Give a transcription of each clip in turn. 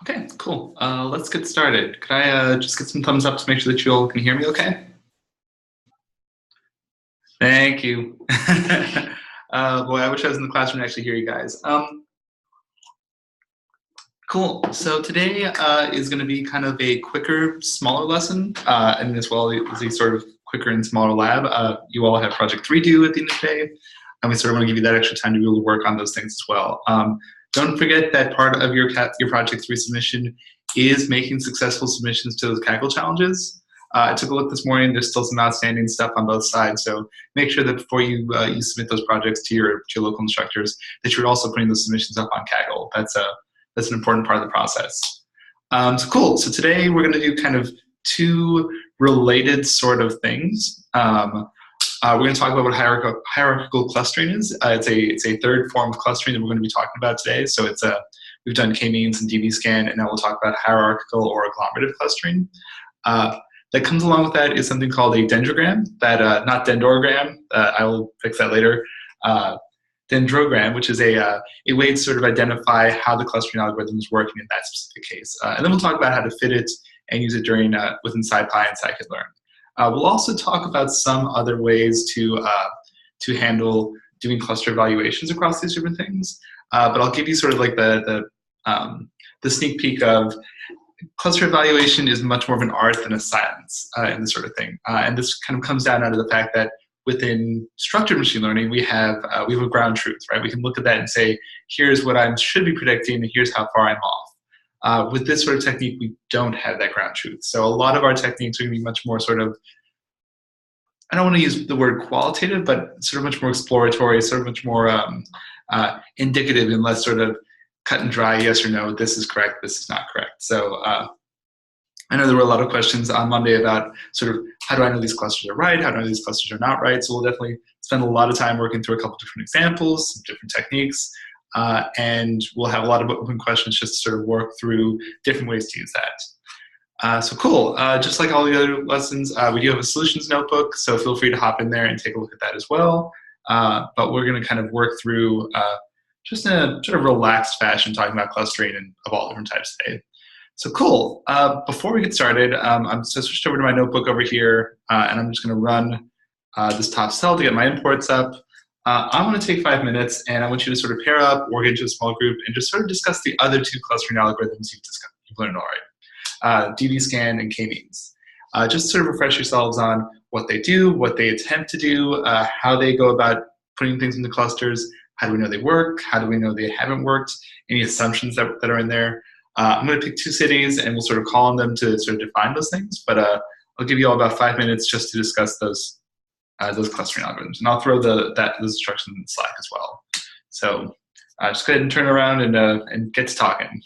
Okay, cool. Let's get started. Could I just get some thumbs up to make sure that you all can hear me okay? Thank you. Boy, I wish I was in the classroom to actually hear you guys. Cool. So today is going to be kind of a quicker, smaller lesson, and as well as a sort of quicker and smaller lab. You all have Project 3 due at the end of the day, and we sort of want to give you that extra time to be able to work on those things as well. Don't forget that part of your Project 3 submission is making successful submissions to those Kaggle challenges. I took a look this morning. There's still some outstanding stuff on both sides, so make sure that before you submit those projects to your local instructors, that you're also putting those submissions up on Kaggle. That's an important part of the process. So cool. So today we're going to do kind of two related sort of things. We're going to talk about what hierarchical clustering is. It's a third form of clustering that we're going to be talking about today. So we've done k-means and db-scan, and now we'll talk about hierarchical or agglomerative clustering. That comes along with that is something called a dendrogram. Not dendrogram. I will fix that later. Dendrogram, which is a way to sort of identify how the clustering algorithm is working in that specific case. And then we'll talk about how to fit it and use it within SciPy and scikit-learn. We'll also talk about some other ways to handle doing cluster evaluations across these different things. But I'll give you sort of like the sneak peek of cluster evaluation is much more of an art than a science in this sort of thing. And this kind of comes down out of the fact that within structured machine learning, we have a ground truth, right? We can look at that and say, here's what I should be predicting, and here's how far I'm off. With this sort of technique, we don't have that ground truth. So a lot of our techniques are going to be much more sort of, I don't want to use the word qualitative, but sort of much more exploratory, sort of much more indicative and less sort of cut and dry, yes or no, this is correct, this is not correct. So I know there were a lot of questions on Monday about sort of how do I know these clusters are right, how do I know these clusters are not right. So we'll definitely spend a lot of time working through a couple different examples, some different techniques, and we'll have a lot of open questions just to sort of work through different ways to use that. So cool. Just like all the other lessons, we do have a solutions notebook, so feel free to hop in there and take a look at that as well. But we're going to kind of work through just in a sort of relaxed fashion, talking about clustering and of all different types today. So cool. Before we get started, I'm switched over to my notebook over here, and I'm just going to run this top cell to get my imports up. I'm going to take 5 minutes, and I want you to sort of pair up or get into a small group and just sort of discuss the other two clustering algorithms you've learned already, db-scan and k-means. Just sort of refresh yourselves on what they do, what they attempt to do, how they go about putting things into clusters, how do we know they work, how do we know they haven't worked, any assumptions that are in there. I'm going to pick two cities, and we'll sort of call on them to sort of define those things. But I'll give you all about 5 minutes just to discuss those clustering algorithms, and I'll throw those instructions in Slack as well. So just go ahead and turn around and get to talking.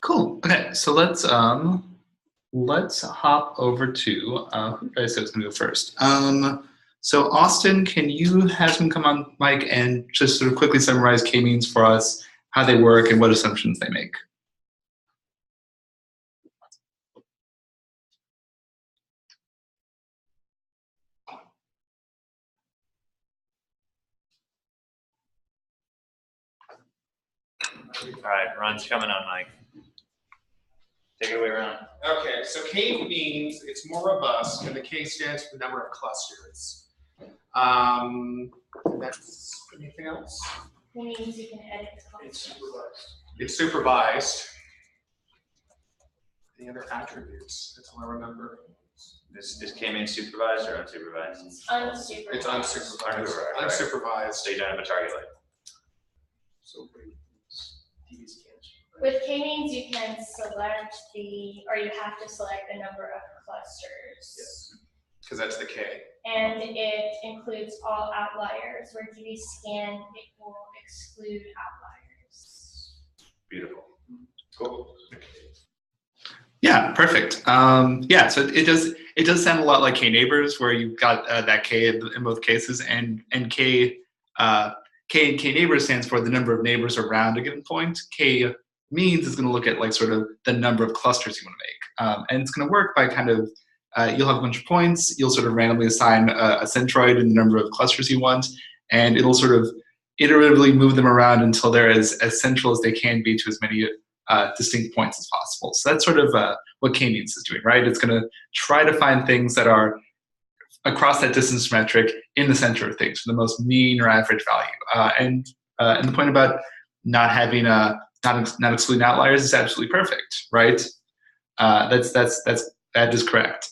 Cool. Okay, so let's hop over to who did I say was going to go first? So Austin, can you have him come on mic and just sort of quickly summarize k-means for us, how they work, and what assumptions they make? All right, Ron's coming on, Mike. Take it away, Ron. Okay, so K means it's more robust, and the K stands for the number of clusters. That's anything else? It means you can edit It's supervised. Any other attributes? That's all I remember. This K means supervised or unsupervised? unsupervised. It's unsupervised. Unsupervised. Unsupervised. So you don't have a target light. So DB scans. With k-means, you can select or you have to select a number of clusters. Yes. Because that's the K. And it includes all outliers, where DB scan, it will exclude outliers. Beautiful. Cool. Yeah, perfect. Yeah, so it does sound a lot like k-neighbors, where you've got that k in both cases, and k k-neighbors stands for the number of neighbors around a given point. K-means is going to look at like sort of the number of clusters you want to make, and it's going to work by kind of you'll have a bunch of points. You'll sort of randomly assign a centroid in the number of clusters you want, and it'll sort of iteratively move them around until they're as central as they can be to as many distinct points as possible. So that's sort of what k-means is doing, right? It's going to try to find things that are across that distance metric in the center of things for the most mean or average value. And the point about not having not excluding outliers is absolutely perfect, right? That is correct.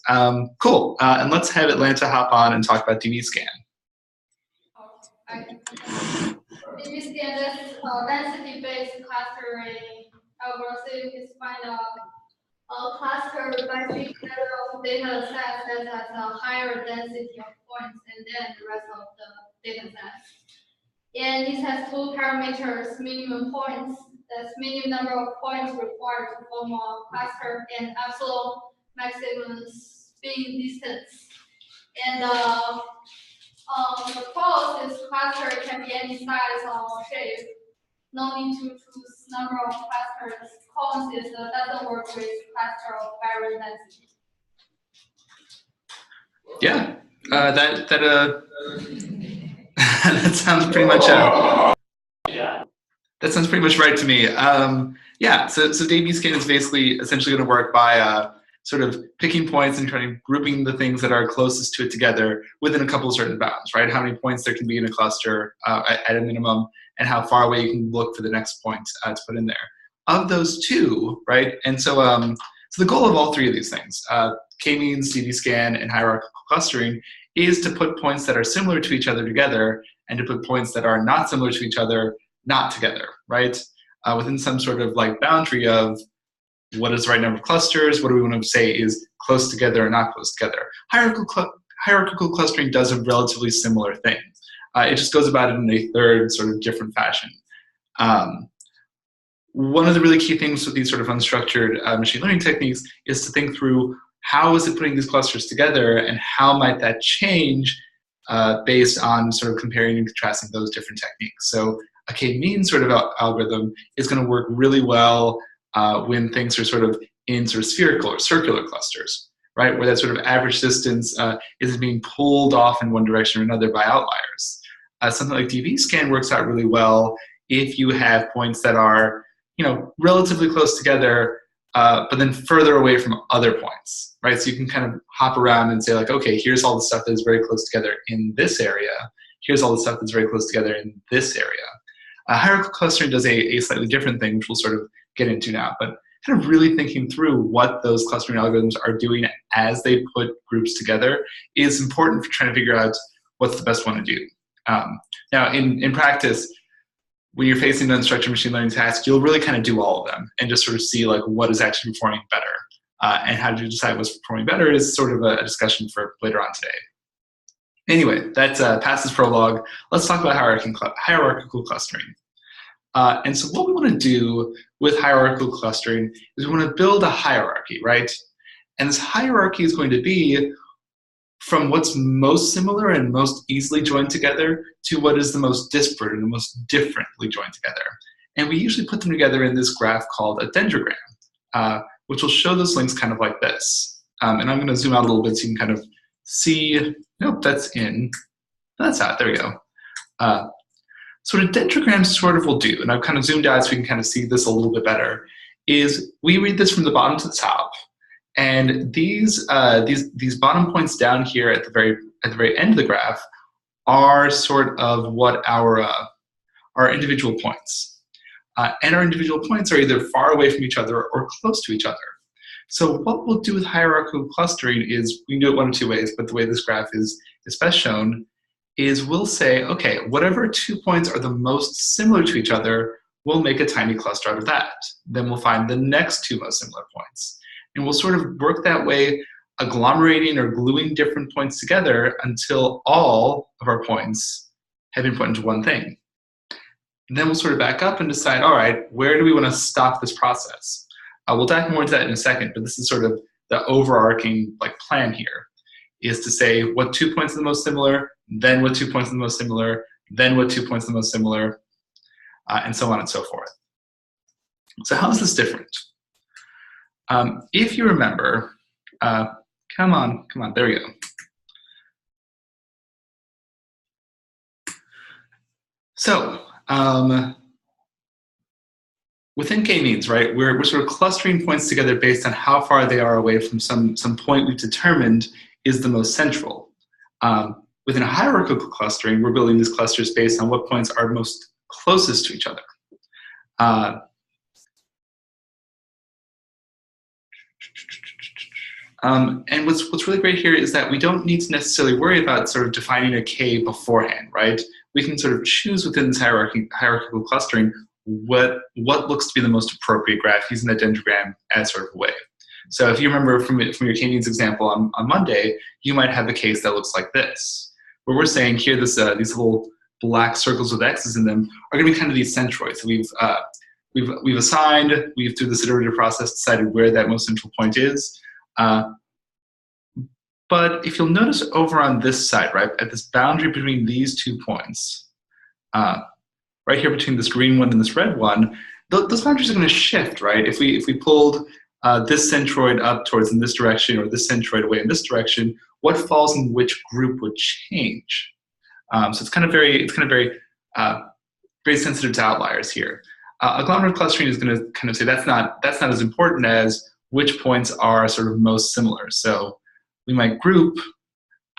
Cool. And let's have Atlanta hop on and talk about DB scan. DB scan is density-based clustering algorithm is find a cluster by big level of data sets that has a higher density of points than the rest of the data sets. And it has two parameters: minimum points, that's minimum number of points required to form a cluster, and absolute maximum spin distance. And suppose this cluster can be any size or shape. No need to choose number of clusters. Cons is doesn't work with cluster of variant density. Yeah, that sounds pretty much that sounds pretty much right to me. Yeah, so DB scan is essentially going to work by sort of picking points and trying grouping the things that are closest to it together within a couple of certain bounds, right? How many points there can be in a cluster at a minimum, and how far away you can look for the next point to put in there. Of those two, right? And so the goal of all three of these things, k-means, DB scan, and hierarchical clustering, is to put points that are similar to each other together, and to put points that are not similar to each other not together, right? Within some sort of like boundary of what is the right number of clusters, what do we want to say is close together or not close together. Hierarchical clustering does a relatively similar thing. It just goes about it in a third sort of different fashion. One of the really key things with these sort of unstructured machine learning techniques is to think through how is it putting these clusters together, and how might that change based on sort of comparing and contrasting those different techniques. So a k-means sort of algorithm is going to work really well when things are sort of in sort of spherical or circular clusters, right? Where that sort of average distance is being pulled off in one direction or another by outliers. Something like DB scan works out really well if you have points that are, relatively close together, but then further away from other points, right? So you can kind of hop around and say like, okay, here's all the stuff that is very close together in this area. Here's all the stuff that's very close together in this area. Hierarchical clustering does a slightly different thing, which we'll sort of get into now, but kind of really thinking through what those clustering algorithms are doing as they put groups together is important for trying to figure out what's the best one to do. Now, in practice, when you're facing an unstructured machine learning task, you'll really kind of do all of them and just sort of see like what is actually performing better. And how to decide what's performing better is sort of a discussion for later on today. Anyway, that's past this prologue. Let's talk about hierarchical clustering. And so what we want to do with hierarchical clustering is we want to build a hierarchy, right? And this hierarchy is going to be from what's most similar and most easily joined together to what is the most disparate and the most differently joined together. And we usually put them together in this graph called a dendrogram, which will show those links kind of like this. And I'm going to zoom out a little bit so you can kind of see, nope, that's in, that's out, there we go. So what a dendrogram sort of will do, and I've kind of zoomed out so we can kind of see this a little bit better, is we read this from the bottom to the top. And these bottom points down here at the very end of the graph are sort of what our individual points. And our individual points are either far away from each other or close to each other. So what we'll do with hierarchical clustering is, we can do it one of two ways, but the way this graph is best shown is we'll say, okay, whatever 2 points are the most similar to each other, we'll make a tiny cluster out of that. Then we'll find the next 2 most similar points. And we'll sort of work that way, agglomerating or gluing different points together until all of our points have been put into one thing. And then we'll sort of back up and decide, all right, where do we want to stop this process? We'll dive more into that in a second, but this is sort of the overarching plan here, is to say what 2 points are the most similar, then what 2 points are the most similar, then what 2 points are the most similar, and so on and so forth. So how is this different? If you remember, come on, there we go. So within k-means, right, we're sort of clustering points together based on how far they are away from some point we've determined is the most central. Within a hierarchical clustering, we're building these clusters based on what points are most closest to each other. And what's really great here is that we don't need to necessarily worry about sort of defining a K beforehand, right? We can sort of choose within this hierarchical clustering what looks to be the most appropriate graph using the dendrogram as sort of a way. So if you remember from your k-means example on Monday, you might have a case that looks like this, where we're saying here these little black circles with X's in them are going to be kind of these centroids. So we've assigned, through this iterative process decided where that most central point is. But if you'll notice over on this side, right, at this boundary between these 2 points, right here between this green one and this red one, those boundaries are going to shift, right? If we pulled this centroid up towards in this direction or this centroid away in this direction, what falls in which group would change? So it's kind of very sensitive to outliers here. Agglomerative clustering is going to kind of say that's not as important as which points are sort of most similar. So we might group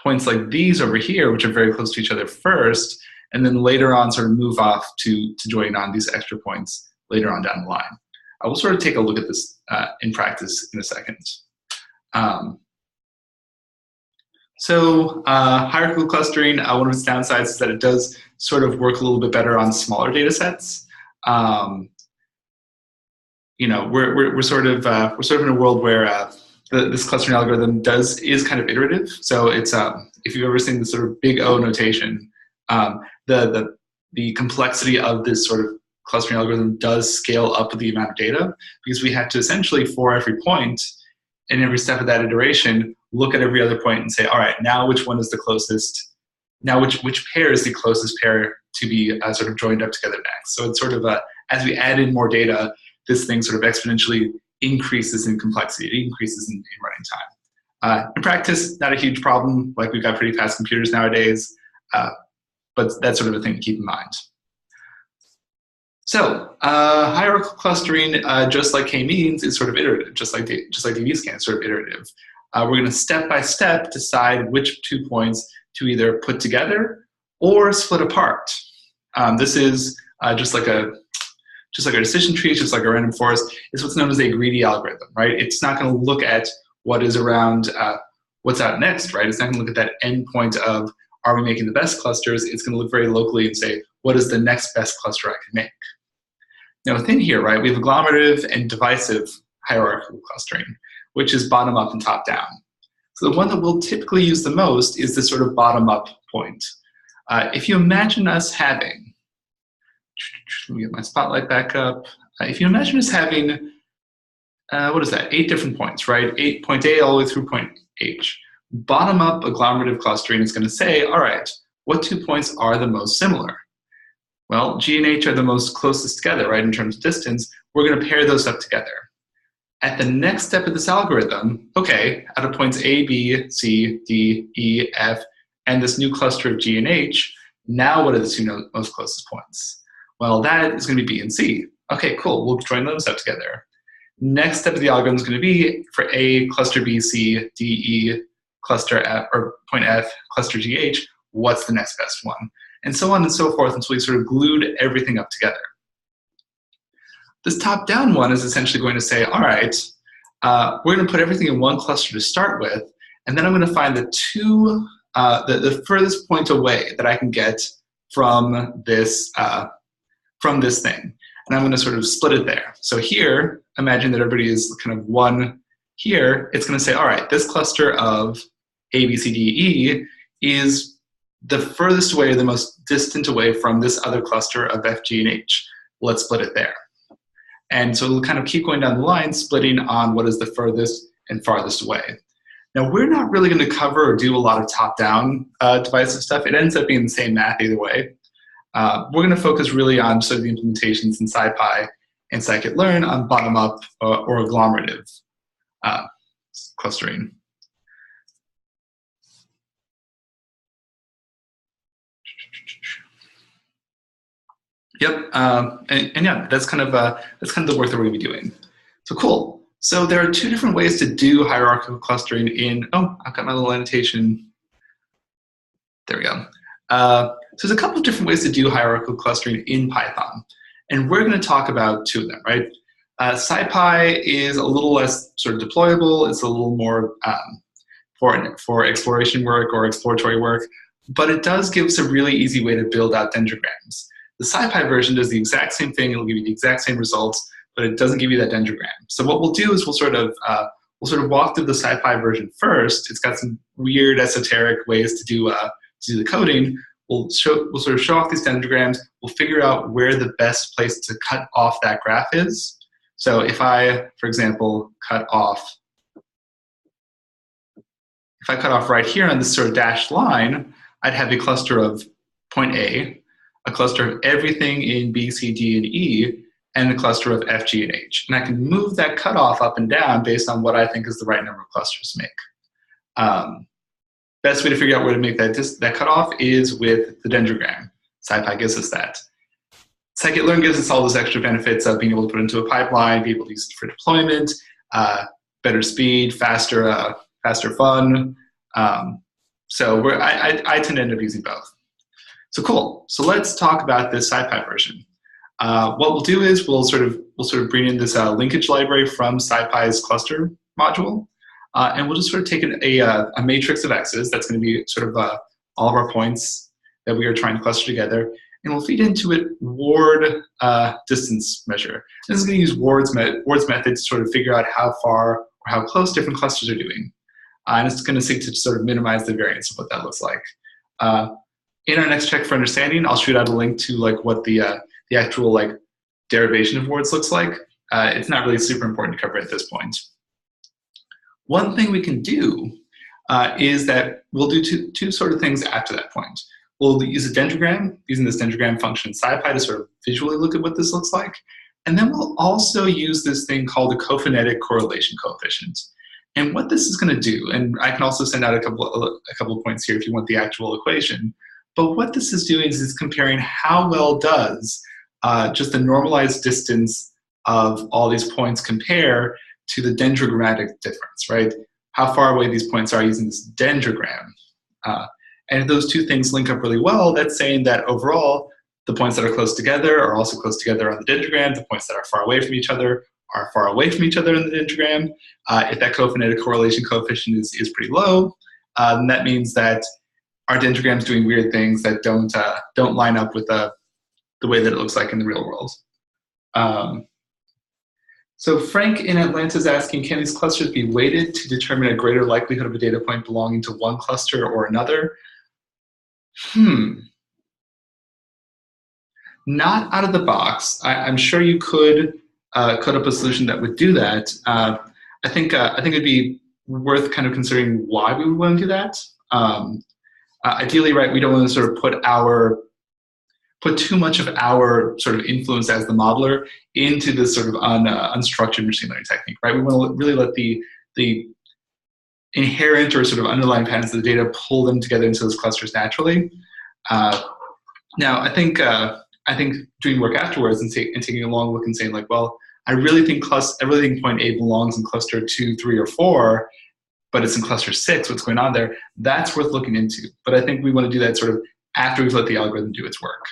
points like these over here, which are very close to each other first, and then later on sort of move off to join on these extra points later on down the line. We'll sort of take a look at this in practice in a second. So hierarchical clustering, one of its downsides is that it does sort of work a little bit better on smaller data sets. You know, we're sort of in a world where this clustering algorithm is kind of iterative. So it's if you've ever seen the sort of big O notation, the complexity of this sort of clustering algorithm does scale up with the amount of data, because we have to essentially, for every point and every step of that iteration, look at every other point and say, all right, now which one is the closest? Now which pair is the closest pair to be sort of joined up together next? So it's sort of as we add in more data, this thing sort of exponentially increases in complexity. It increases in running time. In practice, not a huge problem. Like, we've got pretty fast computers nowadays, but that's sort of a thing to keep in mind. So hierarchical clustering, just like k-means, is sort of iterative, just like DB-scan is sort of iterative. We're going to step by step decide which 2 points to either put together or split apart. This is just like our decision tree, just like a random forest. It's what's known as a greedy algorithm, right? It's not going to look at what is around, what's out next, right? It's not going to look at that endpoint of, are we making the best clusters? It's going to look very locally and say, what is the next best cluster I can make? Now within here, right, we have agglomerative and divisive hierarchical clustering, which is bottom up and top down. So the one that we'll typically use the most is this sort of bottom up point. If you imagine us having Let me get my spotlight back up. If you imagine us having, what is that, 8 different points, right? Point A all the way through point H. Bottom-up agglomerative clustering is going to say, all right, what 2 points are the most similar? Well, G and H are the most closest together, right, in terms of distance. We're going to pair those up together. At the next step of this algorithm, okay, out of points A, B, C, D, E, F, and this new cluster of G and H, now what are the 2 most closest points? Well, that is going to be B and C. Okay, cool, we'll join those up together. Next step of the algorithm is going to be for A, cluster B, C, D, E, cluster F, or point F, cluster G, H, what's the next best one? And so on and so forth until we sort of glued everything up together. This top-down one is essentially going to say, all right, we're going to put everything in one cluster to start with, and then I'm going to find the furthest point away that I can get from this thing. And I'm going to sort of split it there. So here, imagine that everybody is kind of 1 here. It's going to say, all right, this cluster of A, B, C, D, E is the furthest away, the most distant away from this other cluster of F, G, and H. Let's split it there. And so we'll kind of keep going down the line, splitting on what is the furthest and farthest away. Now, we're not really going to cover or do a lot of top-down divisive stuff. It ends up being the same math either way. We're going to focus really on sort of the implementations in SciPy and scikit-learn on bottom-up or agglomerative clustering. Yep, and yeah, that's kind of the work that we're going to be doing. So cool. So there are 2 different ways to do hierarchical clustering in. Oh, I've got my little annotation. There we go. So there's a couple of different ways to do hierarchical clustering in Python, and we're going to talk about 2 of them, right? SciPy is a little less sort of deployable. It's a little more for exploration work or exploratory work, but it does give us a really easy way to build out dendrograms. The SciPy version does the exact same thing. It'll give you the exact same results, but it doesn't give you that dendrogram. So what we'll do is we'll sort of walk through the SciPy version first. It's got some weird esoteric ways to do the coding. We'll sort of show off these dendrograms. We'll figure out where the best place to cut off that graph is. So if I, for example, cut off right here on this sort of dashed line, I'd have a cluster of point A, a cluster of everything in B, C, D, and E, and a cluster of F, G, and H. And I can move that cutoff up and down based on what I think is the right number of clusters to make. Best way to figure out where to make that cutoff is with the dendrogram. SciPy gives us that. Scikit-learn gives us all those extra benefits of being able to put it into a pipeline, be able to use it for deployment, better speed, faster fun. So I tend to end up using both. So cool. So let's talk about this SciPy version. What we'll do is we'll sort of bring in this linkage library from SciPy's cluster module, and we'll just sort of take a matrix of x's. That's going to be sort of all of our points that we are trying to cluster together, and we'll feed into it Ward distance measure. This is going to use Ward's method to sort of figure out how far or how close different clusters are doing, and it's going to seek to sort of minimize the variance of what that looks like. In our next check for understanding, I'll shoot out a link to like what the actual like derivation of Wards looks like. It's not really super important to cover at this point. One thing we can do is that we'll do two sort of things after that point. We'll use a dendrogram, using this dendrogram function in SciPy to sort of visually look at what this looks like. And then we'll also use this thing called the cophonetic correlation coefficient. And what this is going to do, and I can also send out a couple of points here if you want the actual equation, but what this is doing is it's comparing how well does just the normalized distance of all these points compare to the dendrogrammatic difference, right? How far away these points are using this dendrogram. And if those 2 things link up really well, that's saying that overall, the points that are close together are also close together on the dendrogram. The points that are far away from each other are far away from each other in the dendrogram. If that cophonetic correlation coefficient is pretty low, then that means that our dendrogram's doing weird things that don't line up with the way that it looks like in the real world. So Frank in Atlanta is asking, can these clusters be weighted to determine a greater likelihood of a data point belonging to one cluster or another? not out of the box. I'm sure you could code up a solution that would do that. I think it'd be worth kind of considering why we would want to do that. Ideally, right, we don't want to sort of put too much of our sort of influence as the modeler into this sort of unstructured machine learning technique, right? We want to really let the inherent or sort of underlying patterns of the data pull them together into those clusters naturally. Now, I think doing work afterwards and taking a long look and saying like, well, I really think point A belongs in cluster 2, 3, or 4, but it's in cluster 6. What's going on there? That's worth looking into. But I think we want to do that sort of after we've let the algorithm do its work.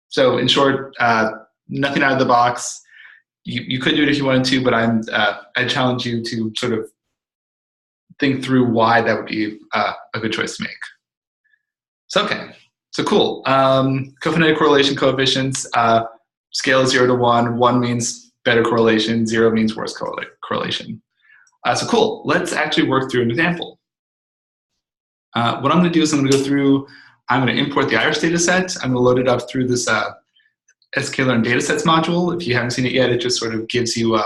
So in short, nothing out of the box. You could do it if you wanted to, but I challenge you to sort of think through why that would be a good choice to make. So okay, so cool. Cophonetic correlation coefficients, scale is 0 to 1. 1 means better correlation, 0 means worse correlation. So cool, let's actually work through an example. What I'm gonna do is I'm gonna import the iris data set. I'm gonna load it up through this sklearn datasets module. If you haven't seen it yet, it just sort of gives you a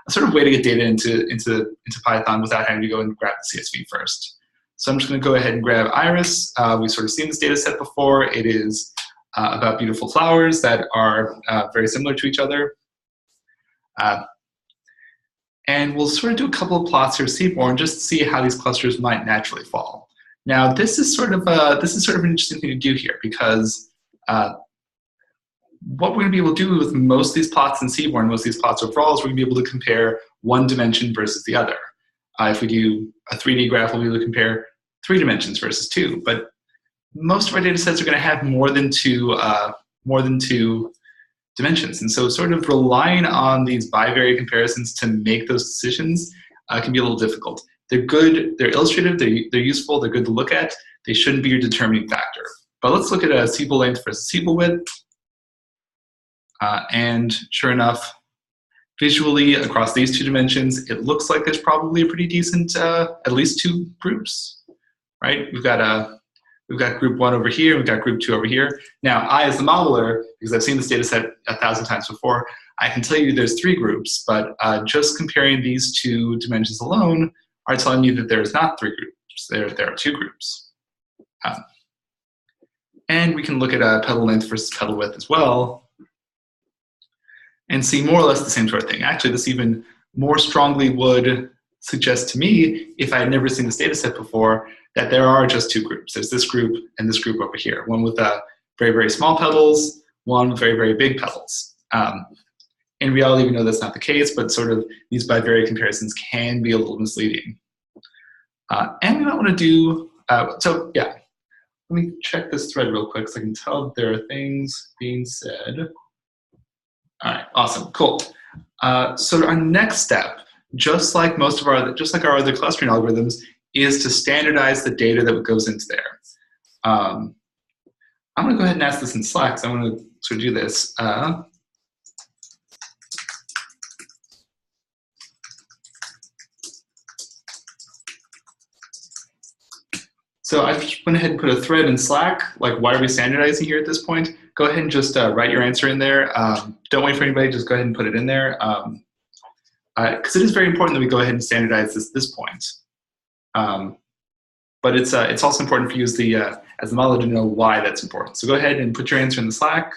sort of way to get data into Python without having to go and grab the CSV first. So I'm just gonna go ahead and grab iris. We've sort of seen this data set before. It is about beautiful flowers that are very similar to each other. And we'll sort of do a couple of plots here seaborne just to see how these clusters might naturally fall. Now, this is sort of an interesting thing to do here because what we're going to be able to do with most of these plots in seaborne, most of these plots overall, is we're going to be able to compare one dimension versus the other. If we do a 3D graph, we'll be able to compare 3 dimensions versus 2. But most of our data sets are going to have more than two dimensions. And so sort of relying on these bivariate comparisons to make those decisions can be a little difficult. They're good, they're illustrative, they're useful, they're good to look at. They shouldn't be your determining factor. But let's look at a sepal length versus sepal width. And sure enough, visually across these 2 dimensions, it looks like there's probably a pretty decent, at least 2 groups, right? We've got group 1 over here, we've got group 2 over here. Now, I as the modeler, because I've seen this data set 1,000 times before, I can tell you there's 3 groups, but just comparing these 2 dimensions alone are telling you that there's not 3 groups, there are 2 groups. And we can look at petal length versus petal width as well, and see more or less the same sort of thing. Actually, this even more strongly would suggest to me, if I had never seen this data set before, that there are just 2 groups. There's this group and this group over here. One with very, very small petals, one with very, very big petals. In reality, we know that's not the case, but sort of these bivariate comparisons can be a little misleading. And we might want to do, so yeah, let me check this thread real quick so I can tell if there are things being said. All right, awesome, cool. So our next step, just like our other clustering algorithms, is to standardize the data that goes into there. I'm going to go ahead and ask this in Slack, so I'm going to sort of do this. So I just went ahead and put a thread in Slack, like why are we standardizing here at this point? Go ahead and just write your answer in there. Don't wait for anybody, just go ahead and put it in there. Because it is very important that we go ahead and standardize this point. But it's also important for you as the modeler to know why that's important. So go ahead and put your answer in the Slack.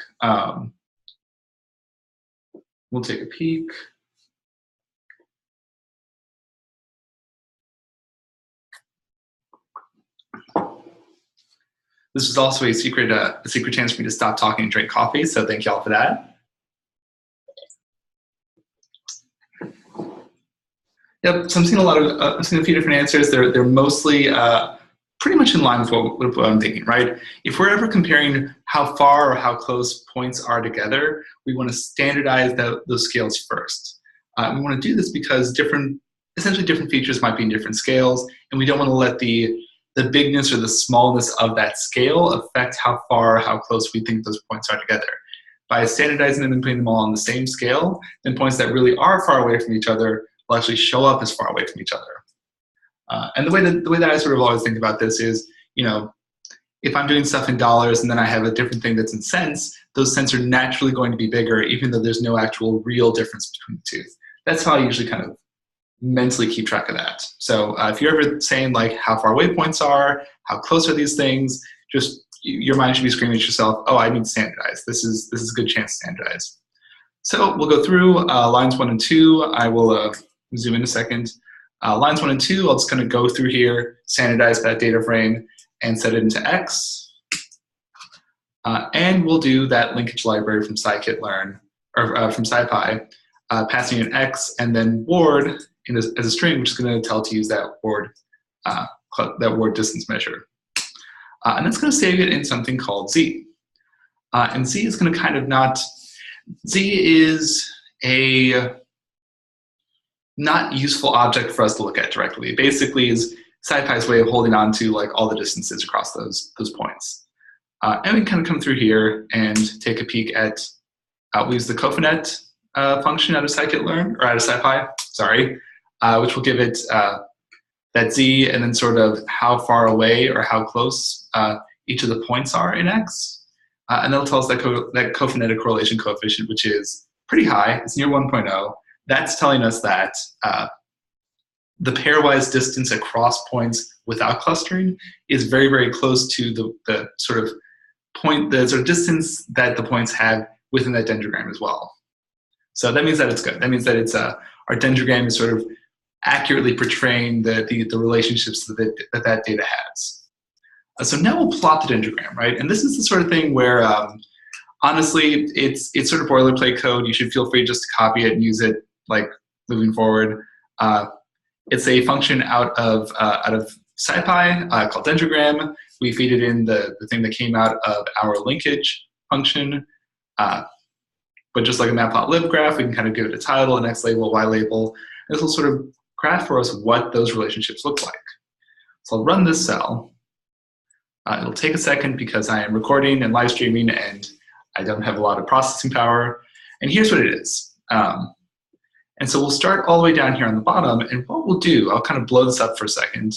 We'll take a peek. This was also a secret chance for me to stop talking and drink coffee, so thank y'all for that. Yep, so I'm seeing a few different answers. They're mostly pretty much in line with what I'm thinking, right? If we're ever comparing how far or how close points are together, we want to standardize those scales first. We want to do this because essentially different features might be in different scales, and we don't want to let the bigness or the smallness of that scale affect how far or how close we think those points are together. By standardizing them and putting them all on the same scale, then points that really are far away from each other will actually show up as far away from each other. And the way that I sort of always think about this is, if I'm doing stuff in dollars and then I have a different thing that's in cents, those cents are naturally going to be bigger, even though there's no actual real difference between the two. That's how I usually kind of mentally keep track of that. So if you're ever saying like how far away points are, how close are these things, just your mind should be screaming at yourself, oh, I need to standardize. This is a good chance to standardize. So we'll go through lines 1 and 2. I will zoom in a second. Lines 1 and 2, I'll just kind of go through here, standardize that data frame, and set it into X. And we'll do that linkage library from scikit-learn, or from SciPy, passing in X, and then ward as a string, which is going to tell it to use that ward distance measure. And that's going to save it in something called Z. And Z is going to kind of Z is a not useful object for us to look at directly. It basically is SciPy's way of holding on to like all the distances across those points. And we kind of come through here and take a peek at, we use the cofinet function out of scikit-learn, or out of SciPy, sorry, which will give it that Z and then sort of how far away or how close each of the points are in X. And that'll tell us that cophonetic correlation coefficient, which is pretty high, it's near 1.0. That's telling us that the pairwise distance across points without clustering is very, very close to the sort of distance that the points have within that dendrogram as well. So that means that it's good. That means that it's our dendrogram is sort of accurately portraying the relationships that data has. So now we'll plot the dendrogram, right? And this is the sort of thing where, honestly, it's sort of boilerplate code. You should feel free just to copy it and use it, like moving forward. It's a function out of SciPy called dendrogram. We feed it in the thing that came out of our linkage function. But just like a matplotlib graph, we can kind of give it a title, an X label, a Y label. This will sort of graph for us what those relationships look like. So I'll run this cell. It'll take a second because I am recording and live streaming and I don't have a lot of processing power. And here's what it is. And so we'll start all the way down here on the bottom. And what we'll do, I'll kind of blow this up for a second,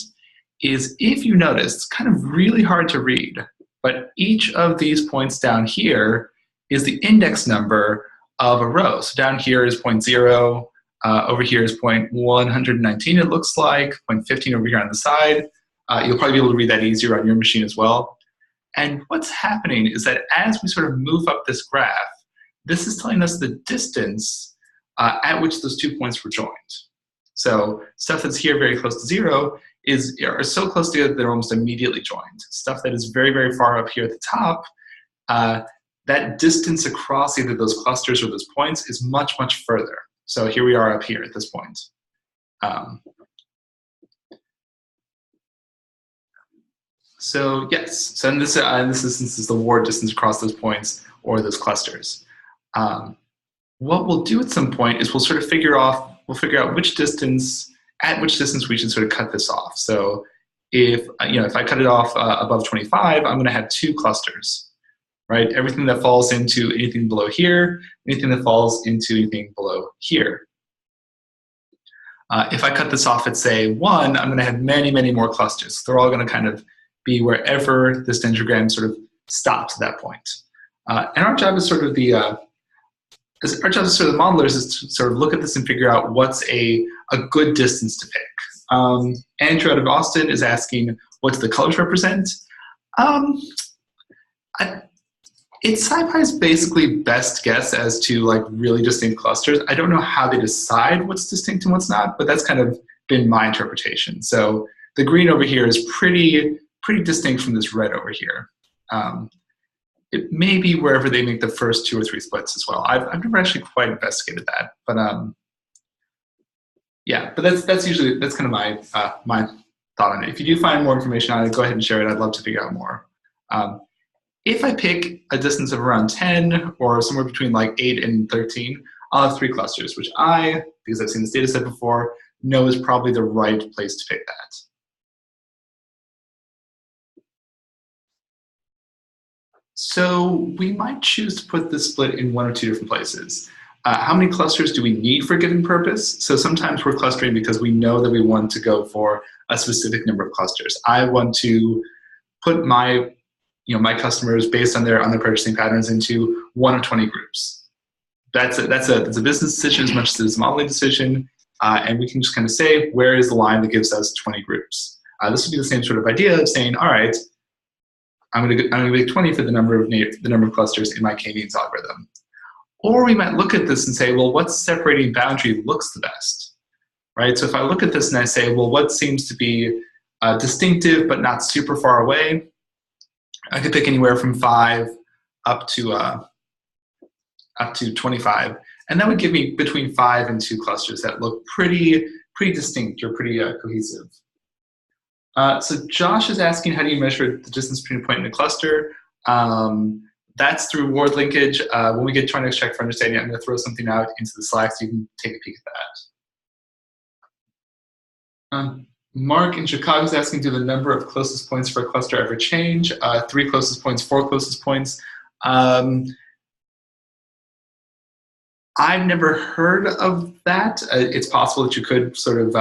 is if you notice, it's kind of really hard to read, but each of these points down here is the index number of a row. So down here is 0.0, over here is 0.119, it looks like, 0.15 over here on the side. You'll probably be able to read that easier on your machine as well. And what's happening is that as we sort of move up this graph, this is telling us the distance at which those 2 points were joined. So stuff that's here very close to 0 are so close together that they're almost immediately joined. Stuff that is very, very far up here at the top, that distance across either those clusters or those points is much, much further. So here we are up here at this point. So yes, so in this instance is the ward distance across those points or those clusters. What we'll do at some point is we'll figure out at which distance we should sort of cut this off. So if I cut it off above 25, I'm going to have 2 clusters, right? Everything that falls into anything below here, anything that falls into anything below here. If I cut this off at say 1, I'm going to have many, many more clusters. They're all going to kind of be wherever this dendrogram sort of stops at that point. And our job as modelers is to sort of look at this and figure out what's a good distance to pick. Andrew out of Austin is asking, what do the colors represent? It's SciPy's basically best guess as to like really distinct clusters. I don't know how they decide what's distinct and what's not, but that's kind of been my interpretation. So the green over here is pretty distinct from this red over here. It may be wherever they make the first 2 or 3 splits as well. I've never actually quite investigated that, but yeah. But that's kind of my my thought on it. If you do find more information on it, go ahead and share it. I'd love to figure out more. If I pick a distance of around 10 or somewhere between like 8 and 13, I'll have 3 clusters, which because I've seen this data set before, know is probably the right place to pick that. So we might choose to put this split in 1 or 2 different places. How many clusters do we need for a given purpose? So sometimes we're clustering because we know that we want to go for a specific number of clusters. I want to put my my customers based on their purchasing patterns into 1 of 20 groups. That's a business decision as much as it's a modeling decision, and we can just kind of say where is the line that gives us 20 groups. This would be the same sort of idea of saying, all right, I'm going to make 20 for the number of clusters in my k-means algorithm. Or we might look at this and say, well, what separating boundary looks the best, right? So if I look at this and I say, well, what seems to be distinctive but not super far away, I could pick anywhere from 5 up to 25, and that would give me between 5 and 2 clusters that look pretty distinct or pretty cohesive. So Josh is asking, how do you measure the distance between a point and a cluster? That's through word linkage. When we get to our next check for understanding, I'm going to throw something out into the Slack so you can take a peek at that. Mark in Chicago is asking, do the number of closest points for a cluster ever change? 3 closest points, 4 closest points. I've never heard of that. It's possible that you could sort of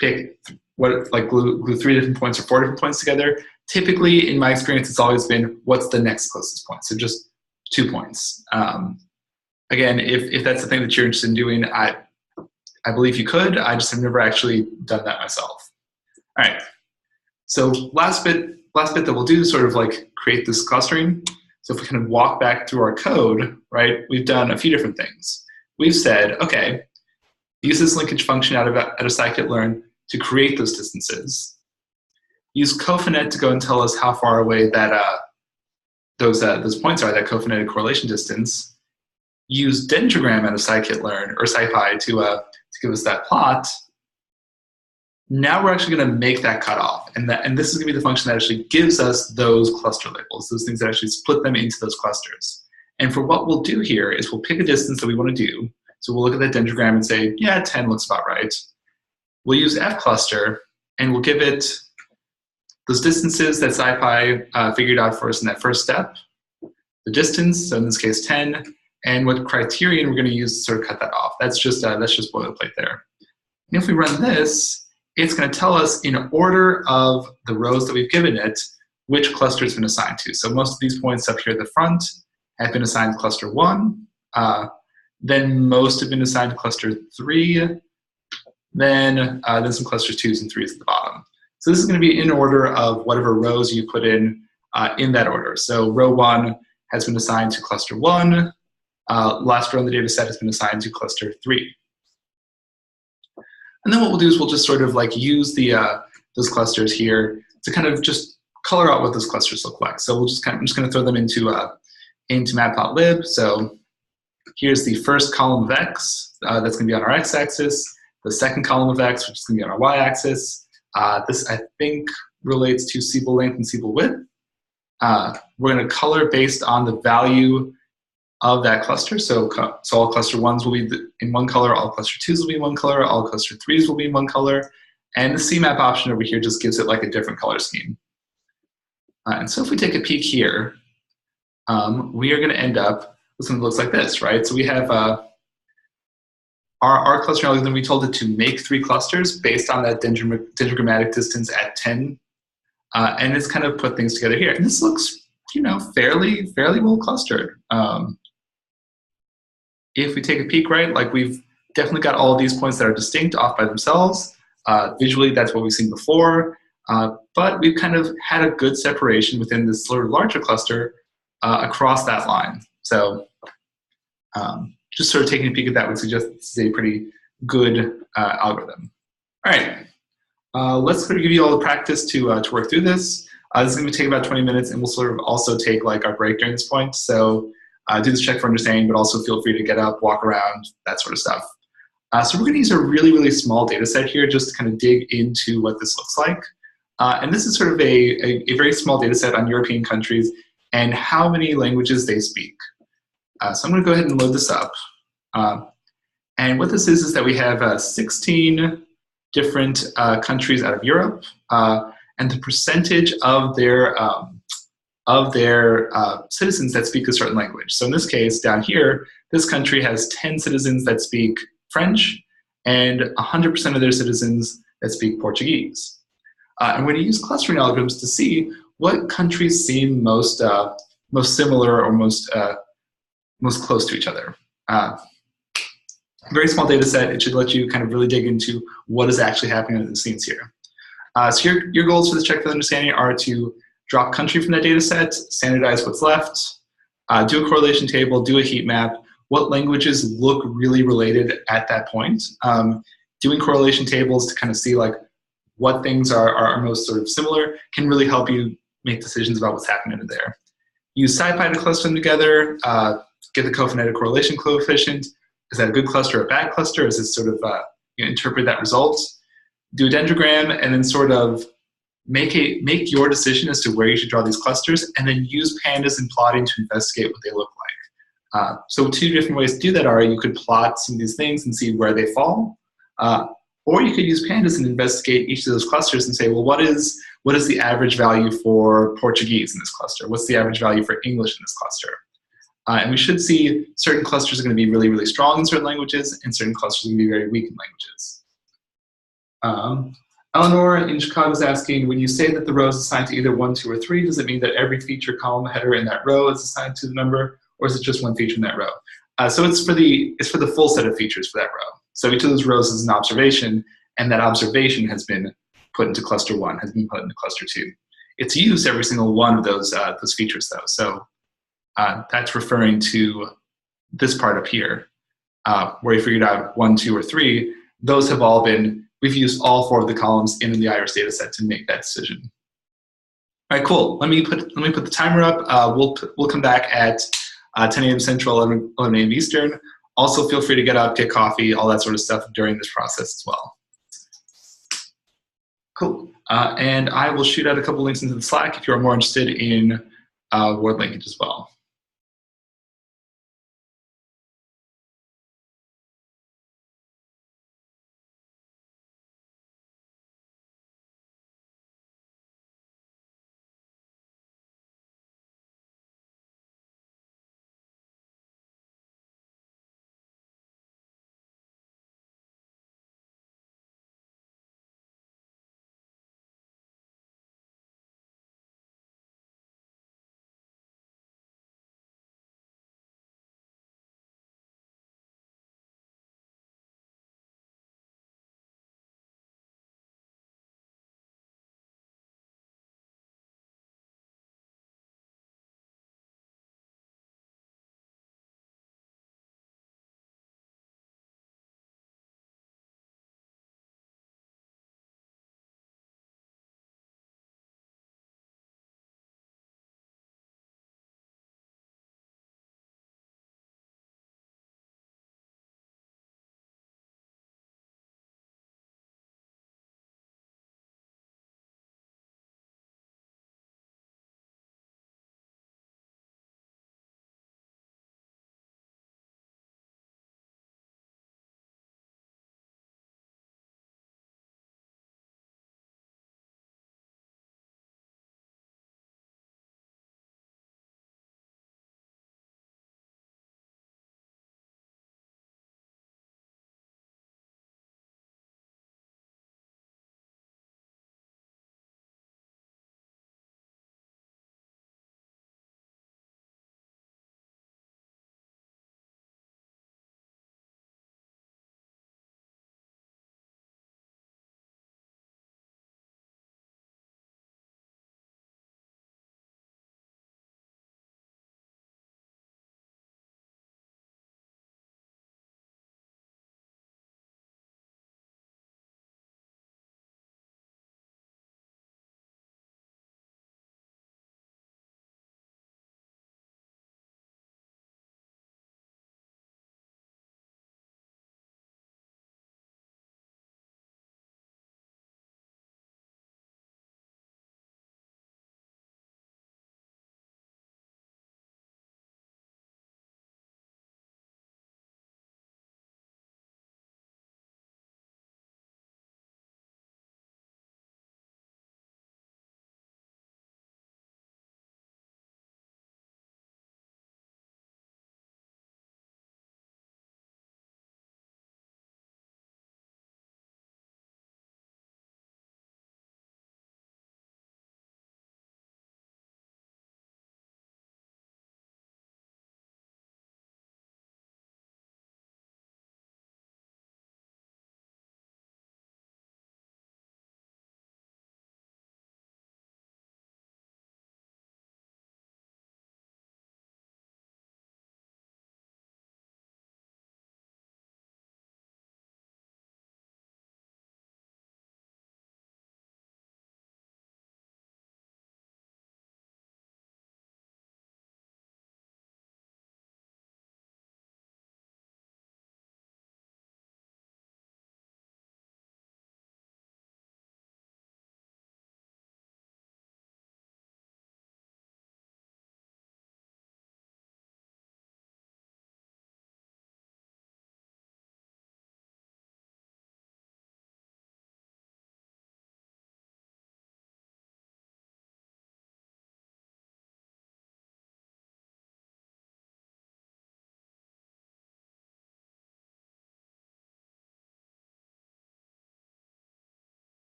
pick glue 3 different points or 4 different points together. Typically, in my experience, it's always been what's the next closest point. So just 2 points. Again, if that's the thing that you're interested in doing, I believe you could. I just have never actually done that myself. All right. So last bit that we'll do is sort of like create this clustering. So if we kind of walk back through our code, right, we've done a few different things. We've said, okay, use this linkage function out of scikit-learn to create those distances. Use cofinet to go and tell us how far away that those points are, that cofinated correlation distance. Use dendrogram out of scikit-learn or scipy to give us that plot. Now we're actually going to make that cutoff, and this is going to be the function that actually gives us those cluster labels, those things that actually split them into those clusters. And for what we'll do here is we'll pick a distance that we want to do. So we'll look at that dendrogram and say, yeah, 10 looks about right. We'll use fcluster, and we'll give it those distances that scipy figured out for us in that first step, the distance, so in this case 10, and what criterion we're going to use to sort of cut that off. That's just boilerplate there. And if we run this, it's going to tell us in order of the rows that we've given it which cluster it's been assigned to. So most of these points up here at the front have been assigned to cluster 1. Then most have been assigned to cluster 3. Then some clusters 2s and 3s at the bottom. So this is going to be in order of whatever rows you put in that order. So row 1 has been assigned to cluster 1. Last row in the data set has been assigned to cluster 3. And then what we'll do is we'll just sort of like use those clusters here to kind of just color out what those clusters look like. So I'm just going to throw them into matplotlib. So here's the first column of x that's going to be on our x-axis. The second column of x, which is going to be on our y-axis. This I think relates to Siebel length and Siebel width. We're going to color based on the value of that cluster. So all cluster 1s will be in one color, all cluster 2s will be in one color, all cluster 3s will be in one color, and the CMap option over here just gives it like a different color scheme. And so if we take a peek here, we are going to end up with something that looks like this, right? So we have our clustering algorithm, we told it to make 3 clusters based on that dendrogrammatic distance at 10, and it's kind of put things together here. And this looks, fairly well clustered. If we take a peek, right, like we've definitely got all of these points that are distinct off by themselves. Visually, that's what we've seen before, but we've kind of had a good separation within this sort of larger cluster across that line. So just sort of taking a peek at that would suggest this is a pretty good algorithm. All right, let's sort of give you all the practice to work through this. This is going to take about 20 minutes, and we'll sort of also take like our break during this point. So do this check for understanding, but also feel free to get up, walk around, that sort of stuff. So we're going to use a really small data set here just to kind of dig into what this looks like. And this is sort of a very small data set on European countries and how many languages they speak. So I'm going to go ahead and load this up. And what this is that we have 16 different countries out of Europe, and the percentage of their citizens that speak a certain language. So in this case, down here, this country has 10 citizens that speak French and 100% of their citizens that speak Portuguese. And we're going to use clustering algorithms to see what countries seem most similar or most close to each other. Very small data set. It should let you kind of really dig into what is actually happening in the scenes here. So your goals for this check for understanding are to drop country from that data set, standardize what's left, do a correlation table, do a heat map. What languages look really related at that point? Doing correlation tables to kind of see like what things are most sort of similar can really help you make decisions about what's happening in there. Use SciPy to cluster them together, get the cophonetic correlation coefficient. Is that a good cluster or a bad cluster? Is it sort of interpret that result? Do a dendrogram and then sort of make your decision as to where you should draw these clusters, and then use pandas and plotting to investigate what they look like. So two different ways to do that are you could plot some of these things and see where they fall, or you could use pandas and investigate each of those clusters and say, well, what is the average value for Portuguese in this cluster? What's the average value for English in this cluster? And we should see certain clusters are going to be really, really strong in certain languages, and certain clusters are going to be very weak in languages. Eleanor in Chicago is asking, when you say that the row is assigned to either 1, 2, or 3, does it mean that every feature column header in that row is assigned to the number, or is it just one feature in that row? So it's for the full set of features for that row. So each of those rows is an observation, and that observation has been put into cluster 1, has been put into cluster 2. It's used every single one of those features though. So that's referring to this part up here, where you figured out 1, 2, or 3. Those have all been, we've used all 4 of the columns in the iris data set to make that decision. All right, cool. Let me put the timer up. We'll come back at 10 a.m. Central, 11 a.m. Eastern. Also, feel free to get up, get coffee, all that sort of stuff during this process as well. Cool. And I will shoot out a couple links into the Slack if you're more interested in word linkage as well.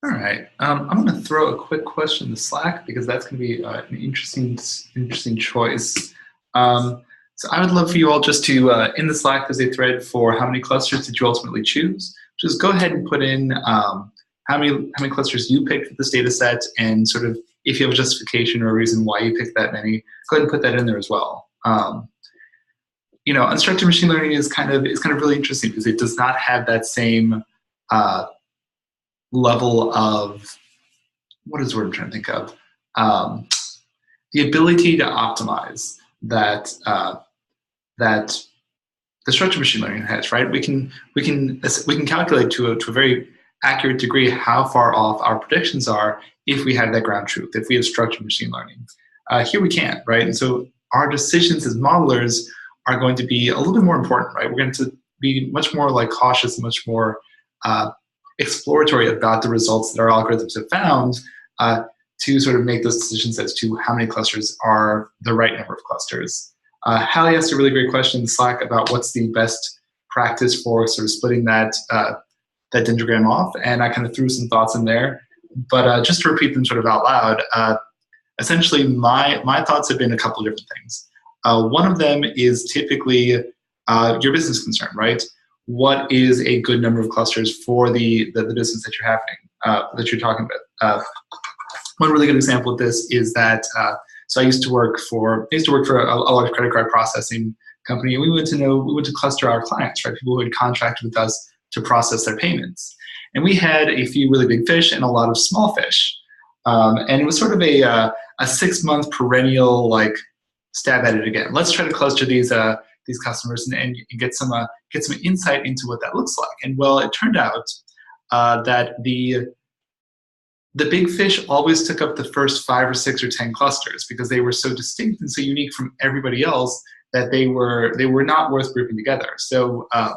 All right. I'm going to throw a quick question in the Slack because that's going to be an interesting choice. So I would love for you all just to, in the Slack, there's a thread for how many clusters did you ultimately choose. Just go ahead and put in how many clusters you picked for this data set, and sort of if you have a justification or a reason why you picked that many, go ahead and put that in there as well. Unstructured machine learning is kind of really interesting because it does not have that same level of, what is the word I'm trying to think of? The ability to optimize that the structured machine learning has, right? We can calculate to a very accurate degree how far off our predictions are if we have that ground truth, if we have structured machine learning. Here we can't, right? And so our decisions as modelers are going to be a little bit more important, right? We're going to be much more like cautious and much more exploratory about the results that our algorithms have found to sort of make those decisions as to how many clusters are the right number of clusters. Hallie asked a really great question in Slack about what's the best practice for sort of splitting that dendrogram off, and I kind of threw some thoughts in there. But just to repeat them sort of out loud, essentially my thoughts have been a couple of different things. One of them is typically your business concern, right? What is a good number of clusters for the business that you're talking about? One really good example of this is that so I used to work for a large credit card processing company, and we went to cluster our clients, right? People who had contracted with us to process their payments, and we had a few really big fish and a lot of small fish, and it was sort of a 6-month perennial like stab at it again. Let's try to cluster these customers and get some insight into what that looks like. And well, it turned out that the big fish always took up the first 5 or 6 or 10 clusters because they were so distinct and so unique from everybody else that they were not worth grouping together. So our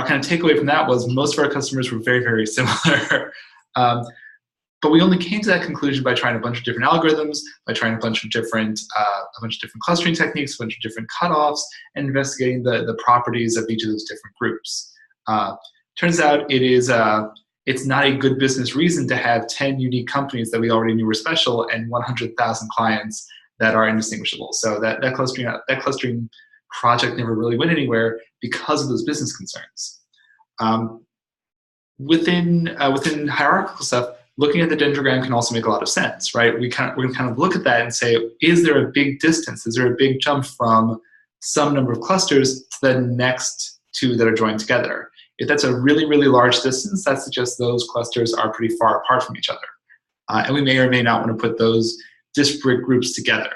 kind of takeaway from that was most of our customers were very, very similar. But we only came to that conclusion by trying a bunch of different algorithms, by trying a bunch of different clustering techniques, a bunch of different cutoffs, and investigating the properties of each of those different groups. Turns out it's not a good business reason to have 10 unique companies that we already knew were special and 100,000 clients that are indistinguishable. So that clustering project never really went anywhere because of those business concerns. Within hierarchical stuff, looking at the dendrogram can also make a lot of sense, right? We're going to kind of look at that and say, is there a big distance? Is there a big jump from some number of clusters to the next 2 that are joined together? If that's a really, really large distance, that suggests those clusters are pretty far apart from each other. And we may or may not want to put those disparate groups together.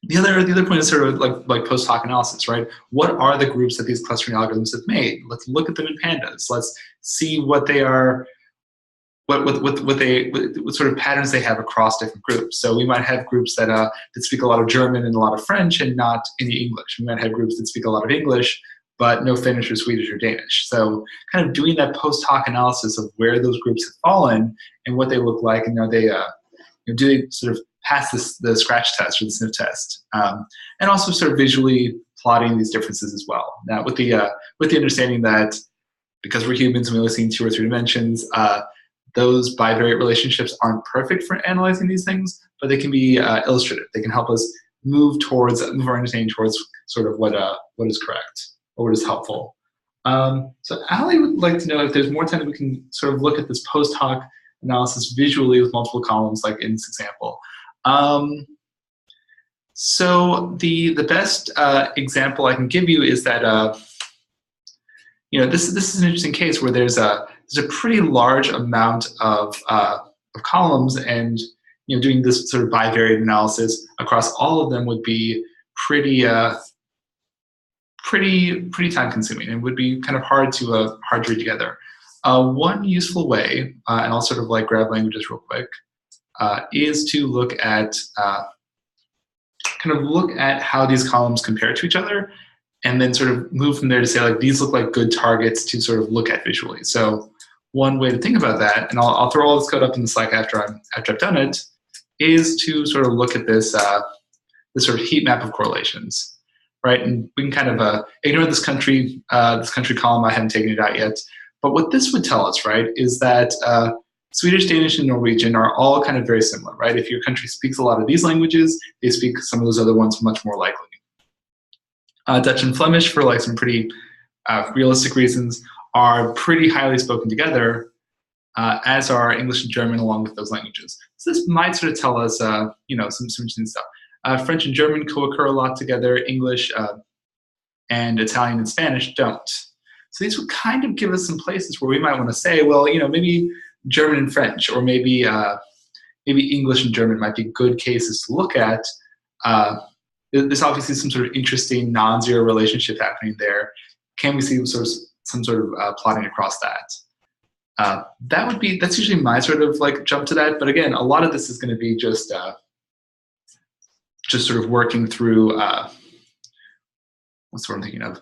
The other point is sort of like post hoc analysis, right? What are the groups that these clustering algorithms have made? Let's look at them in pandas. Let's see what they are, what sort of patterns they have across different groups. So we might have groups that speak a lot of German and a lot of French and not any English. We might have groups that speak a lot of English, but no Finnish or Swedish or Danish. So kind of doing that post hoc analysis of where those groups have fallen and what they look like, and are they, do they sort of pass the scratch test or the sniff test, and also sort of visually plotting these differences as well. Now, with the understanding that because we're humans and we only see in 2 or 3 dimensions, those bivariate relationships aren't perfect for analyzing these things, but they can be illustrative. They can help us move our understanding towards sort of what is correct or what is helpful. So Allie would like to know if there's more time that we can sort of look at this post hoc analysis visually with multiple columns, like in this example. So the best example I can give you is that this is an interesting case where there's a pretty large amount of columns, and doing this sort of bivariate analysis across all of them would be pretty time consuming and would be kind of hard to read together. One useful way, and I'll sort of like grab languages real quick, is to look at how these columns compare to each other, and then sort of move from there to say, like, these look like good targets to sort of look at visually. So one way to think about that, and I'll throw all this code up in the Slack after I've done it, is to sort of look at this sort of heat map of correlations, right? And we can kind of ignore this country column. I haven't taken it out yet, But what this would tell us, right, is that Swedish, Danish, and Norwegian are all kind of very similar, right? If your country speaks a lot of these languages, they speak some of those other ones much more likely. Dutch and Flemish, for like some pretty realistic reasons, are pretty highly spoken together, as are English and German along with those languages. So this might sort of tell us, you know, some interesting stuff. French and German co-occur a lot together. English and Italian and Spanish don't. So these would kind of give us some places where we might want to say, well, you know, maybe German and French, or maybe maybe English and German might be good cases to look at. There's obviously some sort of interesting non-zero relationship happening there. Can we see some sort of plotting across that? That's usually my sort of like jump to that. But again, a lot of this is going to be just sort of working through what's the word I'm thinking of?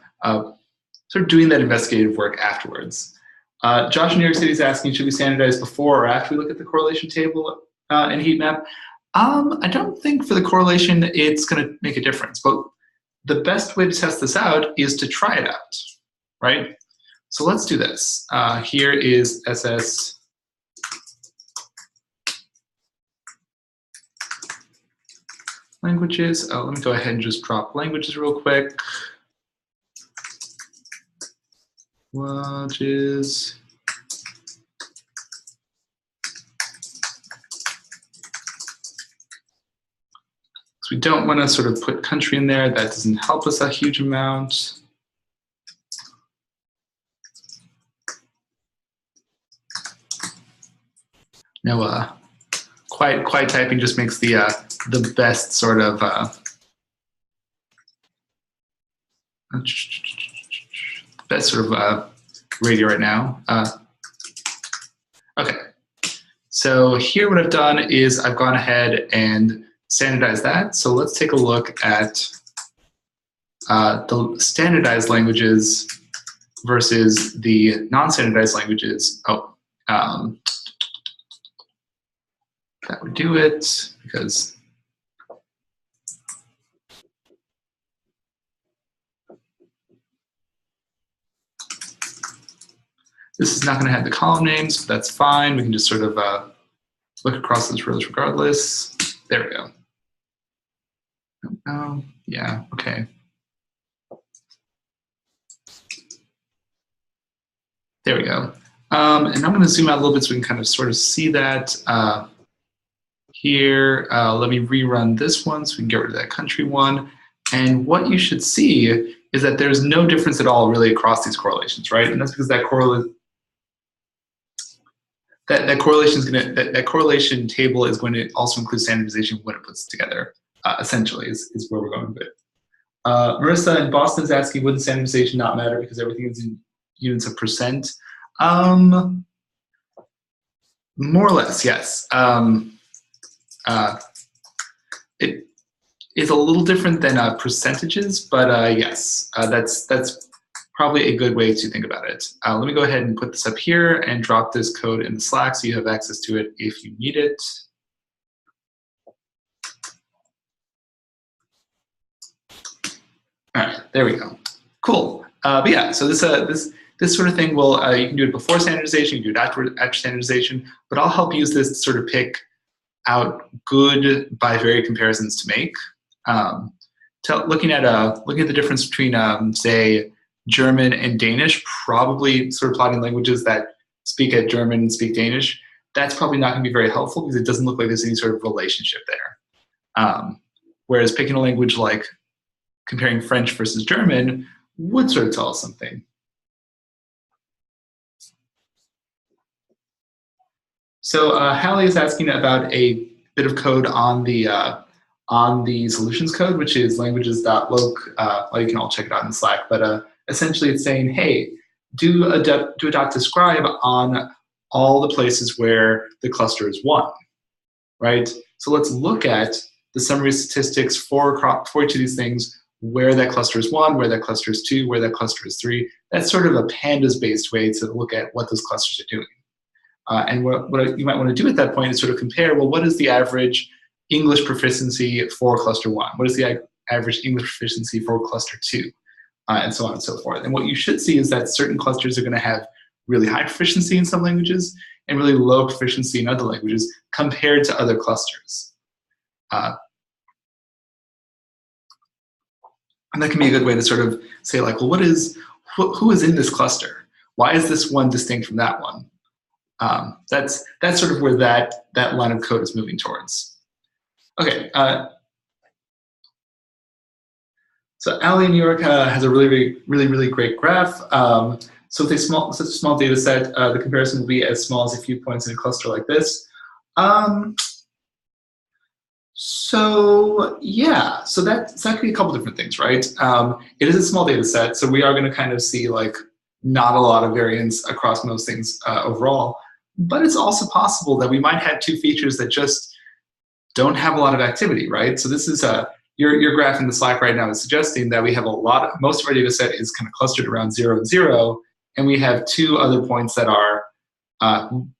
Sort of doing that investigative work afterwards. Josh in New York City is asking, should we standardize before or after we look at the correlation table and heat map? I don't think for the correlation it's going to make a difference, but the best way to test this out is to try it out, right? So let's do this. Here is SS languages. Let me go ahead and just drop languages real quick. Languages. So we don't want to sort of put country in there. That doesn't help us a huge amount. No, quiet typing just makes the best sort of radio right now. Okay, so here what I've done is I've gone ahead and standardized that. So let's take a look at the standardized languages versus the non-standardized languages. That would do it, because this is not going to have the column names, but that's fine. We can just sort of look across those rows regardless. There we go. Oh, yeah, okay. There we go. And I'm going to zoom out a little bit so we can kind of sort of see that. Here, let me rerun this one so we can get rid of that country one. And what you should see is that there's no difference at all really across these correlations, right? And that's because that correlation table is going to also include standardization when it puts it together. Essentially, is where we're going with it. Marissa in Boston is asking, wouldn't standardization not matter because everything is in units of percent? More or less, yes. It is a little different than percentages, but yes, that's probably a good way to think about it. Let me go ahead and put this up here and drop this code in the Slack so you have access to it if you need it. All right, there we go. Cool. But yeah, so this sort of thing will, you can do it before standardization, you can do it after standardization, but I'll help use this to sort of pick out good bivariate comparisons to make. Looking at the difference between, say, German and Danish, probably sort of plotting languages that speak at German and speak Danish, that's probably not going to be very helpful because it doesn't look like there's any sort of relationship there. Whereas picking a language like comparing French versus German would sort of tell us something. So Hallie is asking about a bit of code on the solutions code, which is languages.loc. Well, you can all check it out in Slack, but essentially it's saying, hey, do a dot describe on all the places where the cluster is 1, right? So let's look at the summary statistics for each of these things, where that cluster is 1, where that cluster is 2, where that cluster is 3. That's sort of a pandas-based way to look at what those clusters are doing. And what you might want to do at that point is sort of compare, well, what is the average English proficiency for cluster 1? What is the average English proficiency for cluster 2? And so on and so forth. And what you should see is that certain clusters are going to have really high proficiency in some languages and really low proficiency in other languages compared to other clusters. And that can be a good way to sort of say, like, well, who is in this cluster? Why is this one distinct from that one? That's sort of where that line of code is moving towards. Okay. So Ali in New York has a really great graph. So with such a small data set, the comparison will be as small as a few points in a cluster like this. So yeah, so that could be a couple different things, right? It is a small data set, so we are going to kind of see like not a lot of variance across most things overall. But it's also possible that we might have two features that just don't have a lot of activity, right? So this is your graph in the Slack right now is suggesting that we have most of our data set is kind of clustered around 0 and 0, and we have two other points that are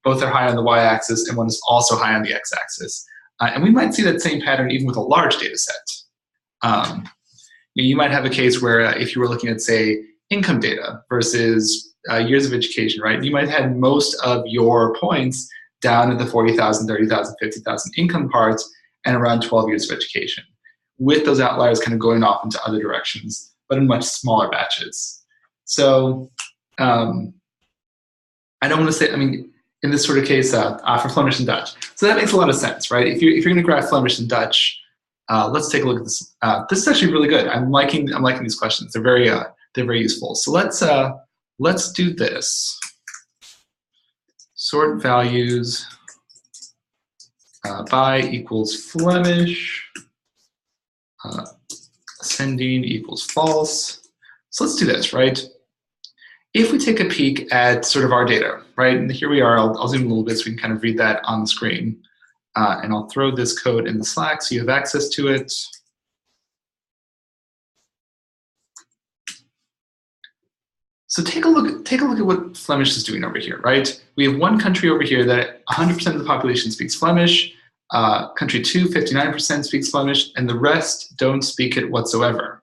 both are high on the y-axis and one is also high on the x-axis. And we might see that same pattern even with a large data set. You might have a case where if you were looking at, say, income data versus years of education, right? You might have most of your points down at the 40,000, 30,000, 50,000 income parts and around 12 years of education, with those outliers kind of going off into other directions, but in much smaller batches. So I don't want to say, I mean, in this sort of case, for Flemish and Dutch. So that makes a lot of sense, right? If you're going to graph Flemish and Dutch, let's take a look at this. This is actually really good. I'm liking these questions. They're very useful. So let's do this. Sort values by equals Flemish. Ascending equals false. So let's do this, right? If we take a peek at sort of our data, right? And here we are. I'll zoom a little bit so we can kind of read that on the screen. And I'll throw this code in the Slack so you have access to it. So take a look at what Flemish is doing over here, right? We have one country over here that 100% of the population speaks Flemish. Country 2, 59% speaks Flemish, and the rest don't speak it whatsoever.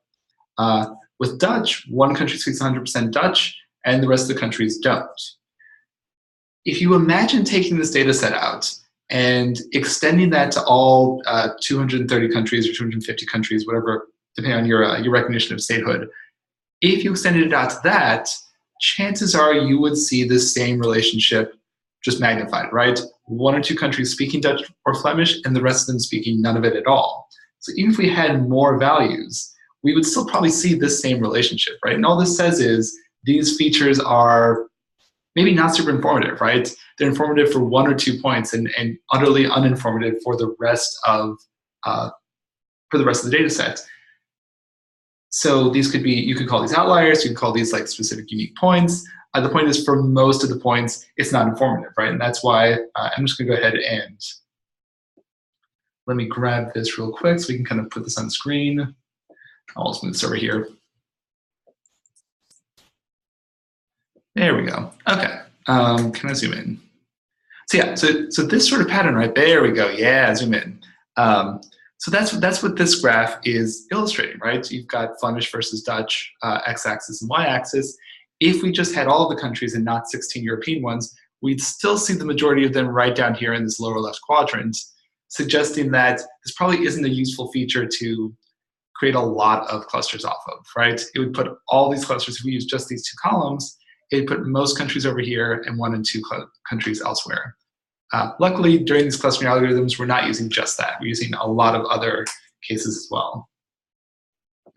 With Dutch, one country speaks 100% Dutch, and the rest of the countries don't. If you imagine taking this data set out and extending that to all 230 countries or 250 countries, whatever, depending on your recognition of statehood, if you extended it out to that, chances are you would see this same relationship just magnified, right? One or two countries speaking Dutch or Flemish, and the rest of them speaking none of it at all. So even if we had more values, we would still probably see this same relationship, right? And all this says is these features are maybe not super informative, right? They're informative for one or 2 points and utterly uninformative for the rest of the data set. So these could be, you could call these outliers, you could call these like specific unique points. The point is for most of the points, it's not informative, right? And that's why I'm just gonna go ahead and let me grab this real quick so we can kind of put this on the screen. I'll just move this over here. There we go. Okay. Can I zoom in? So yeah, so this sort of pattern, right? There we go. Yeah, zoom in. So that's what this graph is illustrating, right? So you've got Flemish versus Dutch, x-axis and y-axis. If we just had all of the countries and not 16 European ones, we'd still see the majority of them right down here in this lower left quadrant, suggesting that this probably isn't a useful feature to create a lot of clusters off of, right? It would put all these clusters, if we use just these two columns, it'd put most countries over here and 1 and 2 countries elsewhere. Luckily, during these clustering algorithms, we're not using just that. We're using a lot of other cases as well.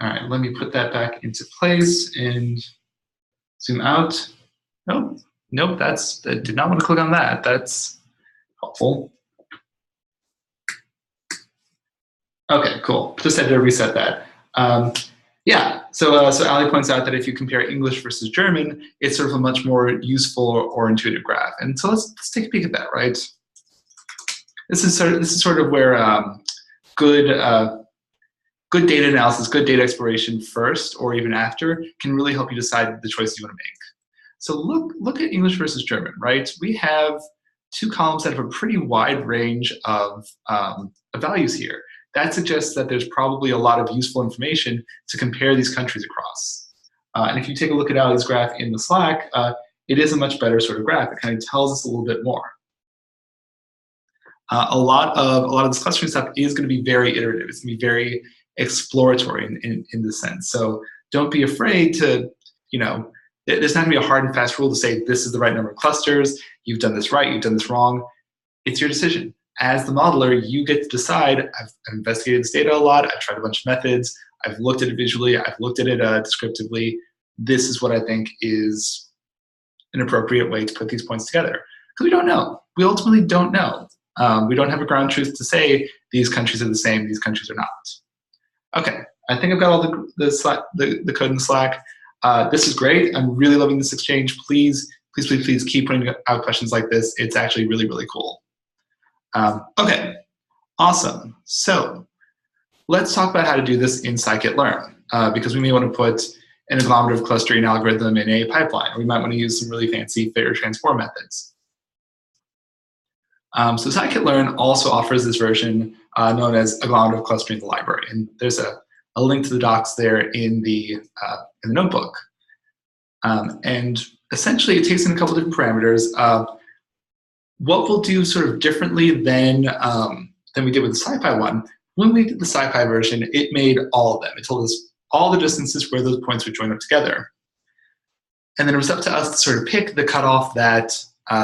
All right, let me put that back into place and zoom out. Nope, I did not want to click on that. That's helpful. Okay, cool. Just had to reset that. Yeah, so Ali points out that if you compare English versus German, it's sort of a much more useful or intuitive graph. And so let's take a peek at that, right? This is sort of where good data analysis, good data exploration first or even after can really help you decide the choices you want to make. So look at English versus German, right? We have 2 columns that have a pretty wide range of values here. That suggests that there's probably a lot of useful information to compare these countries across. And if you take a look at Ali's graph in the Slack, it is a much better sort of graph. It kind of tells us a little bit more. A lot of this clustering stuff is going to be very iterative. It's going to be very exploratory in this sense. So don't be afraid to, there's not going to be a hard and fast rule to say this is the right number of clusters. You've done this right. You've done this wrong. It's your decision. As the modeler, you get to decide. I've investigated this data a lot. I've tried a bunch of methods. I've looked at it visually. I've looked at it descriptively. This is what I think is an appropriate way to put these points together. Because we don't know. We ultimately don't know. We don't have a ground truth to say these countries are the same, these countries are not. Okay, I think I've got all the code in Slack. This is great. I'm really loving this exchange. Please keep putting out questions like this. It's actually really, really cool. Okay, awesome. So let's talk about how to do this in scikit-learn, because we may want to put an agglomerative clustering algorithm in a pipeline, or we might want to use some really fancy fit or transform methods. So scikit-learn also offers this version known as agglomerative clustering in the library, and there's a link to the docs there in the notebook. And essentially, it takes in a couple different parameters. What we'll do sort of differently than we did with the SciPy one, when we did the SciPy version, it made all of them. It told us all the distances where those points would join up together. And then it was up to us to sort of pick the cutoff that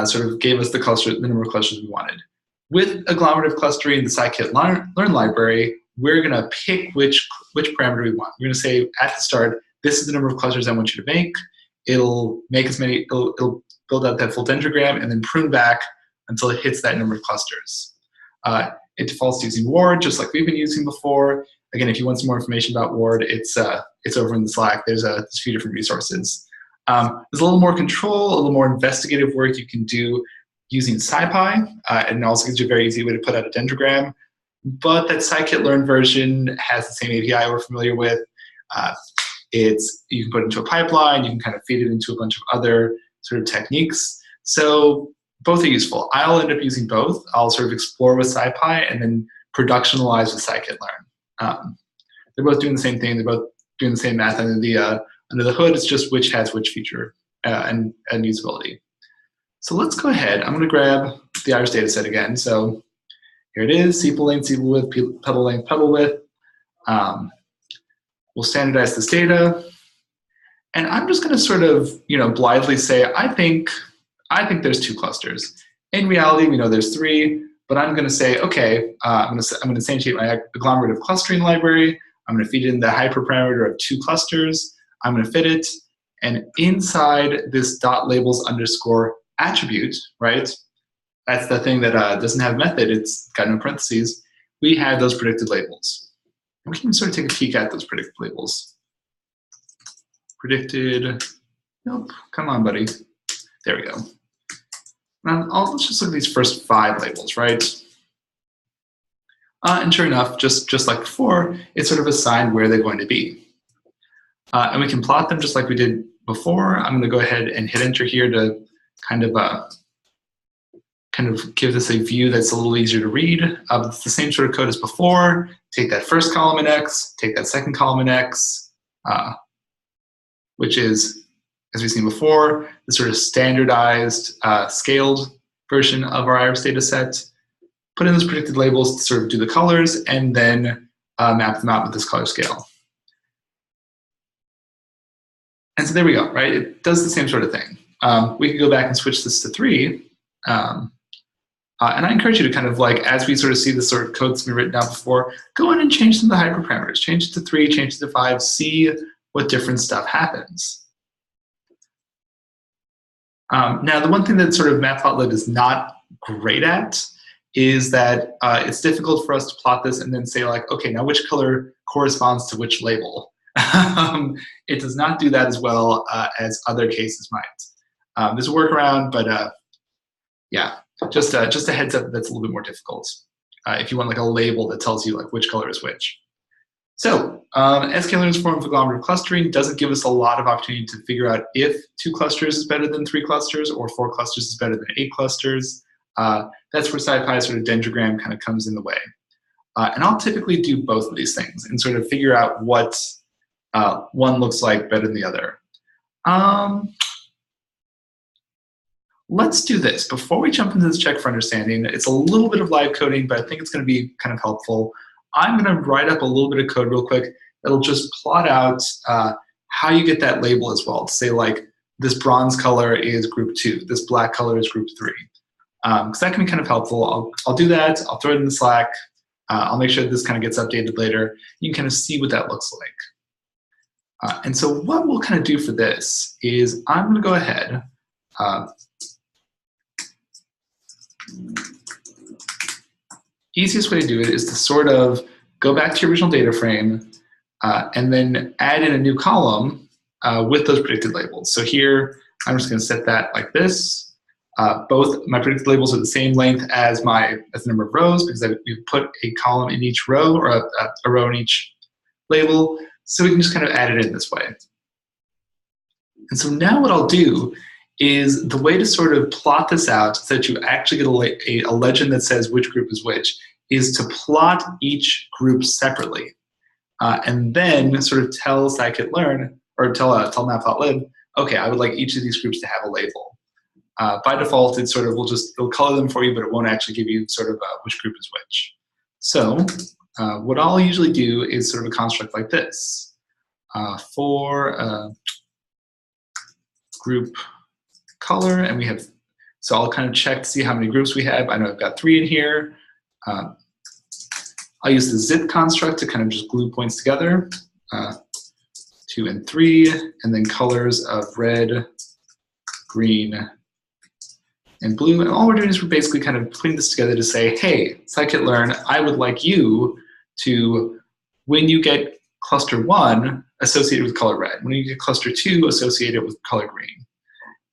sort of gave us the number of clusters we wanted. With agglomerative clustering in the scikit-learn library, we're going to pick which parameter we want. We're going to say at the start, this is the number of clusters I want you to make. It'll make as many, it'll build out that full dendrogram and then prune back until it hits that number of clusters. It defaults to using Ward, just like we've been using before. Again, if you want some more information about Ward, it's over in the Slack. There's a few different resources. There's a little more control, a little more investigative work you can do using SciPy, and it also gives you a very easy way to put out a dendrogram. But that scikit-learn version has the same API we're familiar with. You can put it into a pipeline, you can kind of feed it into a bunch of other sort of techniques. So both are useful. I'll end up using both. I'll sort of explore with SciPy and then productionalize with scikit-learn. They're both doing the same thing. They're both doing the same math under the hood. It's just which has which feature and usability. So let's go ahead. I'm going to grab the iris data set again. So here it is, sepal length, sepal width, pebble length, pebble width. We'll standardize this data. And I'm just going to sort of, blithely say, I think there's 2 clusters. In reality, we know there's 3, but I'm going to say, okay, I'm going to instantiate my agglomerative clustering library. I'm going to feed in the hyperparameter of 2 clusters. I'm going to fit it. And inside this dot labels underscore attribute, right? That's the thing that doesn't have a method. It's got no parentheses. We have those predicted labels. We can sort of take a peek at those predicted labels. Predicted, nope, come on, buddy. There we go. Now, let's just look at these first 5 labels, right? And sure enough, just like before, it's sort of assigned where they're going to be. And we can plot them just like we did before. I'm going to go ahead and hit enter here to kind of give this a view that's a little easier to read. It's the same sort of code as before. Take that first column in X, take that second column in X, which is, as we've seen before, the sort of standardized scaled version of our iris data set. Put in those predicted labels to sort of do the colors, and then map them out with this color scale. And so there we go, right? It does the same sort of thing. We could go back and switch this to 3. And I encourage you to kind of as we sort of see this sort of code that's been written down before, go in and change some of the hyperparameters. Change it to 3, change it to 5, see what different stuff happens. Now, the one thing that sort of Matplotlib is not great at is that it's difficult for us to plot this and then say okay, now which color corresponds to which label? It does not do that as well as other cases might. There's a workaround, but yeah, just a heads up that's a little bit more difficult if you want a label that tells you which color is which. So sklearn's form of agglomerative clustering doesn't give us a lot of opportunity to figure out if 2 clusters is better than 3 clusters or 4 clusters is better than 8 clusters. That's where SciPy sort of dendrogram kind of comes in the way. And I'll typically do both of these things and sort of figure out what one looks like better than the other. let's do this. Before we jump into this check for understanding, it's a little bit of live coding, but I think it's going to be kind of helpful. I'm going to write up a little bit of code real quick that'll just plot out how you get that label as well. To say like, this bronze color is group 2, this black color is group 3. Because that can be kind of helpful. I'll do that, I'll throw it in the Slack. I'll make sure this kind of gets updated later. You can kind of see what that looks like. And so what we'll kind of do for this is I'm going to go ahead. Easiest way to do it is to sort of go back to your original data frame and then add in a new column with those predicted labels. So here, I'm just going to set that like this. Both my predicted labels are the same length as the number of rows because we've put a column in each row or a row in each label. So we can just kind of add it in this way. And so now what I'll do is the way to sort of plot this out so that you actually get a legend that says which group is which is to plot each group separately. And then sort of tell scikit-learn or tell matplotlib, okay, I would like each of these groups to have a label. By default, it sort of it'll color them for you, but it won't actually give you sort of which group is which. So what I'll usually do is sort of a construct like this. For group color, and we have, so I'll kind of check to see how many groups we have. I know I've got 3 in here. I'll use the zip construct to kind of just glue points together, 2 and 3, and then colors of red, green, and blue. And all we're doing is we're basically kind of putting this together to say, hey, scikit-learn, I would like you to, when you get cluster 1, associated with color red. When you get cluster 2, associated with color green,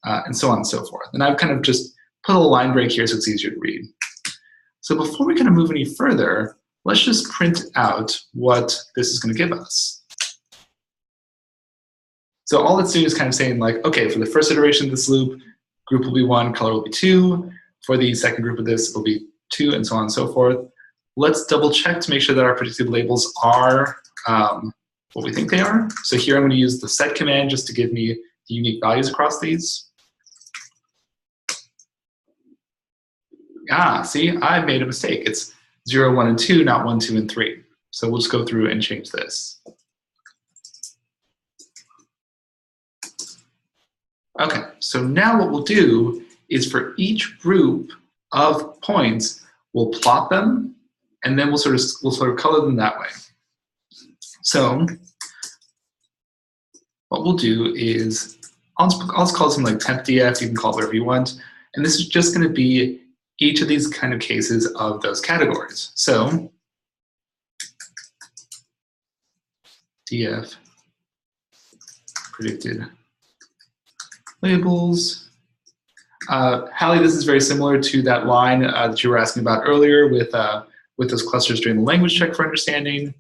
and so on and so forth. And I've kind of just put a line break here so it's easier to read. So before we kind of move any further, let's just print out what this is going to give us. So all it's doing is kind of saying like, okay, for the first iteration of this loop, group will be 1, color will be 2. For the second group of this, it'll be 2, and so on and so forth. Let's double check to make sure that our predicted labels are what we think they are. So here I'm going to use the set command just to give me the unique values across these. See, I made a mistake. It's 0, 1, and 2, not 1, 2, and 3. So we'll just go through and change this. Okay, so now what we'll do is for each group of points, we'll plot them, and then we'll sort of color them that way. So what we'll do is, I'll just call something like tempdf, you can call it whatever you want, and this is just going to be each of these kind of cases of those categories. So df predicted labels. Hallie, this is very similar to that line that you were asking about earlier with those clusters doing the language check for understanding.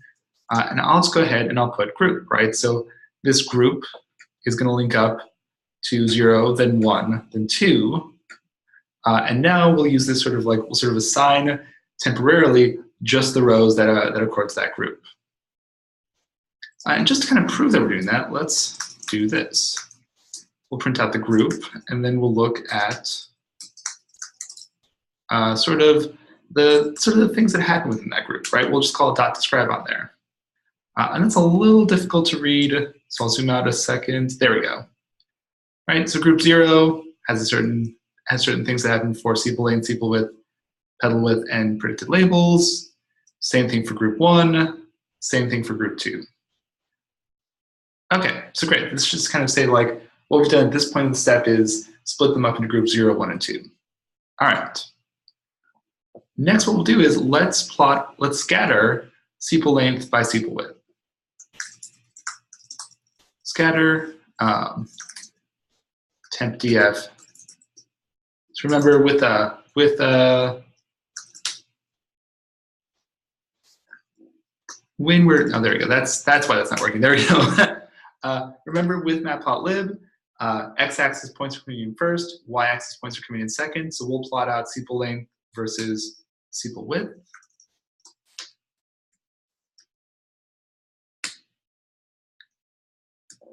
And I'll just go ahead and I'll put group, right? So this group is going to link up to 0, then 1, then 2. And now we'll use this we'll sort of assign temporarily just the rows that accord to that group. And just to kind of prove that we're doing that, let's do this. We'll print out the group, and then we'll look at sort of the things that happen within that group, right? We'll just call it .describe on there. And it's a little difficult to read, so I'll zoom out a second. There we go. Right, so group 0 has certain things that happen for sepal length, sepal width, petal width, and predicted labels. Same thing for group 1, same thing for group 2. Okay, so great. Let's just kind of say like, what we've done at this point in the step is split them up into groups 0, 1, and 2. All right. Next, what we'll do is let's scatter sepal length by sepal width. Scatter tempdf. So remember when we're, oh, there we go. That's why that's not working. There we go. Remember with matplotlib, x-axis points are coming in first, y-axis points are coming in second. So we'll plot out sepal length versus sepal width.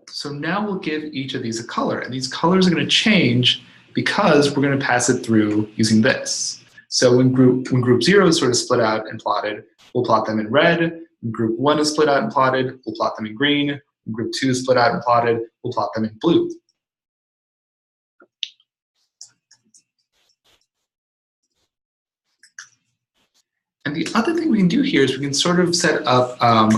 So now we'll give each of these a color, and these colors are going to change because we're going to pass it through using this. So when group 0 is sort of split out and plotted, we'll plot them in red. When group 1 is split out and plotted, we'll plot them in green. When group 2 is split out and plotted, we'll plot them in blue. And the other thing we can do here is we can sort of set up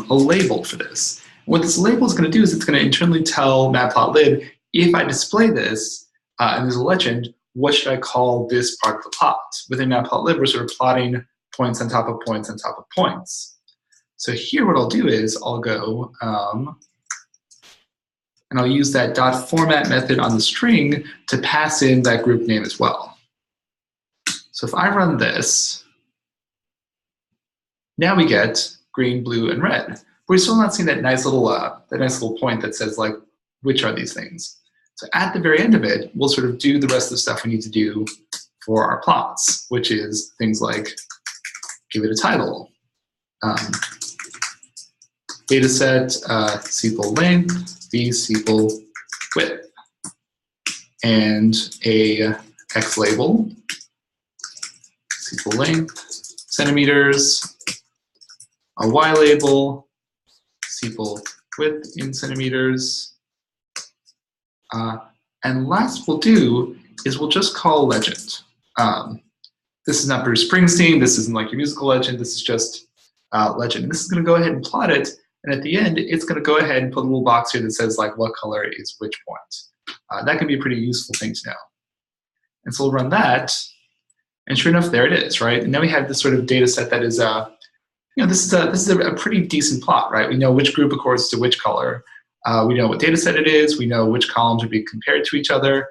a label for this. What this label is going to do is it's going to internally tell matplotlib, if I display this and there's a legend, what should I call this part of the plot? Within matplotlib, we're sort of plotting points on top of points on top of points. So here what I'll do is I'll go and I'll use that .format method on the string to pass in that group name as well. So if I run this, now we get green, blue, and red. But we're still not seeing that nice little point that says like, which are these things? So at the very end of it, we'll sort of do the rest of the stuff we need to do for our plots, which is things like give it a title, data set, sepal length, v sepal width, and a x label, sepal length, centimeters, a y label, sepal width in centimeters, and last we'll do is we'll just call legend. This is not Bruce Springsteen, this isn't like your musical legend, this is just legend. And this is going to go ahead and plot it, and at the end it's going to go ahead and put a little box here that says like what color is which point. That can be a pretty useful thing to know. And so we'll run that, and sure enough, there it is, right? And now we have this sort of data set that is, this is a pretty decent plot, right? We know which group accords to which color. We know what data set it is. We know which columns are being compared to each other.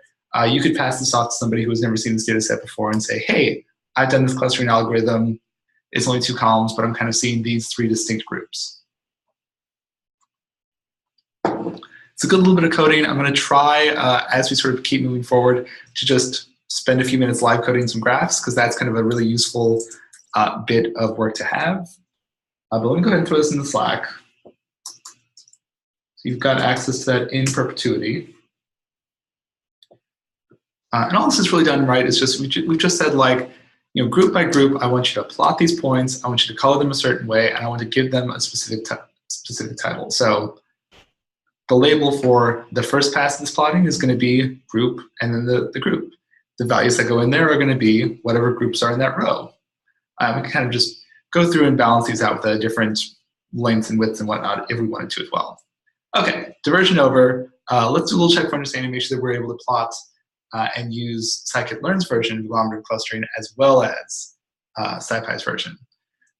You could pass this off to somebody who has never seen this data set before and say, hey, I've done this clustering algorithm. It's only 2 columns, but I'm kind of seeing these 3 distinct groups. It's a good little bit of coding. I'm going to try, as we sort of keep moving forward, to just spend a few minutes live coding some graphs, because that's kind of a really useful bit of work to have. But let me go ahead and throw this in the Slack. So you've got access to that in perpetuity. And all this is really done right. It's just we've just said like, group by group, I want you to plot these points. I want you to color them a certain way, and I want to give them a specific title. So the label for the first pass of this plotting is going to be group and then the group. The values that go in there are going to be whatever groups are in that row. We can kind of just go through and balance these out with the different lengths and widths and whatnot if we wanted to as well. Okay, diversion over. Let's do a little check for understanding, make sure that we're able to plot and use scikit-learn's version of agglomerative clustering as well as SciPy's version.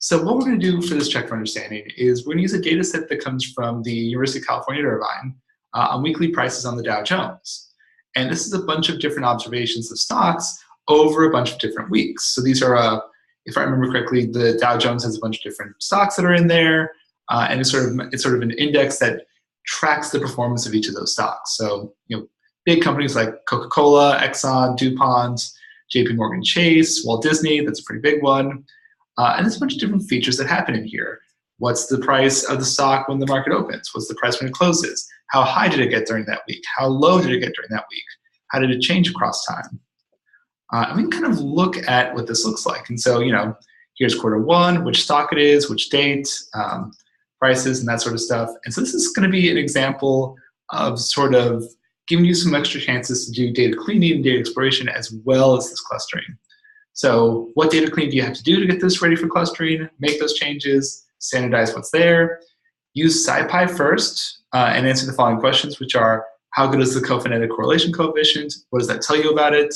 So what we're going to do for this check for understanding is we're going to use a data set that comes from the University of California, Irvine on weekly prices on the Dow Jones. And this is a bunch of different observations of stocks over a bunch of different weeks. So these are, if I remember correctly, the Dow Jones has a bunch of different stocks that are in there, and it's sort of an index that tracks the performance of each of those stocks. So big companies like Coca-Cola, Exxon, DuPont, JP Morgan Chase, Walt Disney, that's a pretty big one. And there's a bunch of different features that happen in here. What's the price of the stock when the market opens? What's the price when it closes? How high did it get during that week? How low did it get during that week? How did it change across time? And we can kind of look at what this looks like. And so, here's Q1, which stock it is, which date, prices, and that sort of stuff. And so this is going to be an example of sort of giving you some extra chances to do data cleaning and data exploration as well as this clustering. So what data cleaning do you have to do to get this ready for clustering? Make those changes, standardize what's there, use SciPy first, and answer the following questions, which are, how good is the cophonetic correlation coefficient? What does that tell you about it?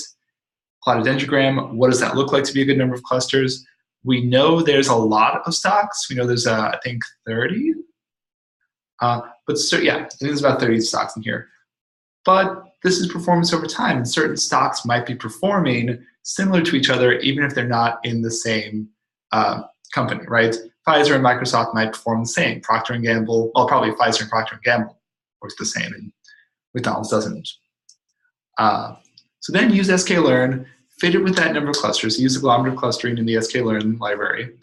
Plot a dendrogram. What does that look like to be a good number of clusters? We know there's a lot of stocks. We know there's, I think, 30. But so, yeah, I think there's about 30 stocks in here. But this is performance over time, and certain stocks might be performing similar to each other, even if they're not in the same company, right? Pfizer and Microsoft might perform the same. Procter & Gamble, well, probably Pfizer and Procter & Gamble works the same, and McDonald's doesn't. So then use sklearn, fit it with that number of clusters, use agglomerative clustering in the sklearn library,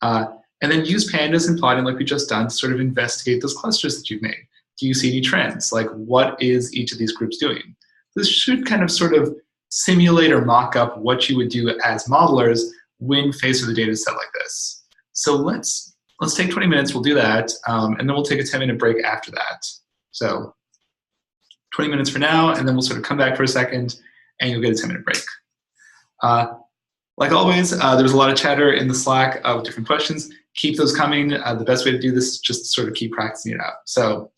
and then use pandas and plotting like we just done to sort of investigate those clusters that you've made. Do you see any trends? Like, what is each of these groups doing? This should kind of sort of simulate or mock up what you would do as modelers when faced with a data set like this. So let's take 20 minutes, we'll do that, and then we'll take a 10-minute break after that. So 20 minutes for now, and then we'll sort of come back for a second, and you'll get a 10-minute break. Like always, there was a lot of chatter in the Slack with different questions. Keep those coming. The best way to do this is just to sort of keep practicing it out. So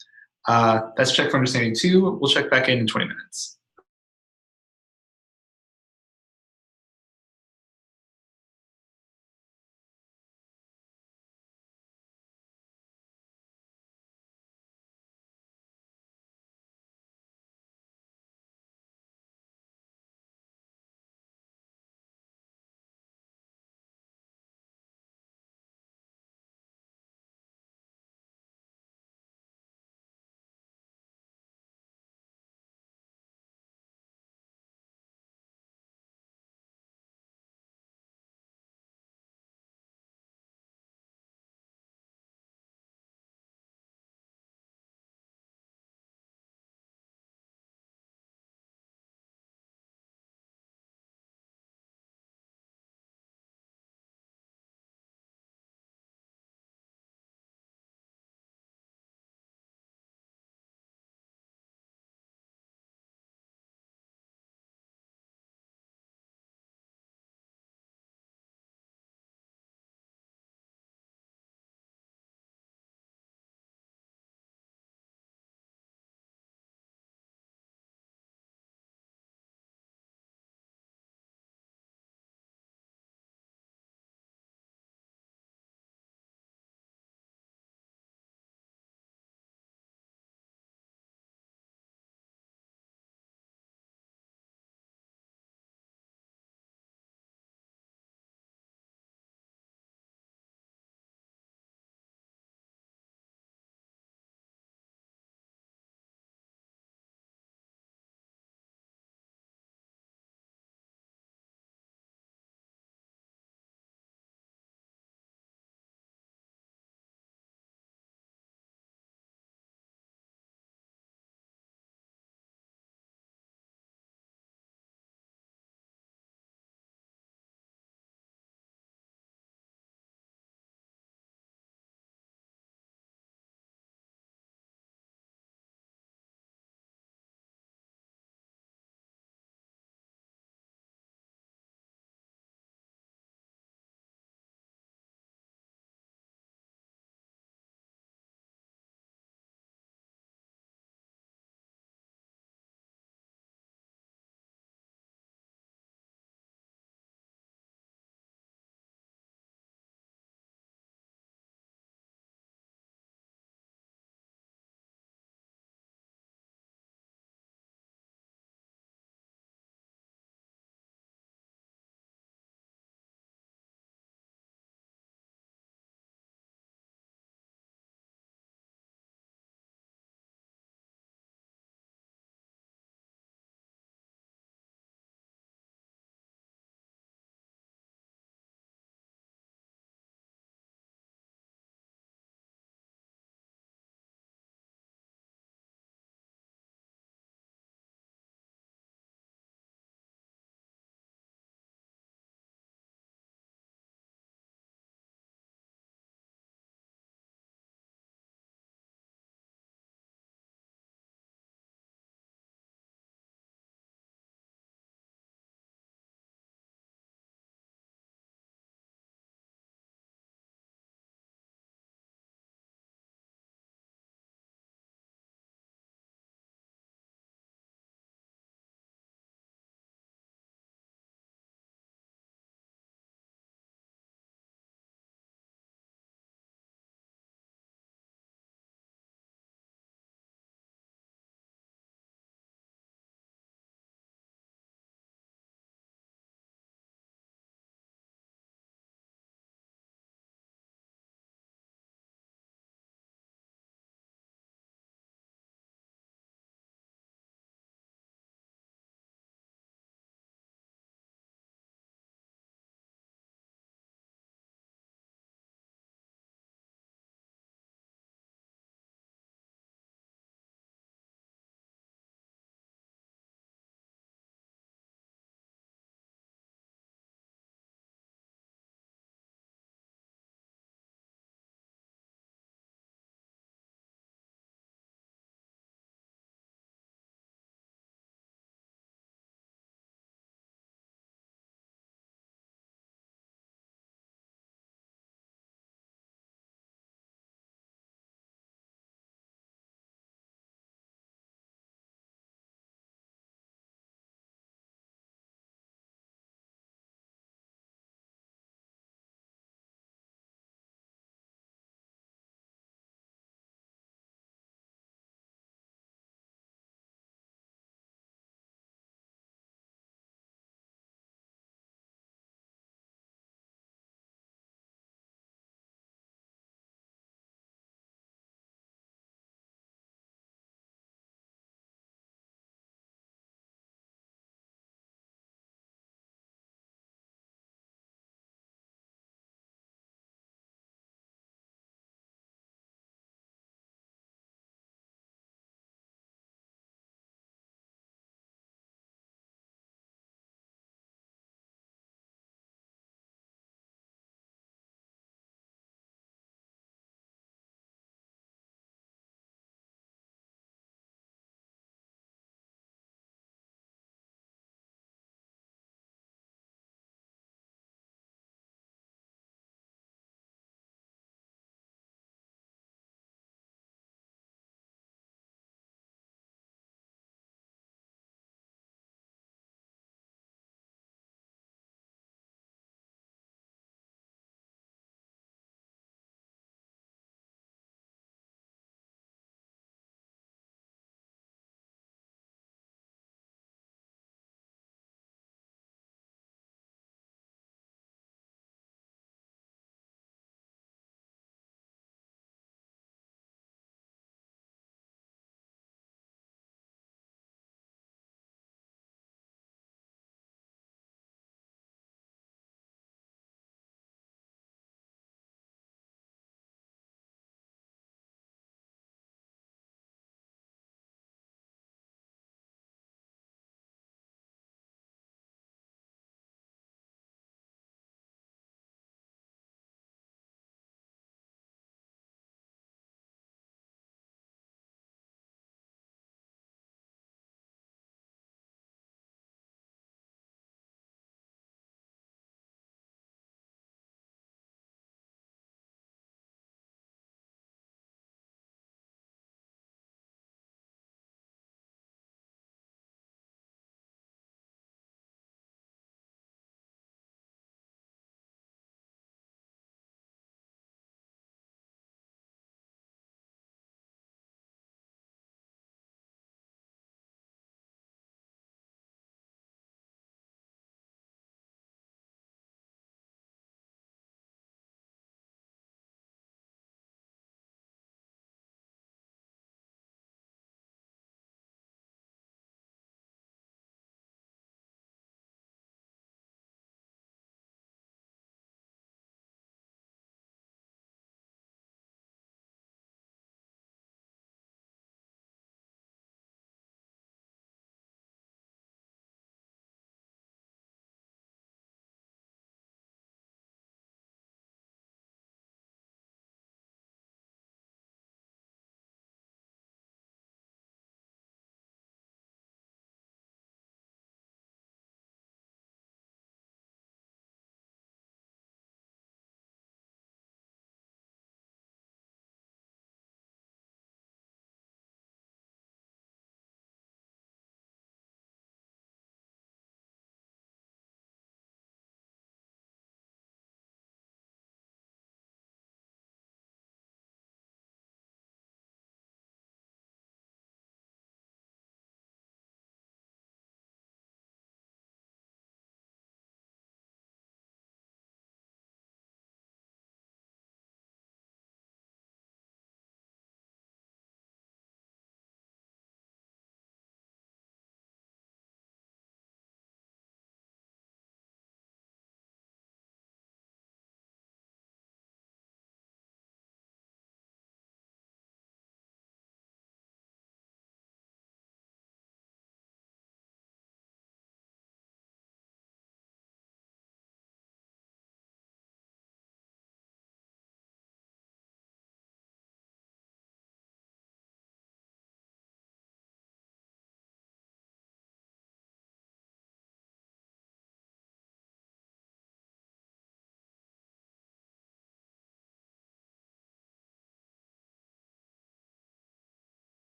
that's Check for Understanding 2. We'll check back in 20 minutes.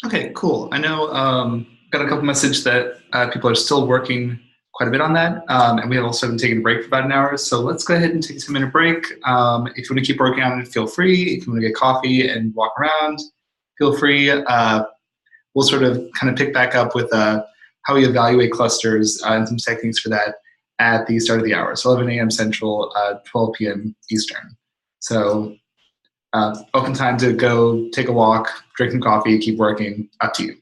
Okay, cool. I know got a couple messages that people are still working quite a bit on that, and we have also been taking a break for about an hour. So let's go ahead and take a 10-minute break. If you want to keep working on it, feel free. If you want to get coffee and walk around, feel free. We'll sort of kind of pick back up with how we evaluate clusters and some techniques for that at the start of the hour. So 11 a.m. Central, 12 p.m. Eastern. So open time to go take a walk, drink some coffee, keep working, up to you.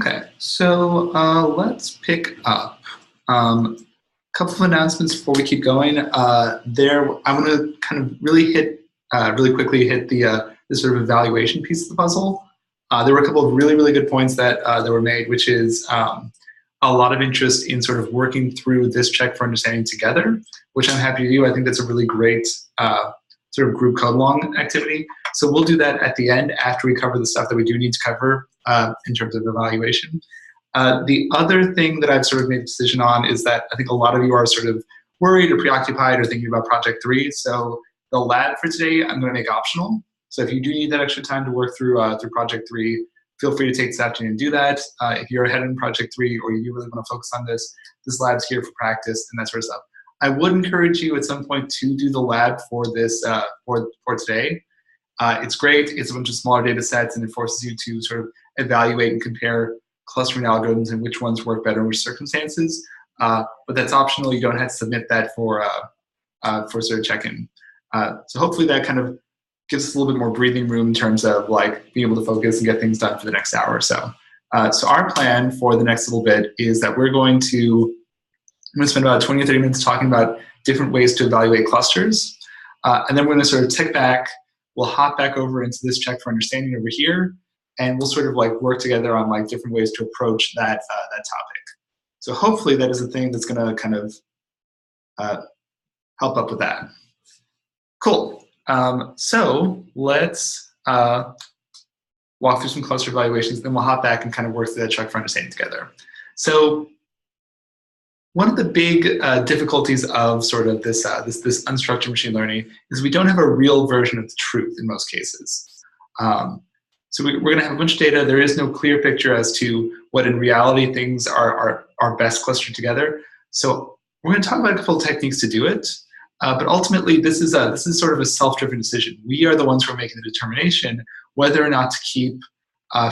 Okay, so let's pick up. Couple of announcements before we keep going. I'm going to kind of really quickly hit the sort of evaluation piece of the puzzle. There were a couple of really good points that were made, which is a lot of interest in sort of working through this check for understanding together, which I'm happy to do. I think that's a really great sort of group code long activity. So we'll do that at the end after we cover the stuff that we do need to cover in terms of evaluation. The other thing that I've sort of made a decision on is that I think a lot of you are sort of worried or preoccupied or thinking about Project 3. So the lab for today, I'm going to make optional. So if you do need that extra time to work through Project 3, feel free to take this afternoon and do that. If you're ahead in Project 3 or you really want to focus on this lab's here for practice and that sort of stuff. I would encourage you at some point to do the lab for this for today. It's great. It's a bunch of smaller data sets and it forces you to sort of evaluate and compare clustering algorithms and which ones work better in which circumstances. But that's optional. You don't have to submit that for sort of check-in. So hopefully that kind of gives us a little bit more breathing room in terms of like being able to focus and get things done for the next hour or so. So our plan for the next little bit is that I'm going to spend about 20 or 30 minutes talking about different ways to evaluate clusters. And then we're going to sort of tick back. We'll hop back over into this check for understanding over here. And we'll sort of like work together on like different ways to approach that topic. So hopefully that is a thing that's going to kind of help up with that. Cool. So let's walk through some cluster evaluations, then we'll hop back and kind of work through that check for understanding together. So one of the big difficulties of sort of this unstructured machine learning is we don't have a real version of the truth in most cases. So we're going to have a bunch of data. There is no clear picture as to what in reality things are best clustered together. So we're going to talk about a couple of techniques to do it. But ultimately, this is sort of a self-driven decision. We are the ones who are making the determination whether or not to keep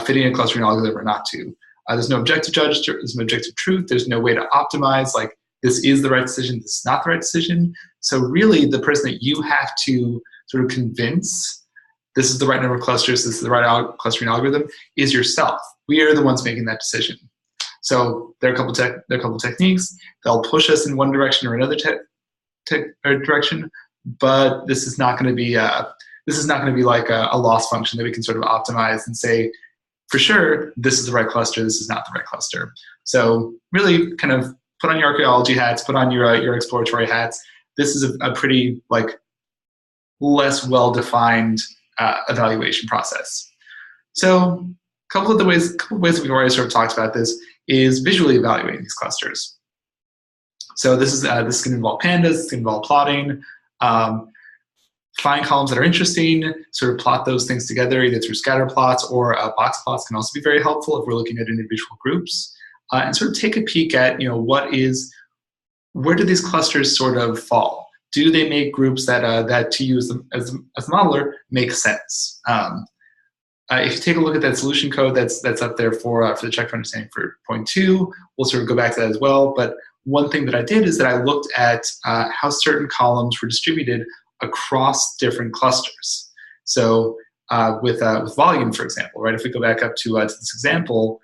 fitting a clustering algorithm or not to. There's no objective judge. There's no objective truth. There's no way to optimize, like, this is the right decision, this is not the right decision. So really, the person that you have to sort of convince this is the right number of clusters, this is the right clustering algorithm, is yourself. We are the ones making that decision. So there are a couple techniques. They'll push us in one direction or another direction, but this is not going to be like a loss function that we can sort of optimize and say, for sure, this is the right cluster, this is not the right cluster. So really kind of put on your archaeology hats, put on your exploratory hats. This is a pretty like less well-defined evaluation process. So a couple of ways that we've already sort of talked about this is visually evaluating these clusters. So this can involve pandas, this can involve plotting, find columns that are interesting, sort of plot those things together either through scatter plots or box plots can also be very helpful if we're looking at individual groups. And sort of take a peek at, where do these clusters sort of fall? Do they make groups that to use them as a modeler make sense? If you take a look at that solution code that's up there for the check for understanding for point 2, we'll sort of go back to that as well. But one thing that I did is that I looked at how certain columns were distributed across different clusters. So with volume, for example, right? If we go back up to this example,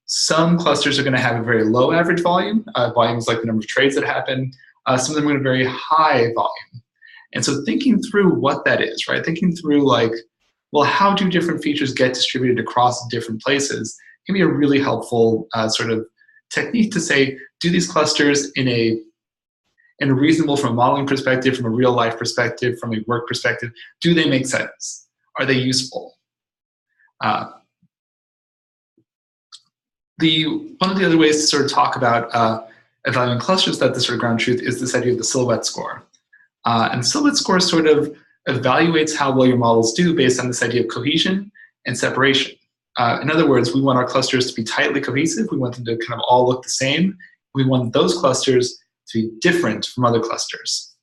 some clusters are going to have a very low average volume. Volume is like the number of trades that happen. Some of them are going to have very high volume. And so thinking through what that is, right? Thinking through like, well, how do different features get distributed across different places can be a really helpful sort of technique to say, do these clusters in a reasonable, from a modeling perspective, from a real life perspective, from a work perspective, do they make sense? Are they useful? One of the other ways to sort of talk about evaluating clusters that the sort of ground truth is this idea of the silhouette score. And the silhouette score sort of evaluates how well your models do based on this idea of cohesion and separation. In other words, we want our clusters to be tightly cohesive. We want them to kind of all look the same. We want those clusters to be different from other clusters.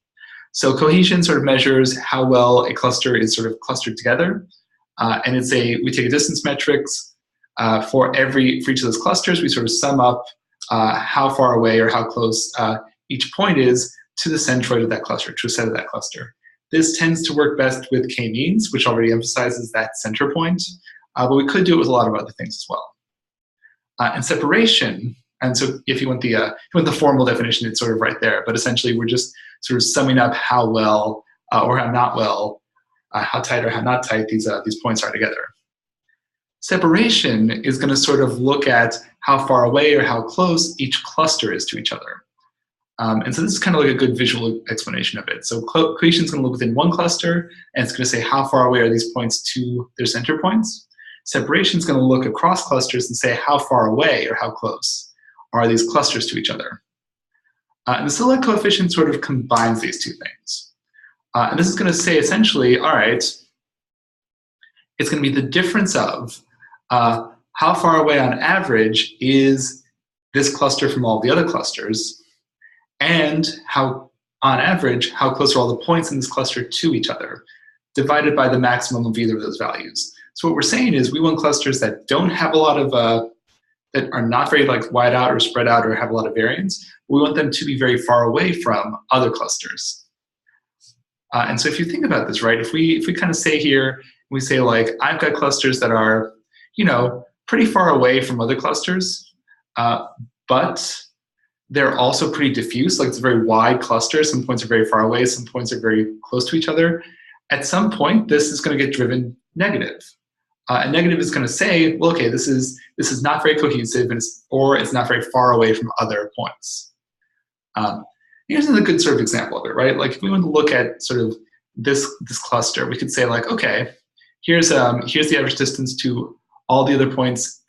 So cohesion sort of measures how well a cluster is sort of clustered together. And we take a distance metrics for each of those clusters. We sort of sum up how far away or how close each point is to the centroid of that cluster, to a set of that cluster. This tends to work best with k-means, which already emphasizes that center point, but we could do it with a lot of other things as well. And separation, and so if you want the formal definition, it's sort of right there. But essentially, we're just sort of summing up how well or how not well, how tight or how not tight these points are together. Separation is going to sort of look at how far away or how close each cluster is to each other. And so this is kind of like a good visual explanation of it. So cohesion is going to look within one cluster, and it's going to say how far away are these points to their center points. Separation is going to look across clusters and say how far away or how close are these clusters to each other. And the Silhouette coefficient sort of combines these two things. And this is going to say essentially, all right, it's going to be the difference of how far away on average is this cluster from all the other clusters, and how, on average, how close are all the points in this cluster to each other, divided by the maximum of either of those values. So what we're saying is we want clusters that don't have a lot of, that are not very like wide out or spread out or have a lot of variance. We want them to be very far away from other clusters. And so if you think about this, right, if we kind of say here, we say like, I've got clusters that are, you know, pretty far away from other clusters, but they're also pretty diffuse, like it's a very wide cluster. Some points are very far away, some points are very close to each other. At some point, this is going to get driven negative. And negative is going to say, well, okay, this is not very cohesive, and or it's not very far away from other points. Here's a good sort of example of it, right? Like if we want to look at sort of this cluster, we could say like, okay, here's the average distance to all the other points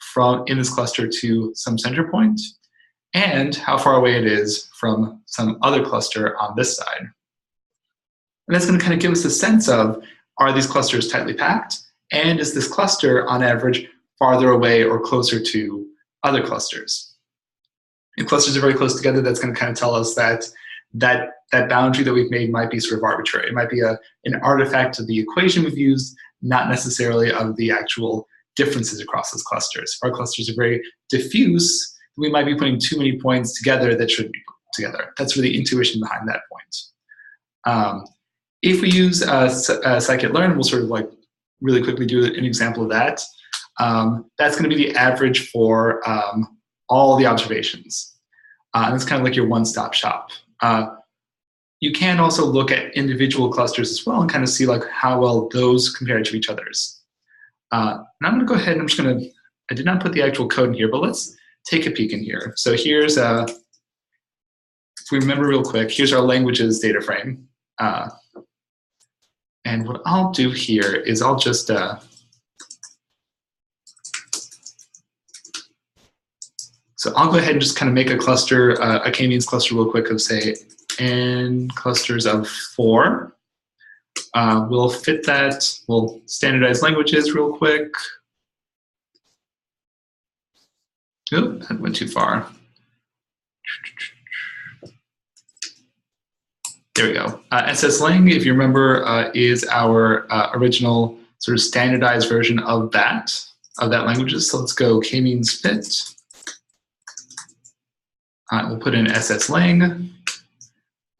in this cluster to some center point, and how far away it is from some other cluster on this side. And that's going to kind of give us a sense of, are these clusters tightly packed? And is this cluster, on average, farther away or closer to other clusters? If clusters are very close together, that's going to kind of tell us that boundary that we've made might be sort of arbitrary. It might be an artifact of the equation we've used, not necessarily of the actual differences across those clusters. If our clusters are very diffuse, we might be putting too many points together that shouldn't be put together. That's really the intuition behind that point. If we use scikit-learn, we'll sort of like really quickly do an example of that. That's going to be the average for all the observations. And it's kind of like your one-stop shop. You can also look at individual clusters as well and kind of see like how well those compare to each other's. And I'm going to go ahead and I did not put the actual code in here, but let's take a peek in here. So here's, if we remember real quick, here's our languages data frame. And what I'll do here is I'll just, so I'll go ahead and just kind of make a cluster, a k-means cluster real quick of say n clusters of 4. We'll fit that, we'll standardize languages real quick. Oop, that went too far. There we go. sslang, if you remember, is our original sort of standardized version of that languages. So let's go k-means fit. We'll put in sslang.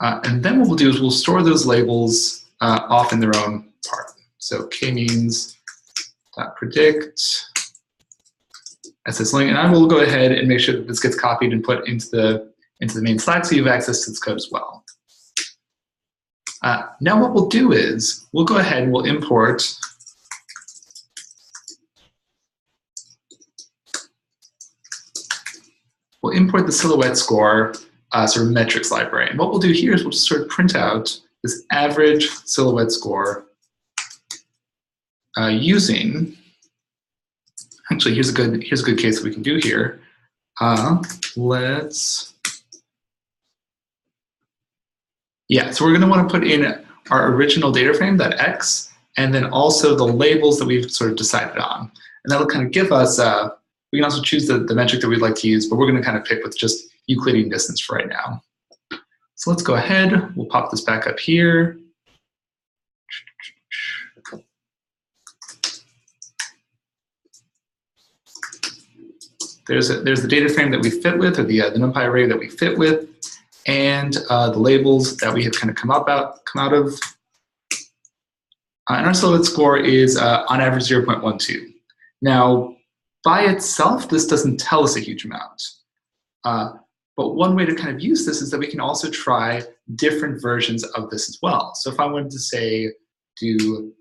And then what we'll do is we'll store those labels off in their own part. So k-means.predict sslang. And I will go ahead and make sure that this gets copied and put into the main Slack so you have access to this code as well. Now what we'll do is we'll go ahead and we'll import the Silhouette score sort of metrics library. And what we'll do here is we'll just sort of print out this average Silhouette score using, actually here's a good case that we can do here. So we're going to want to put in our original data frame, that x, and then also the labels that we've sort of decided on. And that'll kind of give us, we can also choose the metric that we'd like to use, but we're going to kind of pick with just Euclidean distance for right now. So let's go ahead, we'll pop this back up here. There's the data frame that we fit with, or the NumPy array that we fit with, and the labels that we have kind of come out of. And our Silhouette score is on average 0.12. Now, by itself, this doesn't tell us a huge amount. But one way to kind of use this is that we can also try different versions of this as well. So if I wanted to say do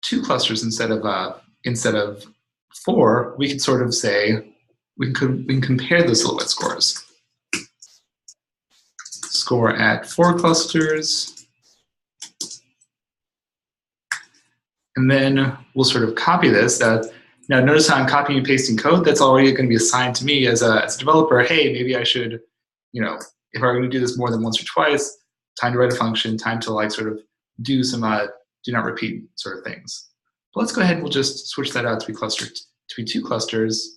2 clusters instead of 4, we could sort of say we can compare the silhouette scores. Score at 4 clusters, and then we'll sort of copy this. Now notice how I'm copying and pasting code. That's already going to be assigned to me as a developer. Hey, maybe I should, if I'm going to do this more than once or twice, time to write a function, time to like sort of do some do not repeat sort of things. But let's go ahead and we'll just switch that out to be 2 clusters.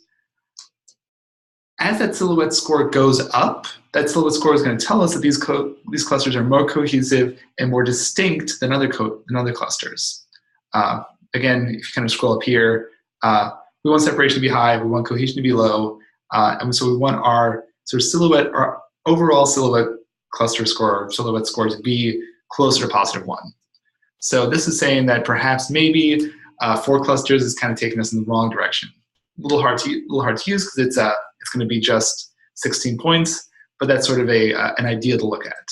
As that silhouette score goes up, that silhouette score is going to tell us that these clusters are more cohesive and more distinct than other clusters. Again, if you kind of scroll up here, we want separation to be high, we want cohesion to be low, and so we want our sort of our overall silhouette cluster score, or silhouette score, to be closer to +1. So this is saying that perhaps maybe 4 clusters is kind of taking us in the wrong direction. A little hard to use because it's going to be just 16 points, but that's sort of an idea to look at.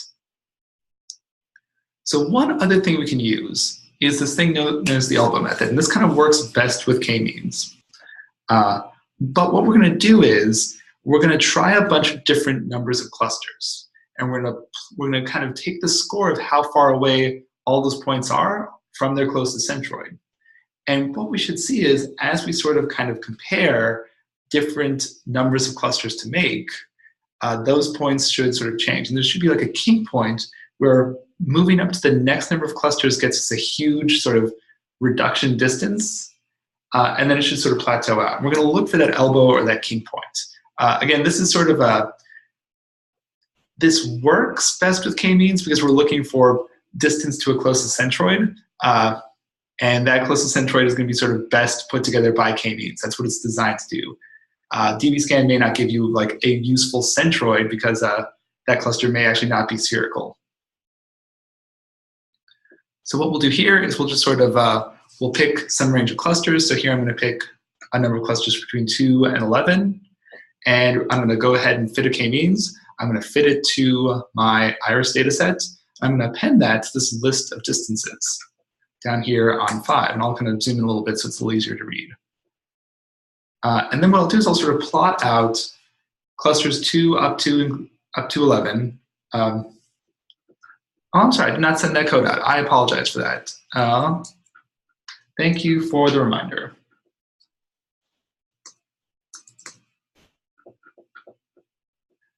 So one other thing we can use is this thing known as the elbow method, and this kind of works best with k-means. But what we're going to do is we're going to try a bunch of different numbers of clusters, and we're going to kind of take the score of how far away all those points are from their closest centroid. And what we should see is, as we sort of kind of compare different numbers of clusters to make, those points should sort of change. And there should be like a kink point where moving up to the next number of clusters gets us a huge sort of reduction distance, and then it should sort of plateau out. And we're going to look for that elbow or that kink point. Again, this is sort of this works best with k-means because we're looking for distance to a closest centroid, and that closest centroid is going to be sort of best put together by k-means. That's what it's designed to do. dbScan may not give you like a useful centroid because that cluster may actually not be spherical. So what we'll do here is we'll just sort of, we'll pick some range of clusters. So here I'm going to pick a number of clusters between 2 and 11. And I'm going to go ahead and fit a k-means. I'm going to fit it to my iris data set. I'm going to append that to this list of distances down here on 5. And I'll kind of zoom in a little bit so it's a little easier to read. And then what I'll do is I'll sort of plot out clusters 2 up to 11. Oh, I'm sorry, I did not send that code out. I apologize for that. Thank you for the reminder.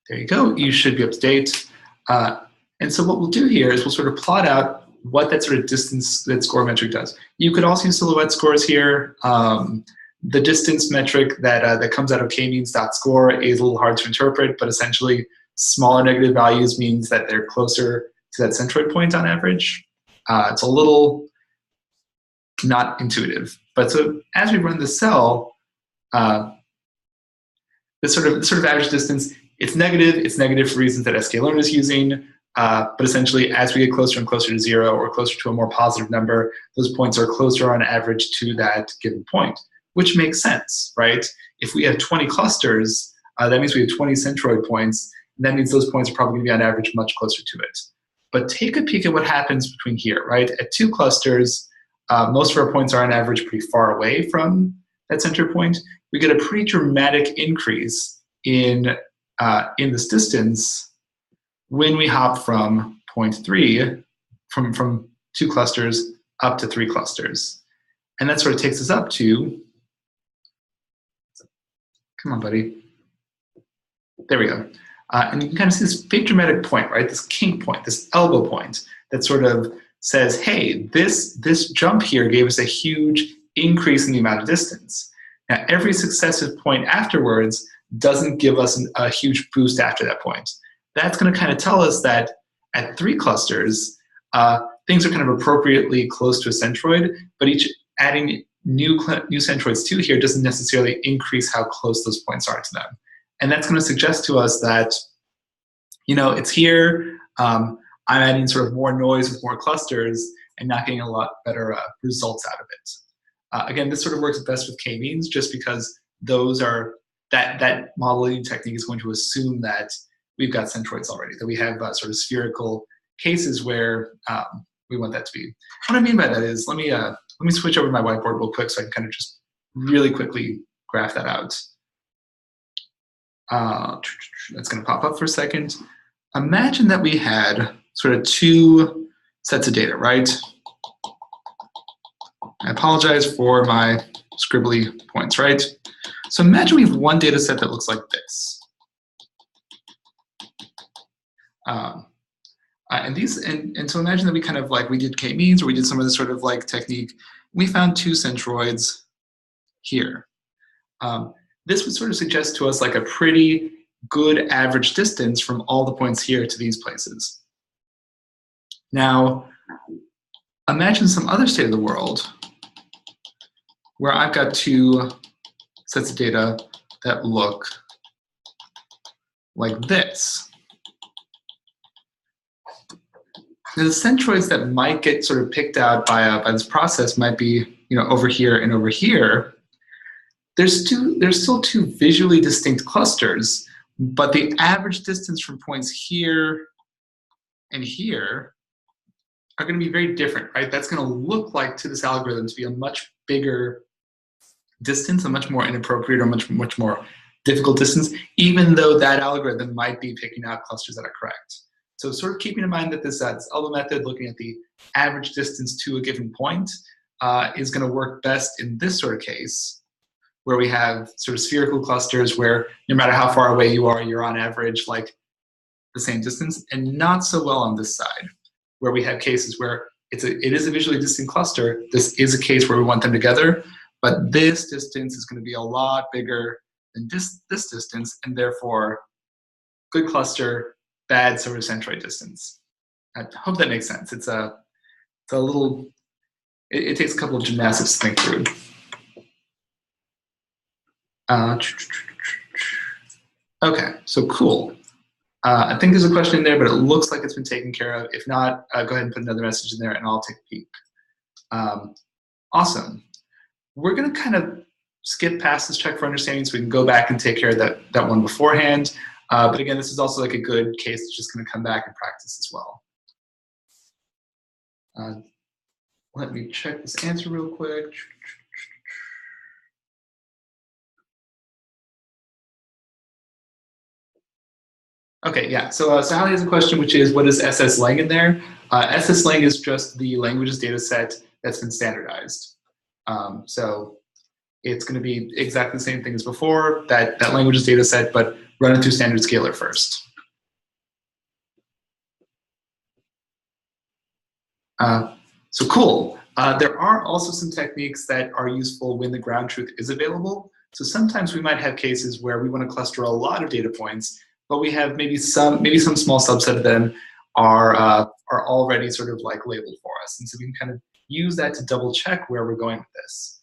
There you go, you should be up to date. And so what we'll do here is we'll sort of plot out what that sort of distance that score metric does. You could also use silhouette scores here. The distance metric that comes out of k-means.score is a little hard to interpret, but essentially smaller negative values means that they're closer to that centroid point on average. It's a little not intuitive. But so as we run the cell, this sort of average distance, it's negative for reasons that sklearn is using, but essentially as we get closer and closer to 0 or closer to a more positive number, those points are closer on average to that given point, which makes sense, right? If we have 20 clusters, that means we have 20 centroid points, and that means those points are probably going to be on average much closer to it. But take a peek at what happens between here, right? At 2 clusters, most of our points are on average pretty far away from that center point. We get a pretty dramatic increase in this distance when we hop from 0.3, from 2 clusters up to 3 clusters. And that sort of takes us up to, come on, buddy. There we go. And you can kind of see this big dramatic point, right? This kink point, this elbow point that sort of says, hey, this jump here gave us a huge increase in the amount of distance. Now, every successive point afterwards doesn't give us a huge boost after that point. That's going to kind of tell us that at 3 clusters, things are kind of appropriately close to a centroid, but adding new centroids to here doesn't necessarily increase how close those points are to them. And that's going to suggest to us that, it's here, I'm adding sort of more noise with more clusters and not getting a lot better results out of it. Again, this sort of works best with k-means just because those are that modeling technique is going to assume that we've got centroids already, that we have sort of spherical cases where we want that to be. What I mean by that is, let me switch over to my whiteboard real quick so I can kind of just really quickly graph that out. That's going to pop up for a second. Imagine that we had sort of two sets of data, right? I apologize for my scribbly points, right? So imagine we have one data set that looks like this. And so imagine that we kind of like, we did k-means, or we did some of this sort of like technique. We found two centroids here. This would sort of suggest to us like a pretty good average distance from all the points here to these places. Now, imagine some other state of the world where I've got two sets of data that look like this. Now, the centroids that might get sort of picked out by this process might be, you know, over here and over here. There's still two visually distinct clusters, but the average distance from points here and here are going to be very different, right? That's going to look like to this algorithm to be a much bigger distance, a much more inappropriate or much more difficult distance, even though that algorithm might be picking out clusters that are correct. So sort of keeping in mind that this ELBA method, looking at the average distance to a given point, is going to work best in this sort of case, where we have sort of spherical clusters where no matter how far away you are, you're on average like the same distance, and not so well on this side, where we have cases where it is a visually distinct cluster. This is a case where we want them together, but this distance is going to be a lot bigger than this distance, and therefore good cluster, bad sort of centroid distance. I hope that makes sense. It's a little, it takes a couple of gymnastics to think through. Okay, so cool. I think there's a question in there, but it looks like it's been taken care of. If not, go ahead and put another message in there and I'll take a peek. Awesome. We're gonna kind of skip past this check for understanding so we can go back and take care of that one beforehand. But again, this is also like a good case that's just gonna come back and practice as well. Let me check this answer real quick. Okay, yeah, so Sally has a question, which is, what is SS-lang in there? SS-lang is just the languages data set that's been standardized. So it's going to be exactly the same thing as before, that languages data set, but run it through standard scalar first. So cool. There are also some techniques that are useful when the ground truth is available. So sometimes we might have cases where we want to cluster a lot of data points, but we have maybe some small subset of them are already sort of like labeled for us. And so we can kind of use that to double check where we're going with this.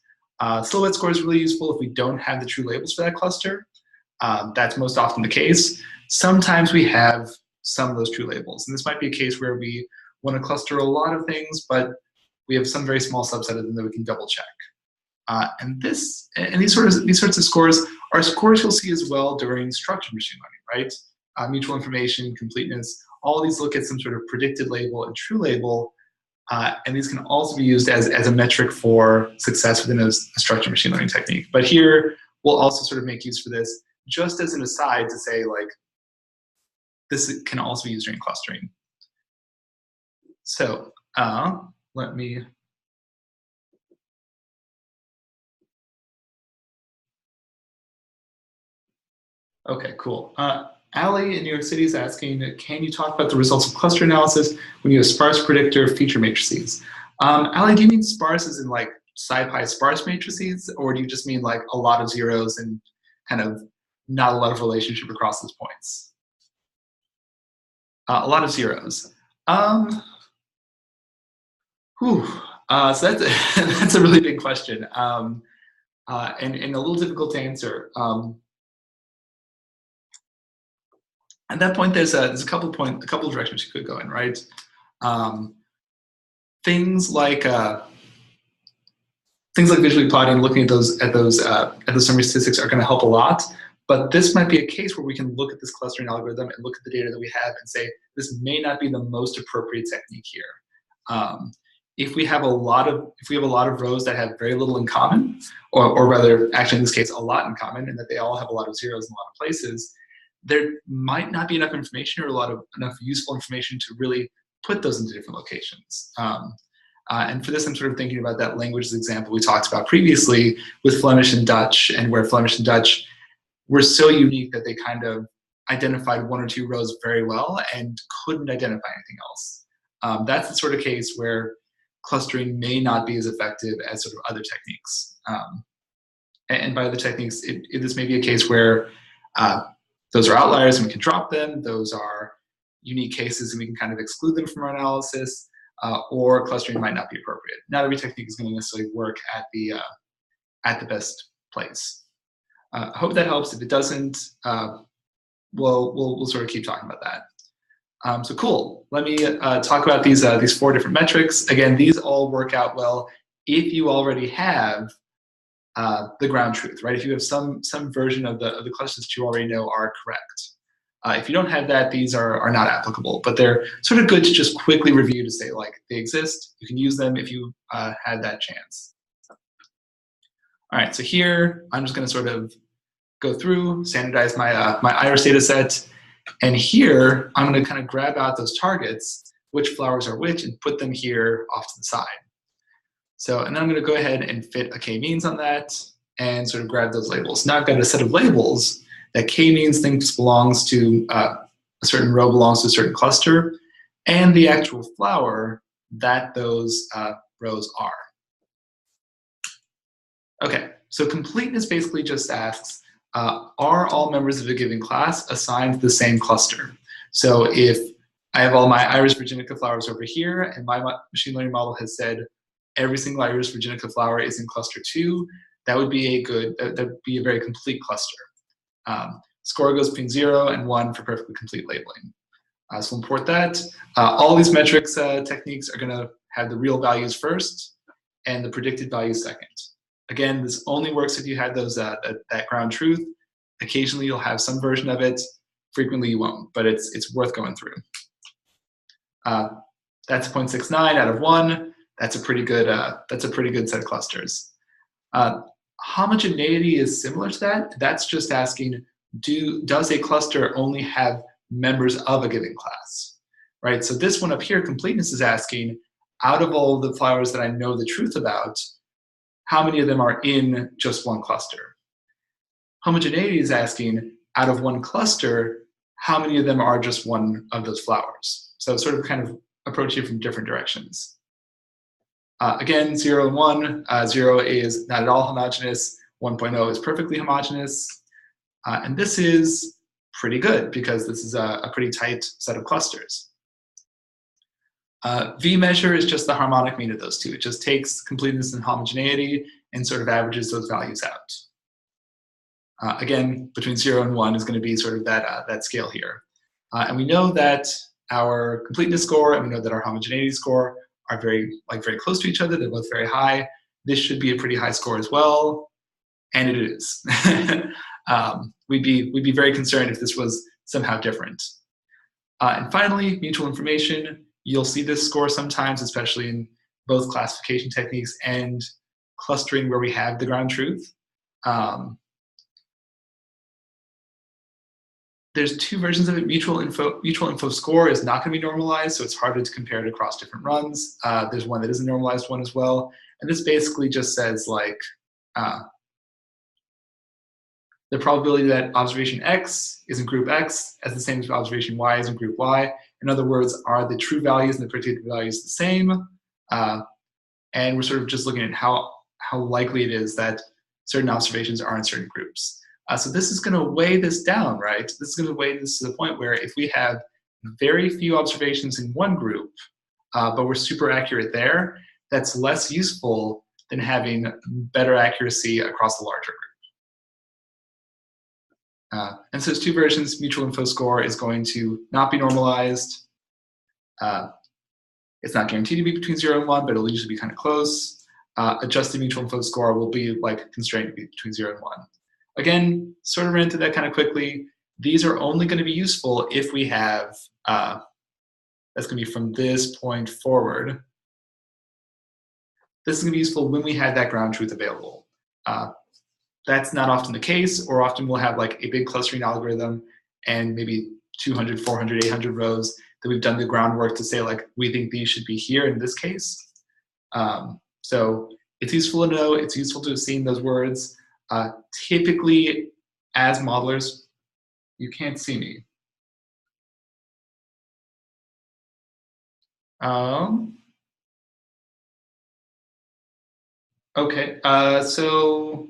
Silhouette score is really useful if we don't have the true labels for that cluster. That's most often the case. Sometimes we have some of those true labels. And this might be a case where we want to cluster a lot of things, but we have some very small subset of them that we can double check. And these sorts of scores are scores you'll see as well during structured machine learning, right? Mutual information, completeness, all these look at some sort of predicted label and true label, and these can also be used as a metric for success within a structured machine learning technique. But here, we'll also sort of make use for this just as an aside to say, like, this can also be used during clustering. So let me okay, cool. Ali in New York City is asking, can you talk about the results of cluster analysis when you have sparse predictor feature matrices? Ali, do you mean sparse as in like SciPy sparse matrices, or do you just mean like a lot of zeros and kind of not a lot of relationship across those points? A lot of zeros. So that's a really big question, and a little difficult to answer. At that point, there's a couple of directions you could go in, right? Things like things like visually plotting, looking at those summary statistics are going to help a lot. But this might be a case where we can look at this clustering algorithm and look at the data that we have and say, this may not be the most appropriate technique here. If we have a lot of rows that have very little in common, or rather, actually in this case, a lot in common, and that they all have a lot of zeros in a lot of places, there might not be enough information or enough useful information to really put those into different locations. And for this, I'm sort of thinking about that languages example we talked about previously with Flemish and Dutch, and where Flemish and Dutch were so unique that they kind of identified one or two rows very well and couldn't identify anything else. That's the sort of case where clustering may not be as effective as sort of other techniques. And by other techniques, this may be a case where those are outliers and we can drop them. Those are unique cases and we can kind of exclude them from our analysis, or clustering might not be appropriate. Not every technique is going to necessarily work at the best place. I hope that helps. If it doesn't, we'll sort of keep talking about that. So cool. Let me talk about these 4 different metrics. Again, these all work out well if you already have the ground truth, right? If you have some version of the clusters that you already know are correct. If you don't have that, these are not applicable, but they're sort of good to just quickly review to say, like, they exist. You can use them if you had that chance. All right, so here I'm just going to sort of go through, standardize my iris data set, and here I'm going to kind of grab out those targets, which flowers are which, and put them here off to the side. So, and then I'm going to go ahead and fit a k-means on that and sort of grab those labels. Now I've got a set of labels that k-means thinks belongs to a certain row belongs to a certain cluster, and the actual flower that those rows are. Okay, so completeness basically just asks, are all members of a given class assigned to the same cluster? So if I have all my Iris virginica flowers over here, and my machine learning model has said every single Iris virginica flower is in cluster 2, that would be that'd be a very complete cluster. Score goes between 0 and 1 for perfectly complete labeling. So we'll import that. All these metrics techniques are going to have the real values first and the predicted values second. Again, this only works if you had those that ground truth. Occasionally you'll have some version of it. Frequently you won't, but it's worth going through. That's 0.69 out of 1. That's a pretty good set of clusters. Homogeneity is similar to that. That's just asking, does a cluster only have members of a given class, right? So this one up here, completeness, is asking, out of all the flowers that I know the truth about, how many of them are in just one cluster? Homogeneity is asking, out of one cluster, how many of them are just one of those flowers? So sort of kind of approach it from different directions. Again, 0 and 1. 0 is not at all homogeneous. 1.0 is perfectly homogeneous. And this is pretty good because this is a pretty tight set of clusters. V measure is just the harmonic mean of those two. It just takes completeness and homogeneity and sort of averages those values out. Again, between 0 and 1 is going to be sort of that scale here. And we know that our completeness score and we know that our homogeneity score are very close to each other. They're both very high. This should be a pretty high score as well, and it is. We'd be very concerned if this was somehow different. And finally, mutual information. You'll see this score sometimes, especially in both classification techniques and clustering where we have the ground truth. There's 2 versions of it. Mutual info score is not going to be normalized, so it's harder to compare it across different runs. There's one that is a normalized one as well. And this basically just says, like, the probability that observation X is in group X is the same as observation Y is in group Y. In other words, are the true values and the predicted values the same? And we're sort of just looking at how likely it is that certain observations are in certain groups. So this is going to weigh this down, right? This is going to weigh this to the point where if we have very few observations in one group, but we're super accurate there, that's less useful than having better accuracy across the larger group. And so there's 2 versions. Mutual info score is going to not be normalized. It's not guaranteed to be between 0 and 1, but it'll usually be kind of close. adjusted mutual info score will be like constrained between 0 and 1. Again, sort of ran through that kind of quickly. These are only going to be useful if we have, that's going to be from this point forward. This is going to be useful when we have that ground truth available. That's not often the case, or often we'll have like a big clustering algorithm and maybe 200, 400, 800 rows that we've done the groundwork to say like, we think these should be here in this case. So it's useful to know, it's useful to have seen those words. Typically, as modelers, you can't see me. Okay, so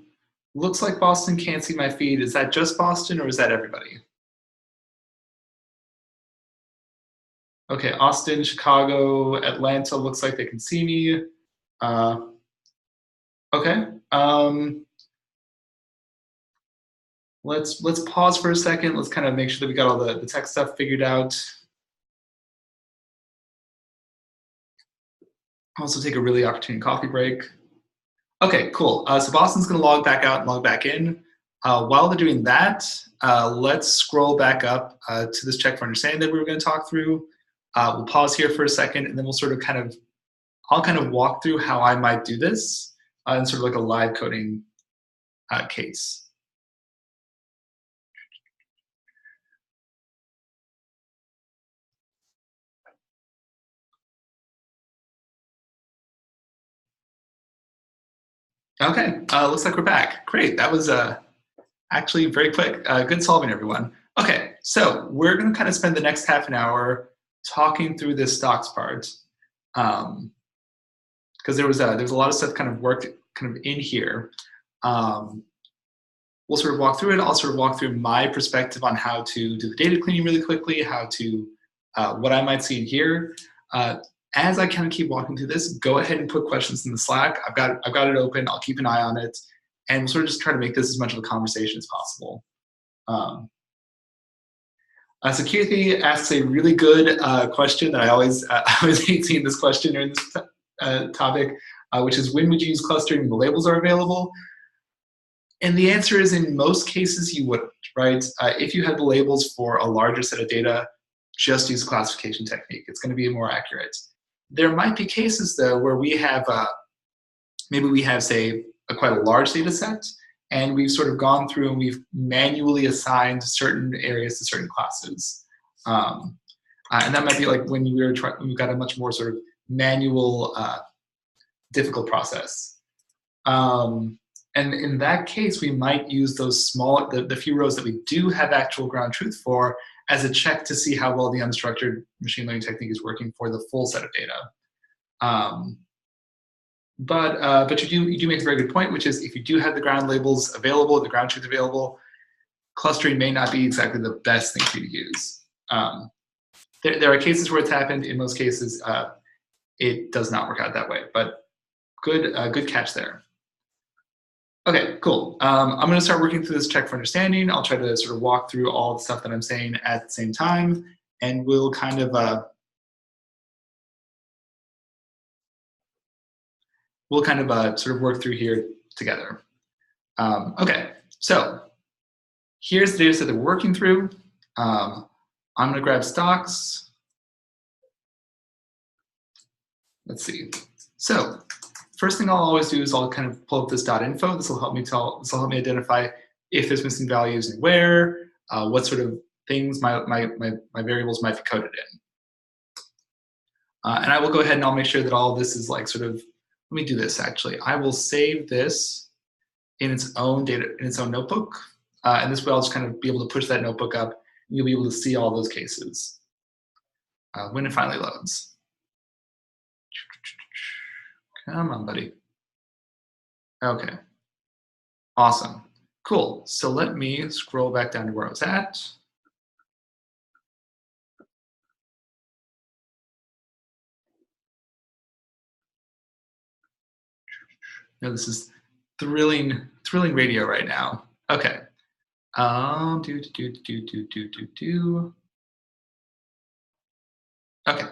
looks like Boston can't see my feed. Is that just Boston or is that everybody? Okay, Austin, Chicago, Atlanta looks like they can see me. Okay. Let's pause for a second. Let's kind of make sure that we got all the tech stuff figured out. Also take a really opportune coffee break. Okay, cool. So Boston's going to log back out and log back in. While they're doing that, let's scroll back up to this check for understanding that we were going to talk through. We'll pause here for a second, and then we'll sort of I'll kind of walk through how I might do this in sort of like a live coding case. Okay, looks like we're back. Great, that was actually very quick. Good solving, everyone. Okay, so we're going to kind of spend the next half an hour talking through this stocks part, because there was a lot of stuff kind of worked kind of in here. We'll sort of walk through it. I'll sort of walk through my perspective on how to do the data cleaning really quickly, how to what I might see in here. As I kind of keep walking through this, go ahead and put questions in the Slack. I've got it open. I'll keep an eye on it, and we'll sort of just try to make this as much of a conversation as possible. So Kirthi asks a really good question that I always hate seeing this question during this topic, which is when would you use clustering when the labels are available? And the answer is in most cases you wouldn't, right? If you had the labels for a larger set of data, just use a classification technique. It's going to be more accurate. There might be cases though where we have, maybe we have say quite a large data set, and we've sort of gone through and we've manually assigned certain areas to certain classes. And that might be like when we've got a much more sort of manual, difficult process. And in that case, we might use those the few rows that we do have actual ground truth for as a check to see how well the unstructured machine learning technique is working for the full set of data. But you do make a very good point, which is if you do have the ground labels available, the ground truth available, clustering may not be exactly the best thing for you to use. There are cases where it's happened. In most cases, it does not work out that way. But good catch there. Okay, cool. I'm going to start working through this check for understanding. I'll try to sort of walk through all the stuff that I'm saying at the same time, and we'll kind of sort of work through here together. Okay, so here's the data set that we're working through. I'm going to grab stocks. Let's see. So first thing I'll always do is I'll kind of pull up this .info. This will help me identify if there's missing values and where, what sort of things my variables might be coded in. And I will go ahead and I'll make sure that all this is like sort of, let me do this actually. I will save this in its own notebook. And this way I'll just kind of be able to push that notebook up and you'll be able to see all those cases when it finally loads. Come on, buddy. Okay, awesome, cool. So let me scroll back down to where I was at. No, this is thrilling radio right now. Okay. Okay.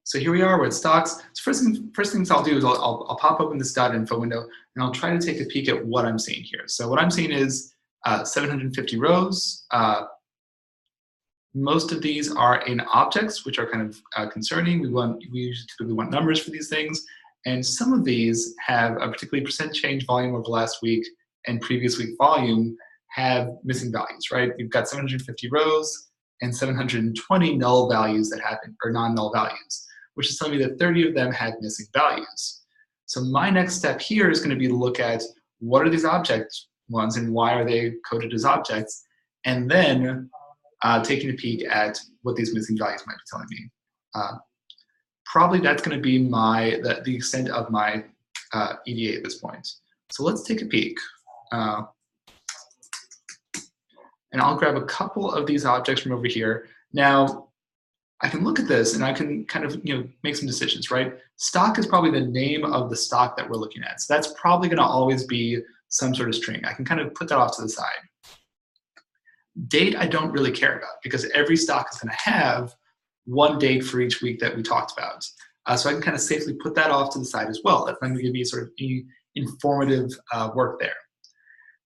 So here we are, we're at stocks. So first things I'll do is I'll pop open this .info window and I'll try to take a peek at what I'm seeing here. So what I'm seeing is 750 rows. Most of these are in objects, which are kind of concerning. We usually typically want numbers for these things. And some of these have a particularly percent change volume over last week and previous week volume have missing values, right? You've got 750 rows and 720 null values that happen, or non-null values, which is telling me that 30 of them have missing values. So my next step here is going to be to look at what are these object ones and why are they coded as objects, and then taking a peek at what these missing values might be telling me. Probably that's going to be the extent of my EDA at this point. So let's take a peek. And I'll grab a couple of these objects from over here. Now, I can look at this and I can kind of make some decisions, right? Stock is probably the name of the stock that we're looking at. So that's probably going to always be some sort of string. I can kind of put that off to the side. Date I don't really care about because every stock is going to have one date for each week that we talked about. So I can kind of safely put that off to the side as well. That's going to give me sort of informative work there.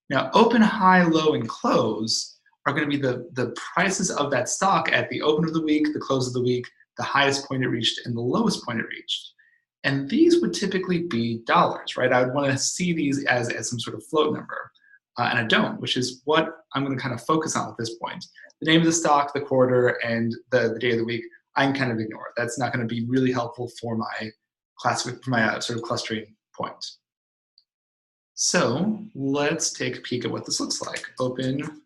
Now, open, high, low, and close are going to be the prices of that stock at the open of the week, the close of the week, the highest point it reached, and the lowest point it reached. And these would typically be dollars, right? I would want to see these as some sort of float number. And I don't, which is what I'm going to kind of focus on at this point. The name of the stock, the quarter, and the day of the week, I can kind of ignore. That's not going to be really helpful for my sort of clustering point. So let's take a peek at what this looks like. Open,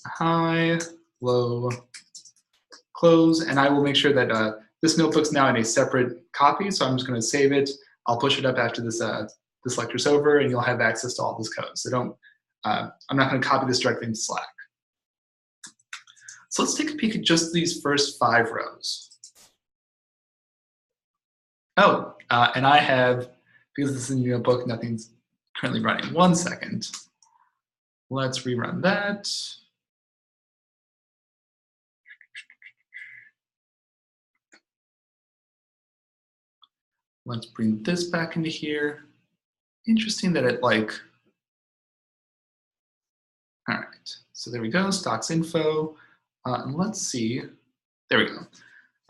high, low, close, and I will make sure that this notebook's now in a separate copy, so I'm just going to save it. I'll push it up after this this lecture's over, and you'll have access to all this code. So I'm not going to copy this directly into Slack. So let's take a peek at just these first 5 rows. Oh, and I have, because this is a new notebook, nothing's currently running. 1 second. Let's rerun that. Let's bring this back into here. Interesting that it all right, so there we go, stocks info. And let's see, there we go.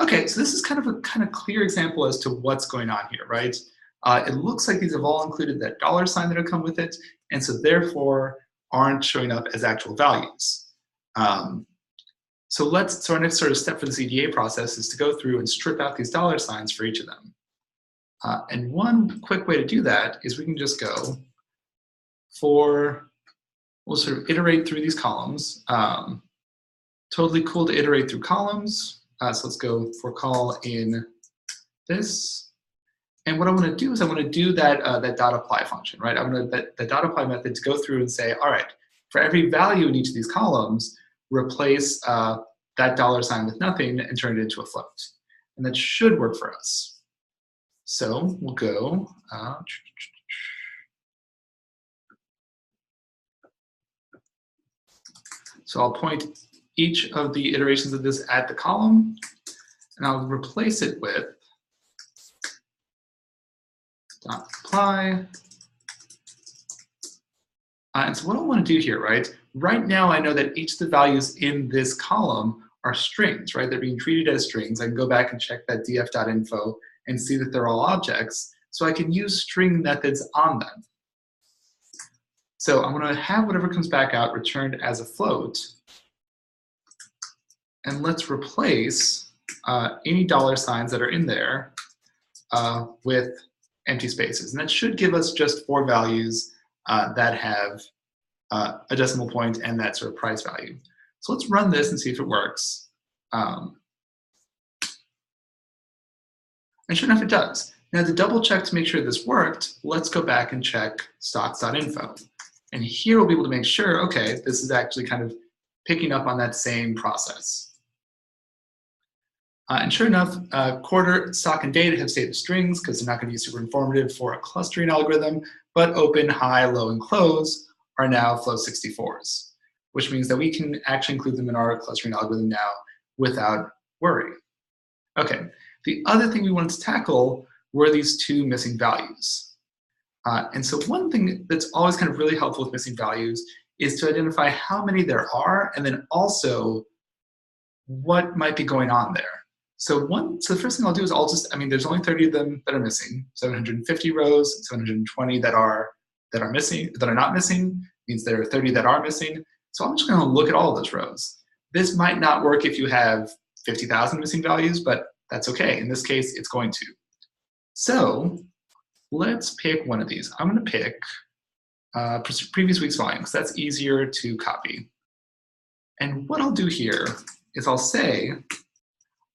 Okay, so this is kind of a clear example as to what's going on here, right? It looks like these have all included that $sign that'll come with it, and so therefore aren't showing up as actual values. So our next sort of step for this EDA process is to go through and strip out these $signs for each of them. And one quick way to do that is we can just go we'll sort of iterate through these columns. Totally cool to iterate through columns. So let's go for call in this. And what I want to do is I want to do that .apply function, right? I want the .apply method to go through and say, all right, for every value in each of these columns, replace that $sign with nothing and turn it into a float. And that should work for us. So we'll go, so I'll point each of the iterations of this at the column, and I'll replace it with .apply. And so what I want to do here, right? Right now I know that each of the values in this column are strings, right? They're being treated as strings. I can go back and check that df.info and see that they're all objects, so I can use string methods on them. So I'm going to have whatever comes back out returned as a float, and let's replace any $signs that are in there with empty spaces. And that should give us just 4 values that have a decimal point and that sort of price value. So let's run this and see if it works. And sure enough, it does. Now to double check to make sure this worked, let's go back and check stocks.info. And here we'll be able to make sure, okay, this is actually kind of picking up on that same process. And sure enough, quarter, stock, and date have stayed as strings because they're not going to be super informative for a clustering algorithm, but open, high, low, and close are now float 64s, which means that we can actually include them in our clustering algorithm now without worry. Okay, the other thing we wanted to tackle were these two missing values. And so one thing that's always kind of really helpful with missing values is to identify how many there are, and then also what might be going on there. So the first thing I'll do is there's only 30 of them that are missing, 750 rows, 720 that are not missing, means there are 30 that are missing. So I'm just gonna look at all of those rows. This might not work if you have 50,000 missing values, but that's okay. In this case, it's going to. So let's pick one of these. I'm gonna pick previous week's volume, because that's easier to copy. And what I'll do here is I'll say,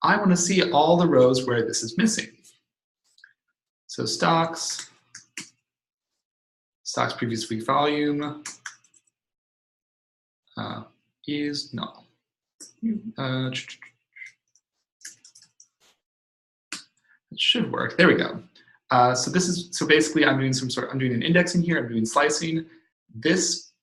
I want to see all the rows where this is missing. So stocks previous week volume is null. It should work. There we go. So basically I'm doing an indexing here, I'm doing slicing. This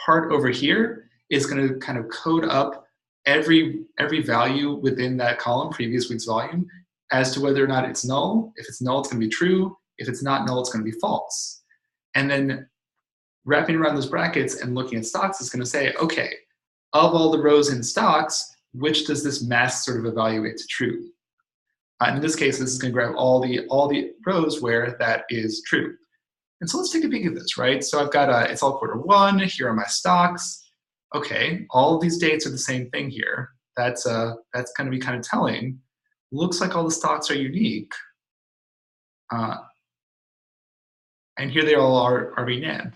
part over here is going to kind of code up every value within that column, previous week's volume, as to whether or not it's null. If it's null, it's going to be true. If it's not null, it's going to be false. And then wrapping around those brackets and looking at stocks is going to say, okay, of all the rows in stocks, which does this mask sort of evaluate to true? In this case, this is going to grab all the rows where that is true. And so let's take a peek at this, right? So I've got it's all Q1. Here are my stocks. Okay, all of these dates are the same thing here. That's going to be kind of telling. Looks like all the stocks are unique. And here they all are renammed.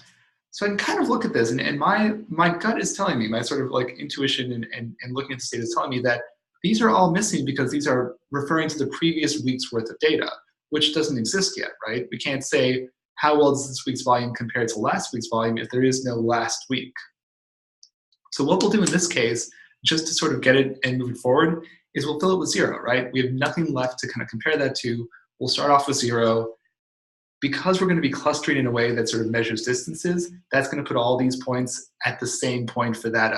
So I can kind of look at this, and my gut is telling me, my sort of like intuition and looking at the data is telling me that these are all missing because these are referring to the previous week's worth of data, which doesn't exist yet, right? We can't say how well does this week's volume compare to last week's volume if there is no last week. So what we'll do in this case, just to sort of get it and move it forward, is we'll fill it with 0, right? We have nothing left to kind of compare that to. We'll start off with 0. Because we're going to be clustering in a way that sort of measures distances, that's going to put all these points at the same point for that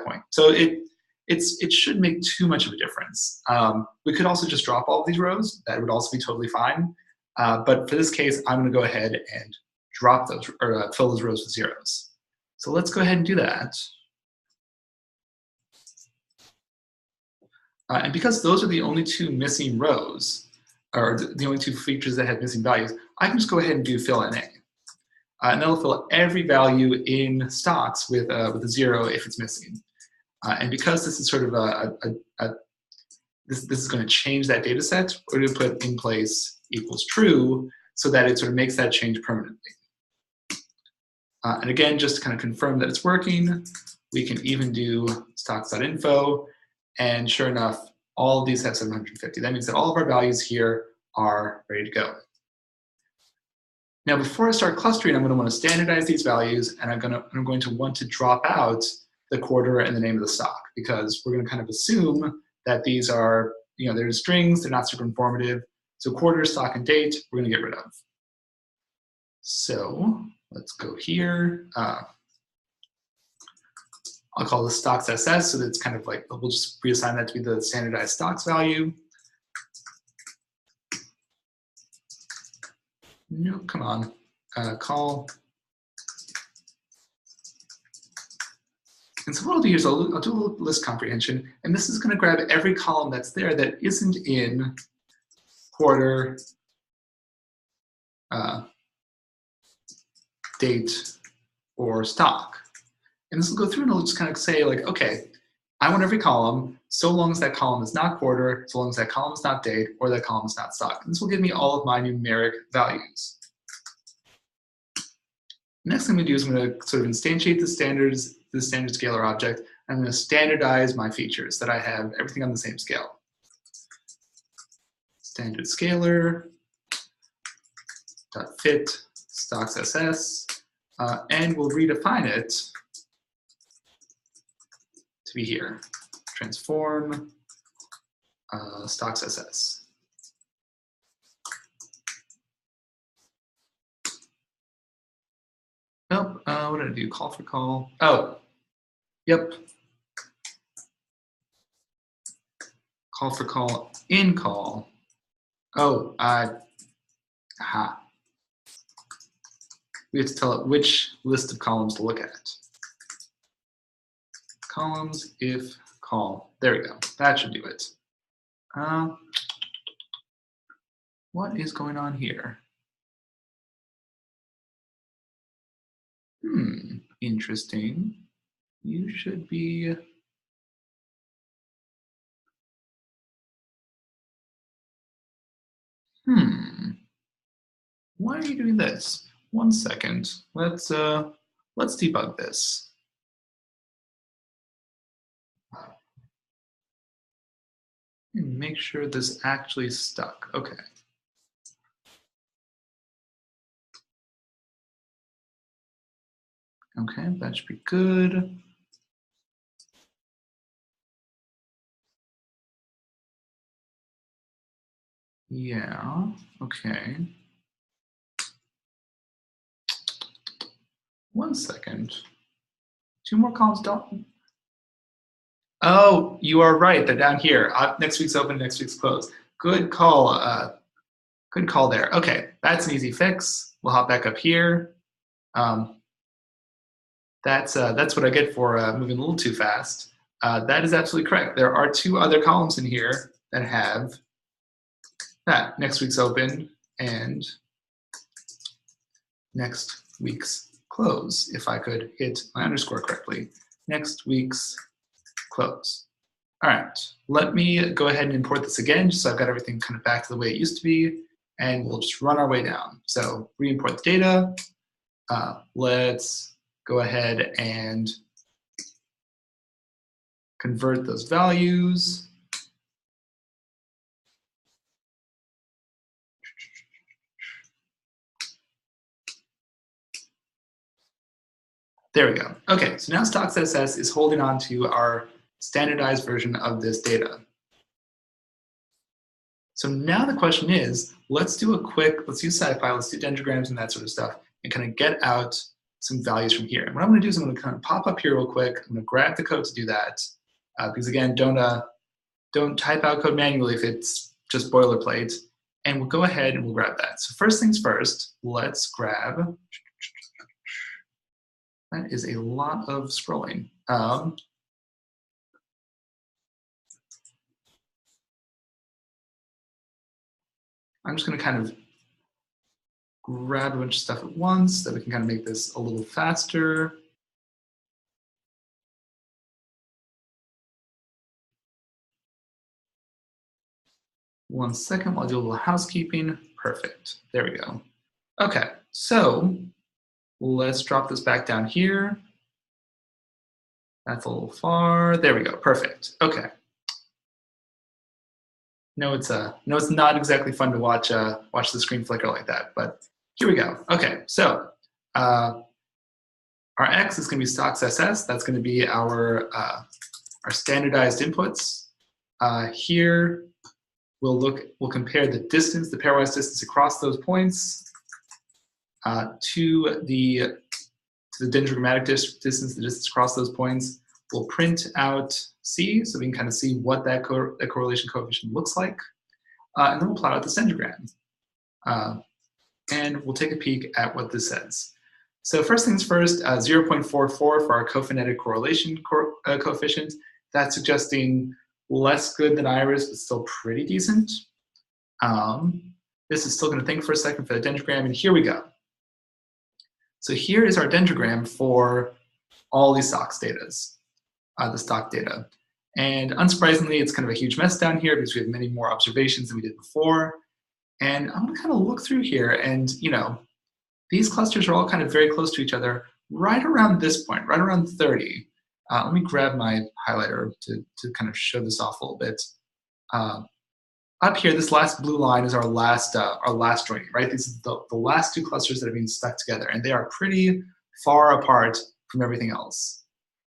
point. So it shouldn't make too much of a difference. We could also just drop all of these rows. That would also be totally fine. But for this case, I'm going to go ahead and drop those or fill those rows with zeros. So let's go ahead and do that. And because those are the only two missing rows, or the only two features that have missing values, I can just go ahead and do fill NA. And that'll fill every value in stocks with a 0 if it's missing. And because this is sort of this is going to change that data set, we're going to put in place equals true so that it sort of makes that change permanently. And again, just to kind of confirm that it's working, we can even do stocks.info, and sure enough, all of these have 750. That means that all of our values here are ready to go. Now, before I start clustering, I'm going to want to standardize these values, and I'm going to want to drop out the quarter and the name of the stock, because we're going to kind of assume that these are, they're strings, they're not super informative. So quarter, stock, and date, we're going to get rid of. So let's go here. I'll call this stocks SS, so that's kind of like, we'll just reassign that to be the standardized stocks value. No, come on, call. And so what I'll do here is I'll do a little list comprehension, and this is going to grab every column that's there that isn't in quarter, date, or stock. And this will go through and it'll just kind of say like, okay, I want every column, so long as that column is not quarter, so long as that column is not date, or that column is not stock. And this will give me all of my numeric values. Next thing I'm going to do is I'm going to sort of instantiate the standard scalar object. I'm going to standardize my features that I have everything on the same scale. Standard scalar dot fit stocks SS, and we'll redefine it to be here. Transform stocks SS. Nope, what did I do? Call for call. Oh, yep. call for call in call. Oh, aha. We have to tell it which list of columns to look at. Columns if call. There we go. That should do it. What is going on here? Interesting. You should be. Why are you doing this? 1 second. Let's debug this. And make sure this actually stuck. Okay. Okay, that should be good. Yeah, okay. 1 second. 2 more columns don't. Oh, you are right. They're down here. Next week's open, next week's closed. Good call. Good call there. Okay, that's an easy fix. We'll hop back up here. That's what I get for moving a little too fast. That is absolutely correct. There are 2 other columns in here that have that next week's open and next week's close. If I could hit my underscore correctly, next week's close. All right, let me go ahead and import this again, just so I've got everything kind of back to the way it used to be, and we'll just run our way down. So re-import the data. Let's go ahead and convert those values. There we go. Okay, so now Stocks.ss is holding on to our standardized version of this data. So now the question is, let's use SciPy, let's do dendrograms and that sort of stuff, and kind of get out some values from here. And what I'm going to do is I'm going to kind of pop up here real quick. I'm going to grab the code to do that, because again, don't type out code manually if it's just boilerplate. And we'll go ahead and we'll grab that. So first things first, let's grab. That is a lot of scrolling. I'm just going to kind of grab a bunch of stuff at once so that we can kind of make this a little faster. One second while I do a little housekeeping. Perfect. There we go. Okay, so let's drop this back down here. That's a little far. There we go. Perfect. Okay. No, it's not exactly fun to watch the screen flicker like that, but here we go. Okay, so our X is going to be Stocks.ss. That's going to be our standardized inputs. Here we'll compare the distance, the pairwise distance across those points to the dendrogrammatic distance, the distance across those points. We'll print out C, so we can kind of see what that correlation coefficient looks like. And then we'll plot out the dendrogram. And we'll take a peek at what this says. So first things first, 0.44 for our cophonetic correlation coefficient. That's suggesting less good than Iris, but still pretty decent. This is still going to think for a second for the dendrogram, and here we go. So here is our dendrogram for all these stocks datas, the stock data. And unsurprisingly, it's kind of a huge mess down here because we have many more observations than we did before. And I'm going to kind of look through here, and these clusters are all kind of very close to each other right around this point, right around 30. Let me grab my highlighter to kind of show this off a little bit. Up here, this last blue line is our last joining, right? These are the last 2 clusters that are being stuck together, and they are pretty far apart from everything else.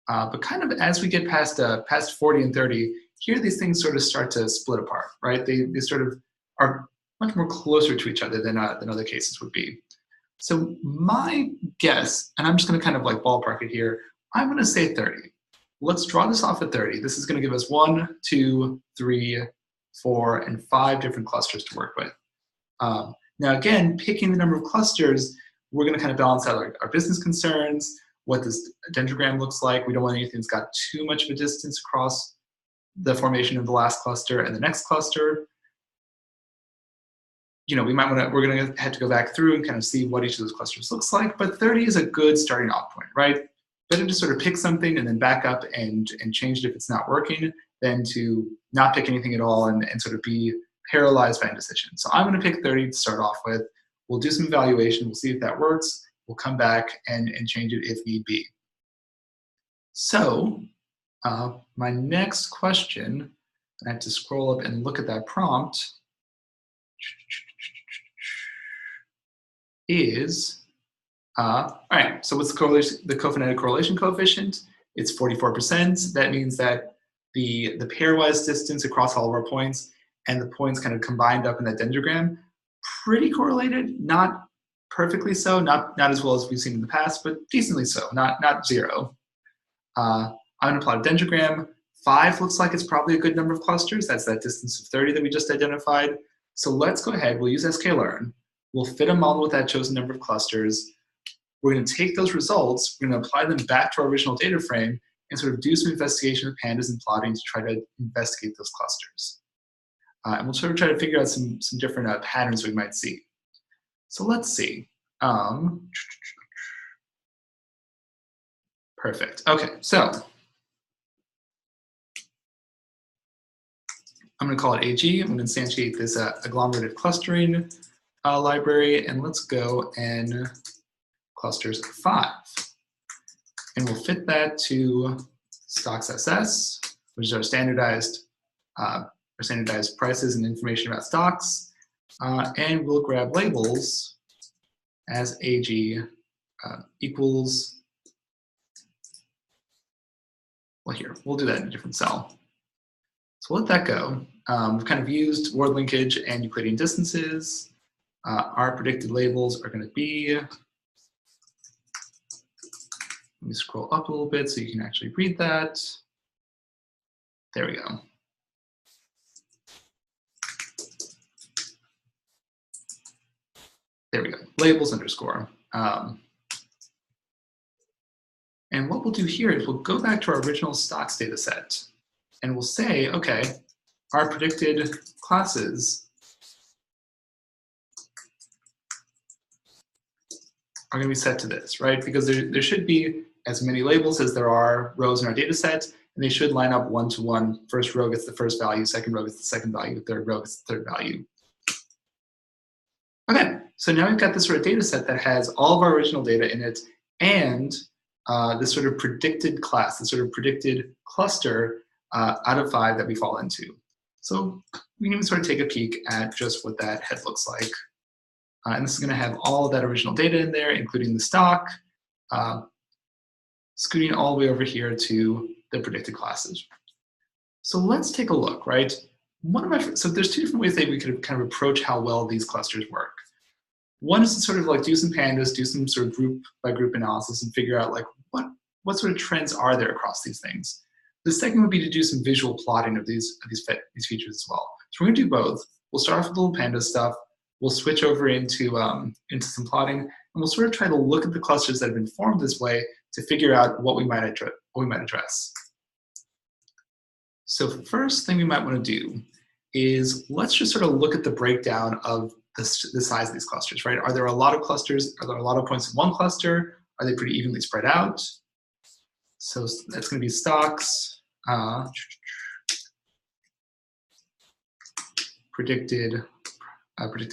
But kind of as we get past 40 and 30, here these things sort of start to split apart, right? They sort of are much more closer to each other than other cases would be. So my guess, and I'm just going to kind of like ballpark it here, I'm going to say 30. let's draw this off at 30. This is going to give us 1, 2, 3, 4, and 5 different clusters to work with. Now again, picking the number of clusters, we're going to kind of balance out our business concerns, what this dendrogram looks like. We don't want anything that's got too much of a distance across the formation of the last cluster and the next cluster. You know, we're going to have to go back through and kind of see what each of those clusters looks like, but 30 is a good starting off point, right? Better to sort of pick something and then back up and change it if it's not working than to not pick anything at all and sort of be paralyzed by indecision. So I'm going to pick 30 to start off with. We'll do some evaluation. We'll see if that works. We'll come back and change it if need be. So my next question, I have to scroll up and look at that prompt, is, all right, so what's the cophonetic correlation coefficient? It's 44%. That means that the pairwise distance across all of our points and the points kind of combined up in that dendrogram, pretty correlated, not perfectly so, not as well as we've seen in the past, but decently so, not 0. I'm gonna plot a dendrogram. 5 looks like it's probably a good number of clusters. That's that distance of 30 that we just identified. So let's go ahead, we'll use sklearn. We'll fit a model with that chosen number of clusters. We're gonna take those results, we're gonna apply them back to our original data frame and sort of do some investigation with pandas and plotting to try to investigate those clusters. And we'll sort of try to figure out some different patterns we might see. So let's see. Perfect. Okay, so I'm going to call it AG. I'm going to instantiate this agglomerative clustering library, and let's go and clusters 5. And we'll fit that to stocks SS, which is our standardized prices and information about stocks. And we'll grab labels as AG equals, well here, we'll do that in a different cell. So we'll let that go. We've kind of used word linkage and Euclidean distances. Our predicted labels are going to be, let me scroll up a little bit so you can actually read that. There we go. There we go, labels underscore. And what we'll do here is we'll go back to our original stocks data set and we'll say, okay, our predicted classes are going to be set to this, right? Because there should be as many labels as there are rows in our data set, and they should line up 1-to-1. First row gets the first value, second row gets the second value, third row gets the third value. Okay, so now we've got this sort of data set that has all of our original data in it and this sort of predicted class, this sort of predicted cluster out of 5 that we fall into. So we can even sort of take a peek at just what that head looks like. And this is going to have all of that original data in there, including the stock, scooting all the way over here to the predicted classes. So let's take a look, right? So there's 2 different ways that we could kind of approach how well these clusters work. One is to sort of like do some pandas, do some sort of group by group analysis and figure out like what sort of trends are there across these things. The second would be to do some visual plotting of these features as well. So we're going to do both. We'll start off with a little panda stuff. We'll switch over into some plotting, and we'll sort of try to look at the clusters that have been formed this way to figure out what we might address. So the first thing we might want to do is let's just sort of look at the breakdown of the size of these clusters, right? Are there a lot of clusters? Are there a lot of points in one cluster? Are they pretty evenly spread out? So that's going to be stocks, predicted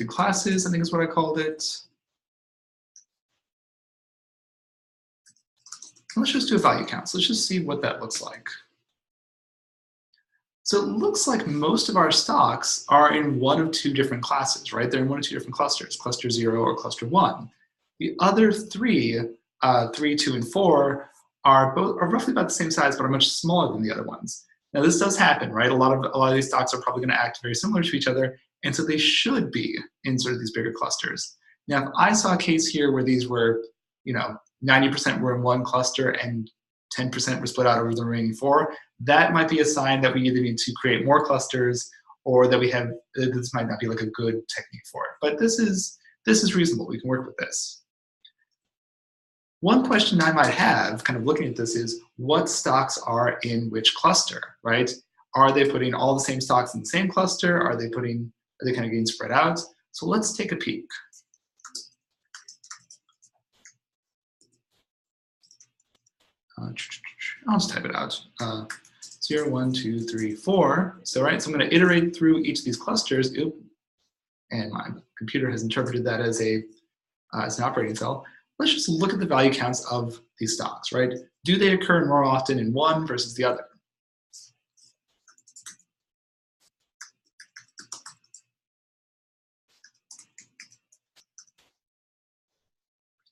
classes, I think is what I called it. Let's just do a value count. So let's just see what that looks like. So it looks like most of our stocks are in one of 2 different classes, right? They're in 1 or 2 different clusters, cluster 0 or cluster 1. The other 3, 3, 2, and 4 are roughly about the same size, but are much smaller than the other ones. Now this does happen, right? A lot of these stocks are probably going to act very similar to each other, and so they should be in sort of these bigger clusters. Now, if I saw a case here where these were, 90% were in one cluster and 10% were split out over the remaining 4, that might be a sign that we either need to create more clusters or that we have, this might not be like a good technique for it. But this is reasonable, we can work with this. One question I might have, kind of looking at this, is what stocks are in which cluster, right? Are they putting all the same stocks in the same cluster? Are they kind of getting spread out? So let's take a peek. I'll just type it out. 0, 1, 2, 3, 4. So right, so I'm going to iterate through each of these clusters. Oop, and my computer has interpreted that as an operating cell. Let's just look at the value counts of these stocks, right? Do they occur more often in one versus the other?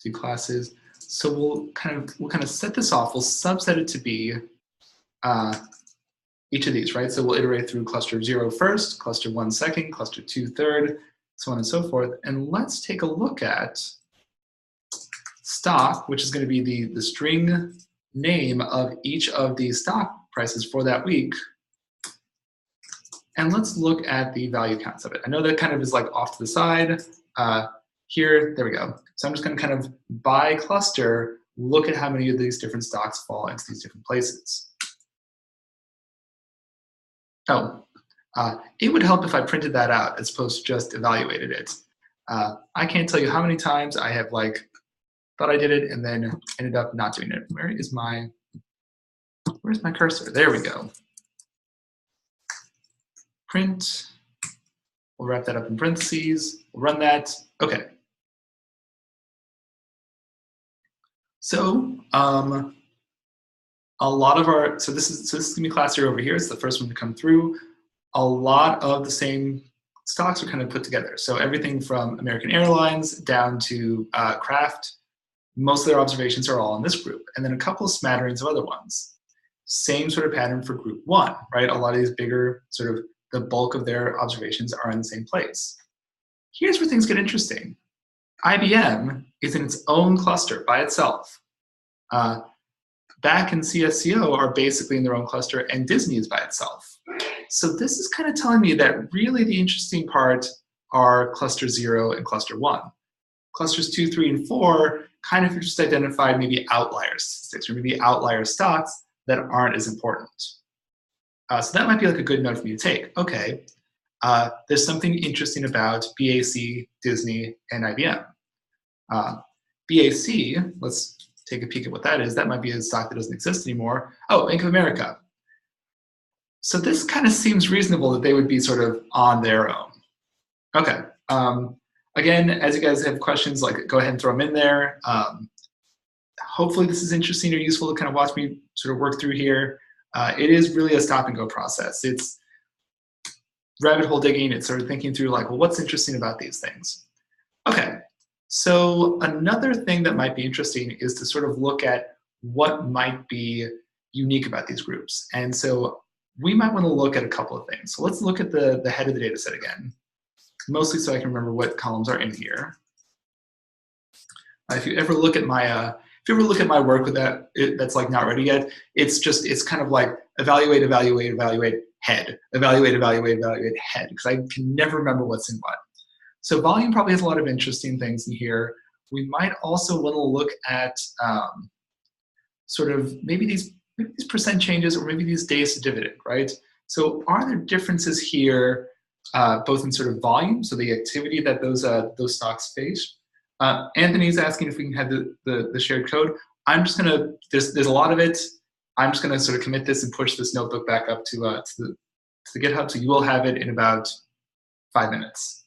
Two classes. So we'll kind of set this off. We'll subset it to be each of these, right? So we'll iterate through cluster 0 first, cluster 1 second, cluster 2 third, so on and so forth. And let's take a look at stock, which is going to be the string name of each of these stock prices for that week. And let's look at the value counts of it. I know that kind of is like off to the side. Here, there we go. So I'm just going to kind of, by cluster, look at how many of these different stocks fall into these different places. Oh, it would help if I printed that out as opposed to just evaluated it. I can't tell you how many times I have like thought I did it and then ended up not doing it. Where's my cursor? There we go. Print. We'll wrap that up in parentheses. We'll run that. Okay. So a lot of our, so this is gonna be class 0 over here. It's the first one to come through. A lot of the same stocks are kind of put together. So everything from American Airlines down to Kraft, most of their observations are all in this group. And then a couple of smatterings of other ones. Same sort of pattern for group 1, right? A lot of these bigger, sort of the bulk of their observations are in the same place. Here's where things get interesting. IBM is in its own cluster by itself. BAC and CSCO are basically in their own cluster, and Disney is by itself. So this is kind of telling me that really the interesting part are cluster 0 and cluster 1. Clusters 2, 3, and 4 kind of just identified maybe outlier statistics or maybe outlier stocks that aren't as important. So that might be like a good note for me to take. Okay, there's something interesting about BAC, Disney, and IBM. BAC, let's take a peek at what that is. That might be a stock that doesn't exist anymore. Oh, Bank of America. So this kind of seems reasonable that they would be sort of on their own. Okay. Again, as you guys have questions, like go ahead and throw them in there. Hopefully this is interesting or useful to kind of watch me sort of work through here. It is really a stop and go process. It's rabbit hole digging. It's sort of thinking through like, well, what's interesting about these things? Okay. So another thing that might be interesting is to sort of look at what might be unique about these groups. And so we might want to look at a couple of things. So let's look at the head of the data set again, mostly so I can remember what columns are in here. If you ever look at my work with that, that's like not ready yet, it's kind of like evaluate, evaluate, evaluate, head, evaluate, evaluate, evaluate, head, because I can never remember what's in what. So volume probably has a lot of interesting things in here. We might also want to look at sort of maybe these percent changes or maybe these days to dividend, right? So are there differences here, both in sort of volume, so the activity that those stocks face? Anthony's asking if we can have the shared code. I'm just gonna, there's a lot of it. I'm just gonna sort of commit this and push this notebook back up to the GitHub, so you will have it in about 5 minutes.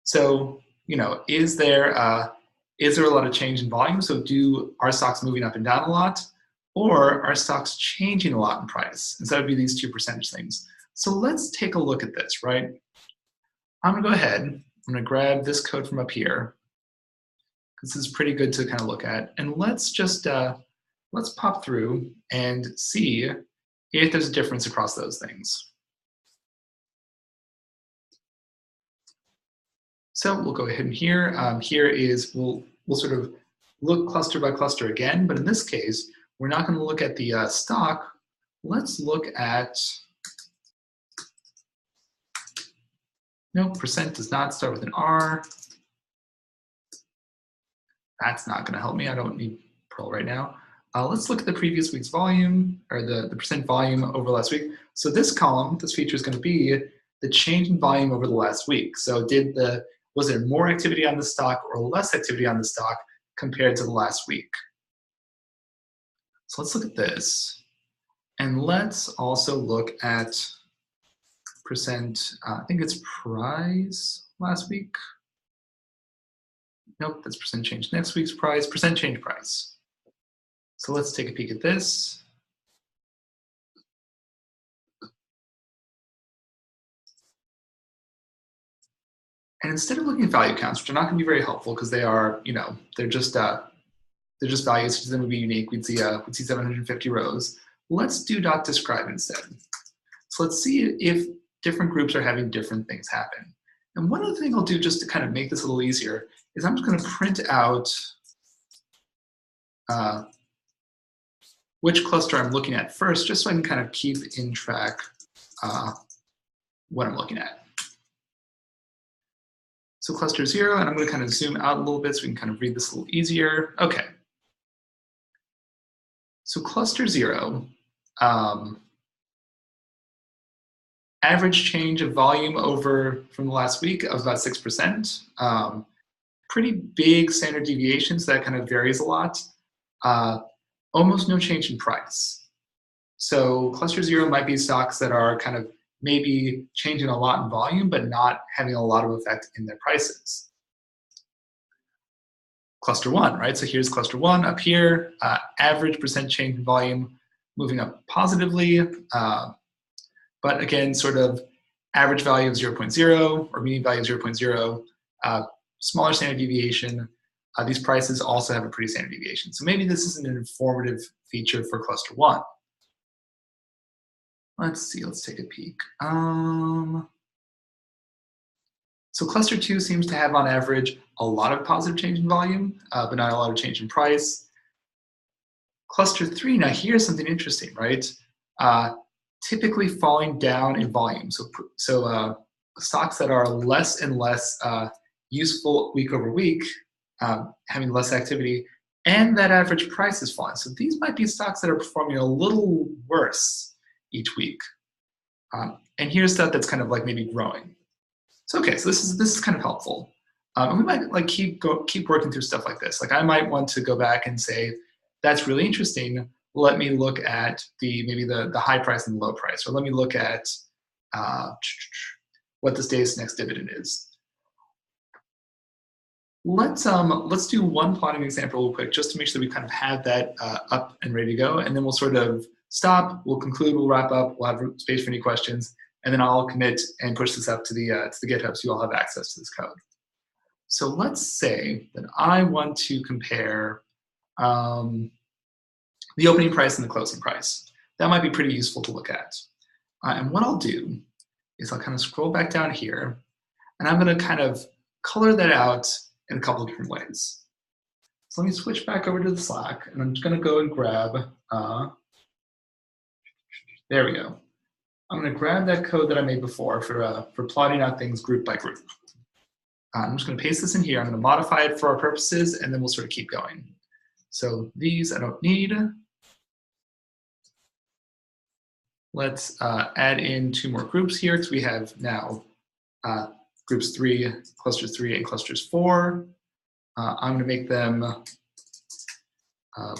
So, you know, is there a lot of change in volume? So are stocks moving up and down a lot? Or are stocks changing a lot in price? And so that would be these 2 percentage things. So let's take a look at this, right? I'm gonna go ahead, I'm gonna grab this code from up here, because this is pretty good to kind of look at. And let's just, let's pop through and see if there's a difference across those things. So we'll go ahead and here is, we'll look cluster by cluster again, but in this case, we're not going to look at the stock. Let's look at, no, percent does not start with an R. That's not going to help me. I don't need Perl right now. Let's look at the previous week's volume, or the percent volume over last week. So this column, this feature is going to be the change in volume over the last week. So was there more activity on the stock or less activity on the stock compared to the last week? So let's look at this. And let's also look at percent, I think it's price last week. Nope, that's percent change next week's price, percent change price. So let's take a peek at this. And instead of looking at value counts, which are not going to be very helpful because they are, they're just values, so then would be unique. We'd see 750 rows. Let's do .describe instead. So let's see if different groups are having different things happen. And one other thing I'll do just to kind of make this a little easier is I'm just going to print out which cluster I'm looking at first, just so I can kind of keep in track what I'm looking at. So cluster 0, and I'm going to kind of zoom out a little bit so we can kind of read this a little easier. Okay. So cluster 0, average change of volume from the last week of about 6%. Pretty big standard deviation, so that kind of varies a lot. Almost no change in price. So cluster 0 might be stocks that are kind of maybe changing a lot in volume, but not having a lot of effect in their prices. Cluster 1, right? So here's cluster 1 up here, average percent change in volume moving up positively, but again, sort of average value of 0.0 or median value of 0.0, smaller standard deviation. These prices also have a pretty standard deviation. So maybe this isn't an informative feature for cluster 1. Let's see, let's take a peek. So cluster 2 seems to have on average a lot of positive change in volume, but not a lot of change in price. Cluster 3, now here's something interesting, right? Typically falling down in volume. So stocks that are less and less useful week over week, having less activity, and that average price is falling. So these might be stocks that are performing a little worse each week. And here's stuff that's kind of like maybe growing. So okay, so this is kind of helpful. And we might like keep working through stuff like this. Like I might want to go back and say, that's really interesting. Let me look at maybe the high price and the low price, or let me look at what this day's next dividend is. Let's do one plotting example real quick, just to make sure that we kind of have that up and ready to go, and then we'll sort of stop, we'll conclude, we'll wrap up, we'll have space for any questions, and then I'll commit and push this up to the GitHub so you all have access to this code. So let's say that I want to compare the opening price and the closing price. That might be pretty useful to look at. And what I'll do is I'll kind of scroll back down here, and I'm going to kind of color that out in a couple of different ways. So let me switch back over to the Slack, and I'm just going to go and grab, there we go. I'm going to grab that code that I made before for plotting out things group by group. I'm just going to paste this in here. I'm going to modify it for our purposes, and then we'll sort of keep going. So these I don't need. Let's add in 2 more groups here, because we have now groups 3, clusters 3, and clusters 4. I'm going to make them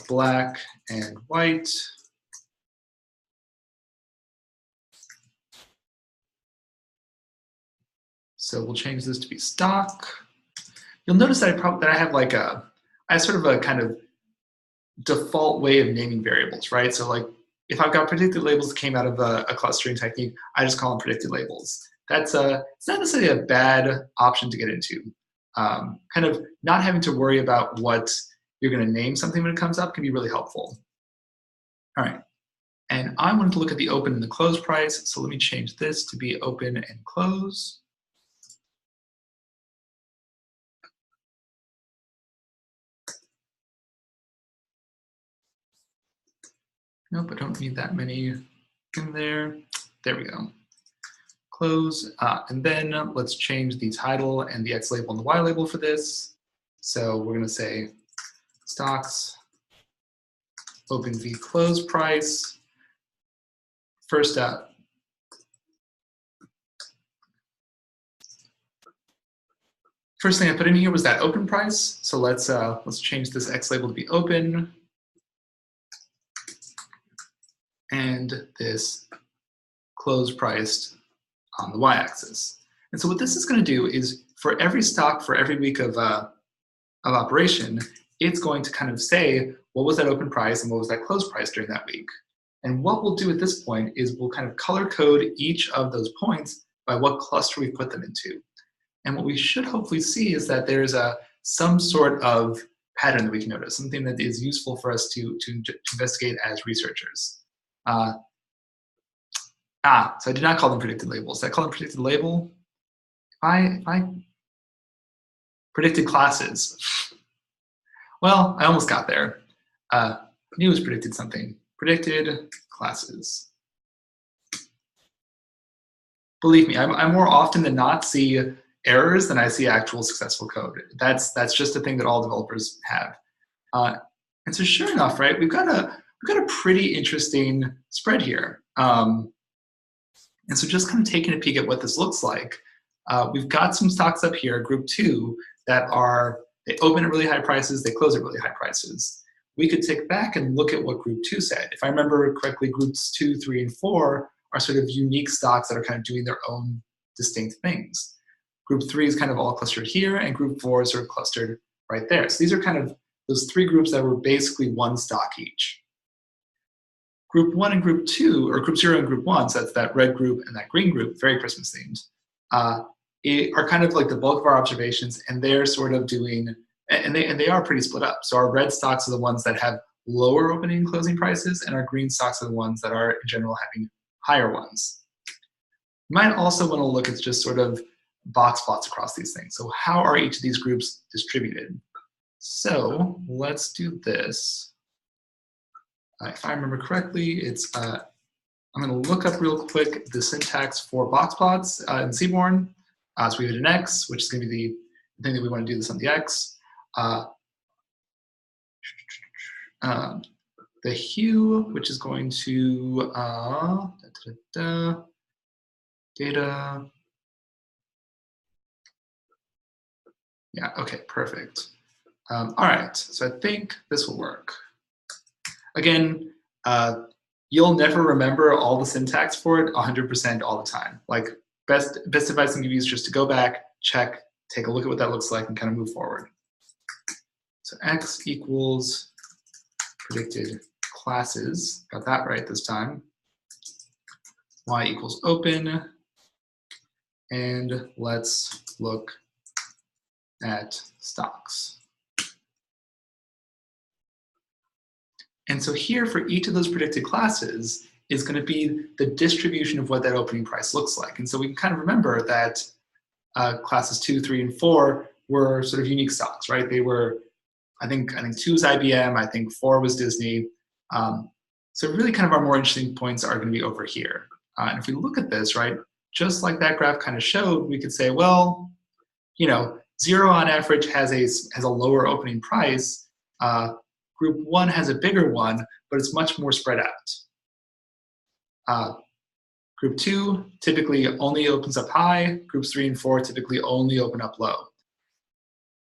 black and white. So we'll change this to be stock. You'll notice that I have like I have sort of a kind of default way of naming variables, right? So like if I've got predicted labels that came out of a clustering technique, I just call them predicted labels. That's it's not necessarily a bad option to get into. Kind of not having to worry about what you're going to name something when it comes up can be really helpful. All right, and I wanted to look at the open and the close price, so let me change this to be open and close. Nope, I don't need that many in there. There we go. Close, and then let's change the title and the X label and the Y label for this. So we're gonna say stocks, open V close price. First up, first thing I put in here was that open price. So let's change this X label to be open, and this close priced on the y-axis. And so what this is going to do is for every stock for every week of operation, it's going to kind of say what was that open price and what was that close price during that week. And what we'll do at this point is we'll kind of color code each of those points by what cluster we put them into. And what we should hopefully see is that there's some sort of pattern that we can notice, something that is useful for us to investigate as researchers. So I did not call them predicted labels. Did I call them predicted label? If I predicted classes. Well, I almost got there. I knew it was predicted something. Predicted classes. Believe me, I more often than not see errors than I see actual successful code. That's just a thing that all developers have. And so sure enough, right, we've got a pretty interesting spread here. And so just kind of taking a peek at what this looks like, we've got some stocks up here, group 2, that they open at really high prices, they close at really high prices. We could take back and look at what group 2 said. If I remember correctly, groups 2, 3, and 4 are sort of unique stocks that are kind of doing their own distinct things. Group 3 is kind of all clustered here, and group 4 is sort of clustered right there. So these are kind of those 3 groups that were basically one stock each. Group 1 and group 2, or group 0 and group 1, so that's that red group and that green group, very Christmas themed, are kind of like the bulk of our observations, and they're sort of doing, and they are pretty split up. So our red stocks are the ones that have lower opening and closing prices, and our green stocks are the ones that are in general having higher ones. You might also want to look at just sort of box plots across these things. So how are each of these groups distributed? So let's do this. If I remember correctly, it's I'm going to look up real quick the syntax for box plots in Seaborn. So we have an X, which is going to be the thing that we want to do this on the X. The hue, which is going to data. Yeah, okay, perfect. All right, so I think this will work. Again, you'll never remember all the syntax for it 100% all the time. Like, best advice I can give you is just to go back, check, take a look at what that looks like, and kind of move forward. So X equals predicted classes. Got that right this time. Y equals open. And let's look at stocks. And so here for each of those predicted classes is going to be the distribution of what that opening price looks like. And so we can kind of remember that classes 2, 3, and 4 were sort of unique stocks, right? They were, I think 2 was IBM, I think 4 was Disney. So really kind of our more interesting points are going to be over here. And if we look at this, right, just like that graph kind of showed, we could say, well, you know, 0 on average has a lower opening price. Group 1 has a bigger one, but it's much more spread out. Group 2 typically only opens up high. Groups 3 and 4 typically only open up low.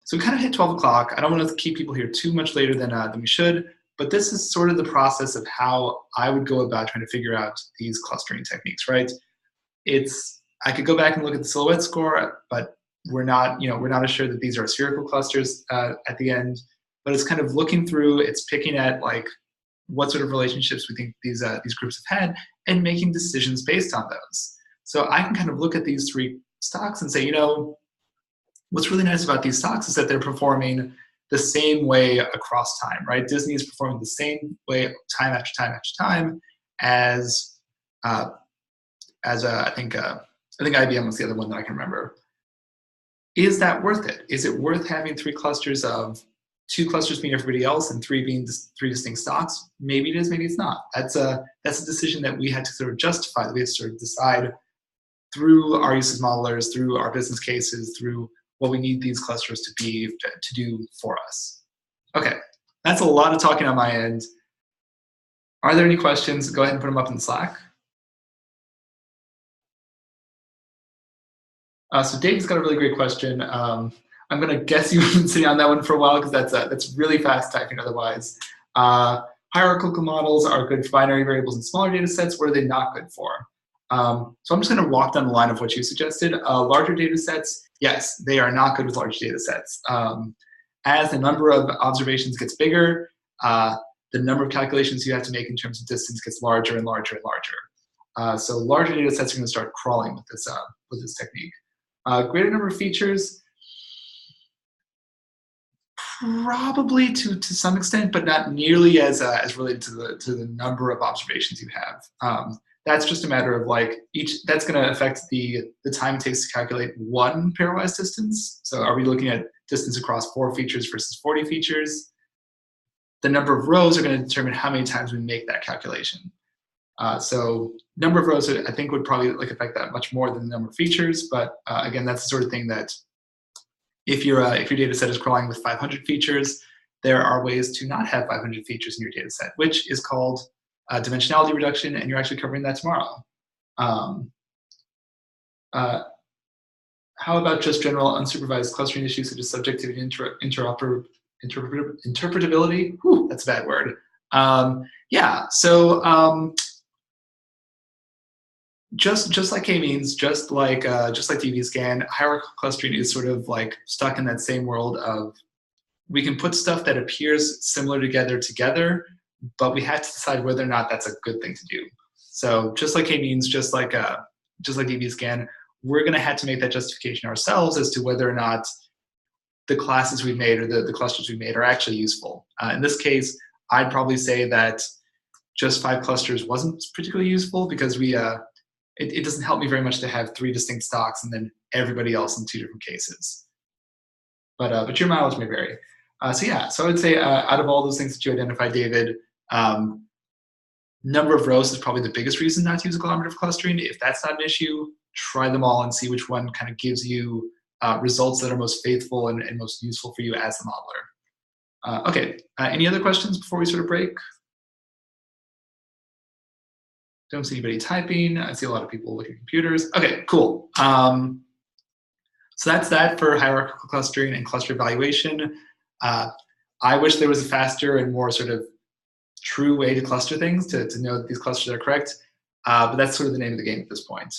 So we kind of hit 12 o'clock. I don't want to keep people here too much later than we should, but this is sort of the process of how I would go about trying to figure out these clustering techniques, right? I could go back and look at the silhouette score, but we're not assured that these are spherical clusters at the end. But it's kind of looking through, it's picking at like what sort of relationships we think these groups have had and making decisions based on those. So I can kind of look at these 3 stocks and say, you know, what's really nice about these stocks is that they're performing the same way across time, right? Disney is performing the same way time after time after time as I think IBM was the other one that I can remember. Is that worth it? Is it worth having 3 clusters of 2 clusters being everybody else and 3 being 3 distinct stocks. Maybe it is, maybe it's not. That's a decision that we had to sort of justify, that we had to sort of decide through our use as modelers, through our business cases, through what we need these clusters to be, to do for us. Okay, that's a lot of talking on my end. Are there any questions? Go ahead and put them up in Slack. So Dave's got a really great question. I'm going to guess you've been sitting on that one for a while because that's really fast typing otherwise. Hierarchical models are good for binary variables and smaller data sets. What are they not good for? So I'm just going to walk down the line of what you suggested. Larger data sets, yes, they are not good with large data sets. As the number of observations gets bigger, the number of calculations you have to make in terms of distance gets larger and larger and larger. So larger data sets are going to start crawling with this technique. Greater number of features, probably to some extent, but not nearly as related to the number of observations you have. That's just a matter of like that's going to affect the time it takes to calculate one pairwise distance. So are we looking at distance across 4 features versus 40 features? The number of rows are going to determine how many times we make that calculation. So number of rows, I think, would probably affect that much more than the number of features. But again, that's the sort of thing that if your data set is crawling with 500 features, there are ways to not have 500 features in your data set, which is called dimensionality reduction, and you're actually covering that tomorrow. How about just general unsupervised clustering issues such as subjectivity and interpretability? Whew, that's a bad word. Yeah, so just like k-means, just like dbScan, hierarchical clustering is sort of like stuck in that same world of we can put stuff that appears similar together, but we have to decide whether or not that's a good thing to do. So just like k-means, just like dbScan, we're going to have to make that justification ourselves as to whether or not the classes we've made or the clusters we've made are actually useful. In this case, I'd probably say that just 5 clusters wasn't particularly useful because it doesn't help me very much to have 3 distinct stocks and then everybody else in 2 different cases. But your mileage may vary. So yeah, so I would say out of all those things that you identified, David, number of rows is probably the biggest reason not to use agglomerative clustering. If that's not an issue, try them all and see which one kind of gives you results that are most faithful and most useful for you as the modeler. Okay, any other questions before we sort of break? Don't see anybody typing. I see a lot of people looking at computers. Okay, cool. So that's that for hierarchical clustering and cluster evaluation. I wish there was a faster and more sort of true way to cluster things, to know that these clusters are correct, but that's sort of the name of the game at this point.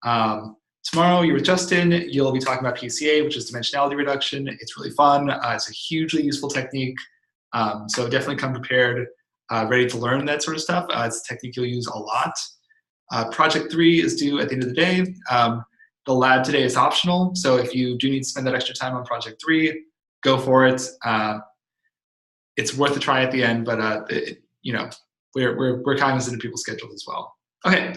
Tomorrow, you're with Justin. You'll be talking about PCA, which is dimensionality reduction. It's really fun. It's a hugely useful technique. So definitely come prepared, ready to learn that sort of stuff. It's a technique you'll use a lot. Project 3 is due at the end of the day. The lab today is optional, so if you do need to spend that extra time on Project 3, go for it. It's worth a try at the end, but we're cognizant of people's schedules as well. Okay,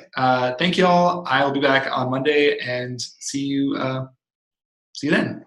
thank you all. I will be back on Monday and see you then.